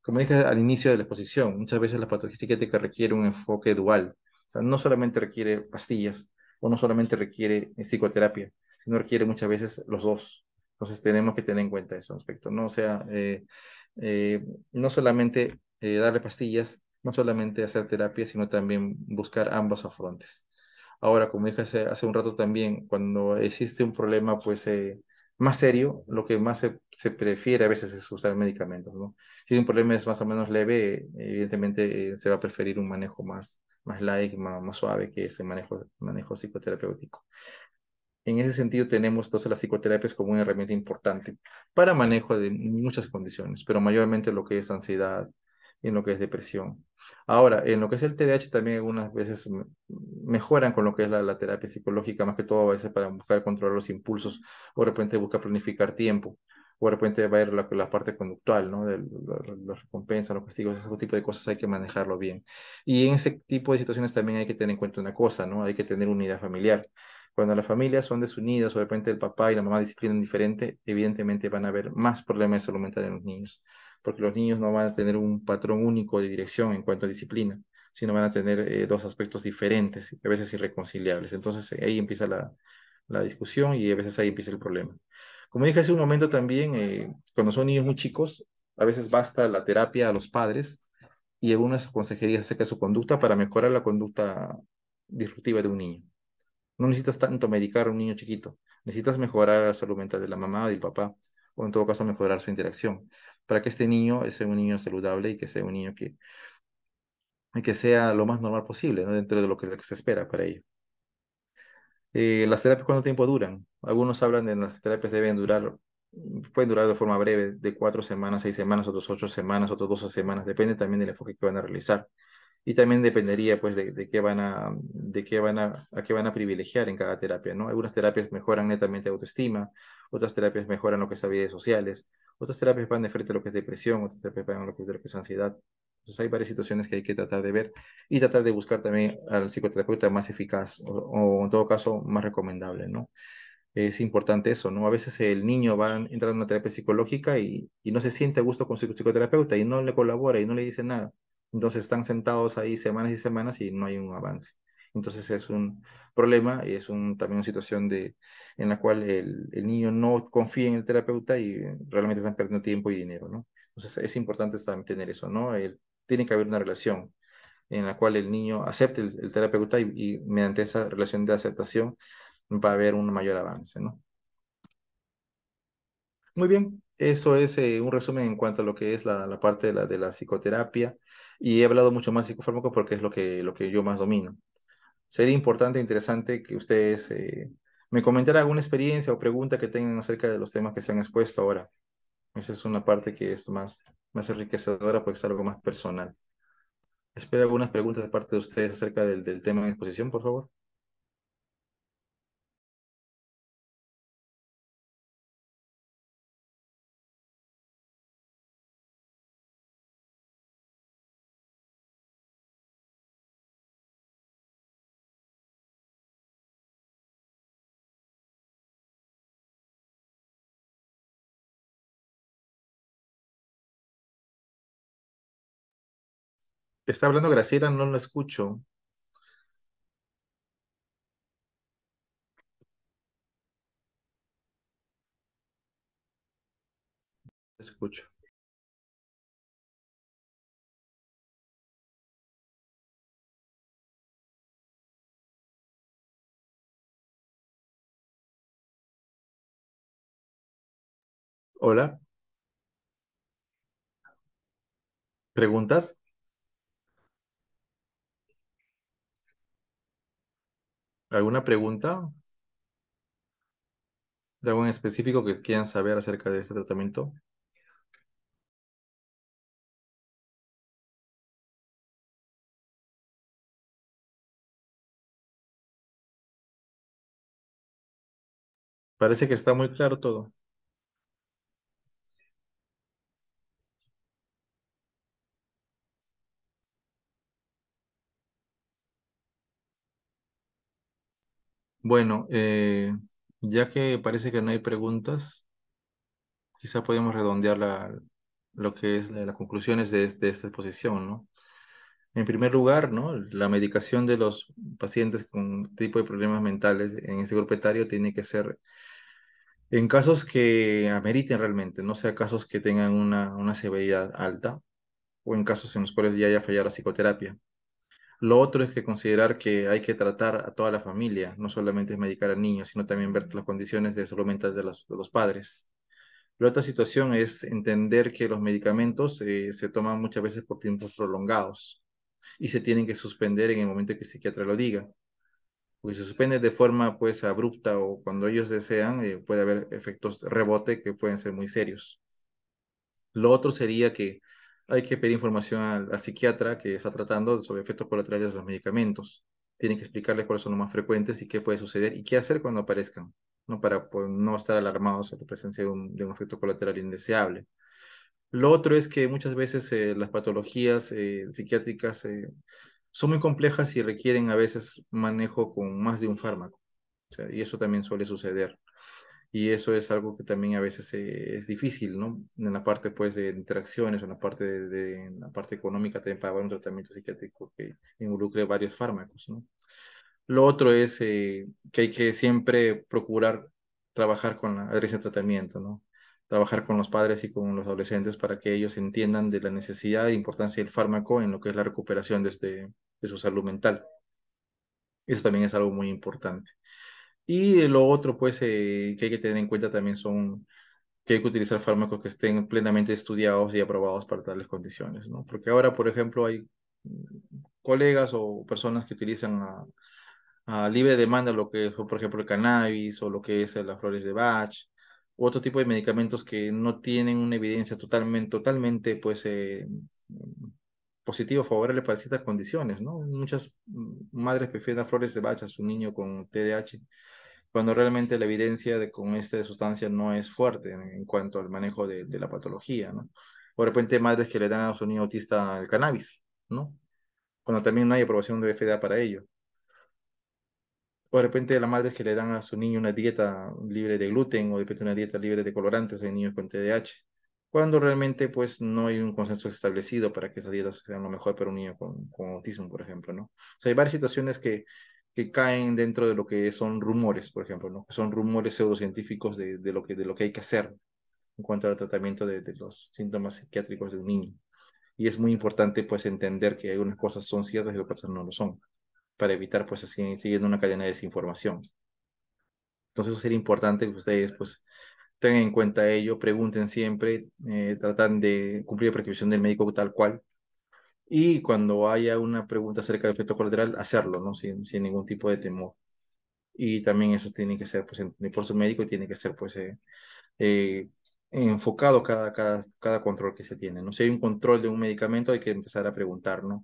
como dije al inicio de la exposición, muchas veces la patología psiquiátrica requiere un enfoque dual. O sea, no solamente requiere pastillas o no solamente requiere psicoterapia, sino requiere muchas veces los dos. Entonces tenemos que tener en cuenta ese aspecto, ¿no? O sea, eh, no solamente darle pastillas, no solamente hacer terapia, sino también buscar ambos afrontes. Ahora, como dije hace un rato también, cuando existe un problema pues más serio, lo que más se prefiere a veces es usar medicamentos, ¿no? Si un problema es más o menos leve, evidentemente se va a preferir un manejo más light, más suave que ese manejo psicoterapéutico. En ese sentido, tenemos entonces las psicoterapias como una herramienta importante para manejo de muchas condiciones, pero mayormente lo que es ansiedad y en lo que es depresión. Ahora, en lo que es el TDAH también algunas veces mejoran con lo que es la terapia psicológica, más que todo a veces para buscar controlar los impulsos o de repente buscar planificar tiempo o de repente ver la parte conductual, ¿no? De las recompensas, los castigos, ese tipo de cosas hay que manejarlo bien. Y en ese tipo de situaciones también hay que tener en cuenta una cosa, ¿no? Hay que tener unidad familiar. Cuando las familias son desunidas o de repente el papá y la mamá disciplinan diferente, evidentemente van a haber más problemas de salud mental en los niños, porque los niños no van a tener un patrón único de dirección en cuanto a disciplina, sino van a tener dos aspectos diferentes, a veces irreconciliables. Entonces ahí empieza la discusión y a veces ahí empieza el problema. Como dije hace un momento también, cuando son niños muy chicos, a veces basta la terapia a los padres y algunas consejerías acerca de su conducta para mejorar la conducta disruptiva de un niño. No necesitas tanto medicar a un niño chiquito, necesitas mejorar la salud mental de la mamá y del papá, o en todo caso mejorar su interacción, para que este niño sea un niño saludable y que sea un niño que sea lo más normal posible, ¿no? Dentro de lo que se espera para ello. Las terapias, ¿cuánto tiempo duran? Algunos hablan de las terapias pueden durar de forma breve, de 4 semanas, 6 semanas, otros 8 semanas, otros 12 semanas, depende también del enfoque que van a realizar. Y también dependería pues de a qué van a privilegiar en cada terapia, ¿no? Algunas terapias mejoran netamente autoestima, otras terapias mejoran lo que es habilidades sociales, otras terapias van de frente a lo que es depresión, otras terapias van a lo que es ansiedad. Entonces hay varias situaciones que hay que tratar de ver y tratar de buscar también al psicoterapeuta más eficaz o en todo caso más recomendable, ¿no? Es importante eso, ¿no? A veces el niño va a entrar en una terapia psicológica y no se siente a gusto con su psicoterapeuta y no le colabora y no le dice nada. Entonces están sentados ahí semanas y semanas y no hay un avance. Entonces es un problema y es también una situación en la cual el niño no confía en el terapeuta y realmente están perdiendo tiempo y dinero, ¿no? Entonces es importante también tener eso, ¿no? Tiene que haber una relación en la cual el niño acepte el terapeuta y mediante esa relación de aceptación va a haber un mayor avance, ¿no? Muy bien, eso es un resumen en cuanto a lo que es la parte de la psicoterapia y he hablado mucho más de psicofármaco porque es lo que yo más domino. Sería importante e interesante que ustedes me comentaran alguna experiencia o pregunta que tengan acerca de los temas que se han expuesto ahora. Esa es una parte que es más enriquecedora porque es algo más personal. Espero algunas preguntas de parte de ustedes acerca del tema en exposición, por favor. Está hablando Graciela, no lo escucho. Lo escucho. Hola, ¿preguntas? ¿Alguna pregunta de algo en específico que quieran saber acerca de este tratamiento? Parece que está muy claro todo. Bueno, ya que parece que no hay preguntas, quizá podemos redondear lo que es las conclusiones de esta exposición, ¿no? En primer lugar, ¿no? La medicación de los pacientes con este tipo de problemas mentales en este grupo etario tiene que ser en casos que ameriten realmente, no sea casos que tengan una severidad alta o en casos en los cuales ya haya fallado la psicoterapia. Lo otro es que considerar que hay que tratar a toda la familia, no solamente es medicar al niño, sino también ver las condiciones de salud mental de los padres. La otra situación es entender que los medicamentos se toman muchas veces por tiempos prolongados y se tienen que suspender en el momento que el psiquiatra lo diga. Porque si se suspende de forma pues abrupta o cuando ellos desean, puede haber efectos rebote que pueden ser muy serios. Lo otro sería que hay que pedir información al psiquiatra que está tratando sobre efectos colaterales de los medicamentos. Tienen que explicarle cuáles son los más frecuentes y qué puede suceder y qué hacer cuando aparezcan, ¿no? Para pues, no estar alarmados sobre la presencia de un efecto colateral indeseable. Lo otro es que muchas veces las patologías psiquiátricas son muy complejas y requieren a veces manejo con más de un fármaco. O sea, y eso también suele suceder. Y eso es algo que también a veces es difícil, ¿no? En la parte, pues, de interacciones, en la parte, en la parte económica también para un tratamiento psiquiátrico que involucre varios fármacos, ¿no? Lo otro es que hay que siempre procurar trabajar con la adherencia al tratamiento, ¿no? Trabajar con los padres y con los adolescentes para que ellos entiendan de la necesidad e importancia del fármaco en lo que es la recuperación de su salud mental. Eso también es algo muy importante. Y lo otro, pues, que hay que tener en cuenta también son que hay que utilizar fármacos que estén plenamente estudiados y aprobados para tales condiciones, ¿no? Porque ahora, por ejemplo, hay colegas o personas que utilizan a libre demanda lo que es, por ejemplo, el cannabis o lo que es las flores de Bach, u otro tipo de medicamentos que no tienen una evidencia totalmente, pues, positiva, favorable para ciertas condiciones, ¿no? Muchas madres prefieren dar flores de Bach a su niño con TDAH cuando realmente la evidencia de con esta sustancia no es fuerte en cuanto al manejo de la patología, ¿no? O de repente madres que le dan a su niño autista el cannabis, ¿no? Cuando también no hay aprobación de FDA para ello. O de repente las madres que le dan a su niño una dieta libre de gluten o de repente una dieta libre de colorantes en niños con TDAH, cuando realmente pues no hay un consenso establecido para que esas dietas sean lo mejor para un niño con autismo, por ejemplo, ¿no? O sea, hay varias situaciones que caen dentro de lo que son rumores, por ejemplo, ¿no? Que son rumores pseudocientíficos de lo que hay que hacer en cuanto al tratamiento de los síntomas psiquiátricos de un niño. Y es muy importante pues entender que algunas cosas son ciertas y otras cosas no lo son para evitar pues así siguiendo una cadena de desinformación. Entonces eso sería importante que ustedes pues tengan en cuenta ello, pregunten siempre, tratan de cumplir la prescripción del médico tal cual y cuando haya una pregunta acerca del efecto colateral, hacerlo, ¿no? Sin ningún tipo de temor. Y también eso tiene que ser pues por su médico y tiene que ser pues eh, enfocado cada control que se tiene, ¿no? Si hay un control de un medicamento hay que empezar a preguntar, ¿no?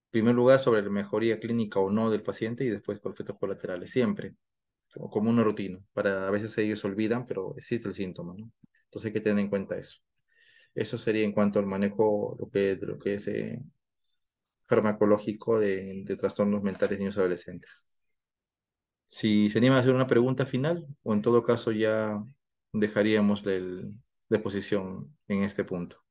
En primer lugar sobre la mejoría clínica o no del paciente y después con efectos colaterales, siempre o como una rutina. Para a veces ellos olvidan, pero existe el síntoma, ¿no? Entonces hay que tener en cuenta eso. Eso sería en cuanto al manejo lo que es farmacológico de trastornos mentales de niños y adolescentes. Si se anima a hacer una pregunta final, o en todo caso ya dejaríamos la exposición en este punto.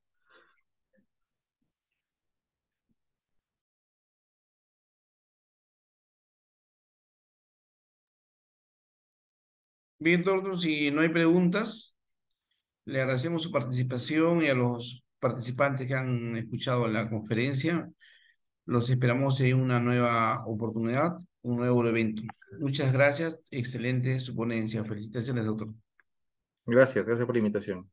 Bien, doctor, si no hay preguntas, le agradecemos su participación y a los participantes que han escuchado la conferencia. Los esperamos en una nueva oportunidad, un nuevo evento. Muchas gracias. Excelente su ponencia. Felicitaciones, doctor. Gracias, gracias por la invitación.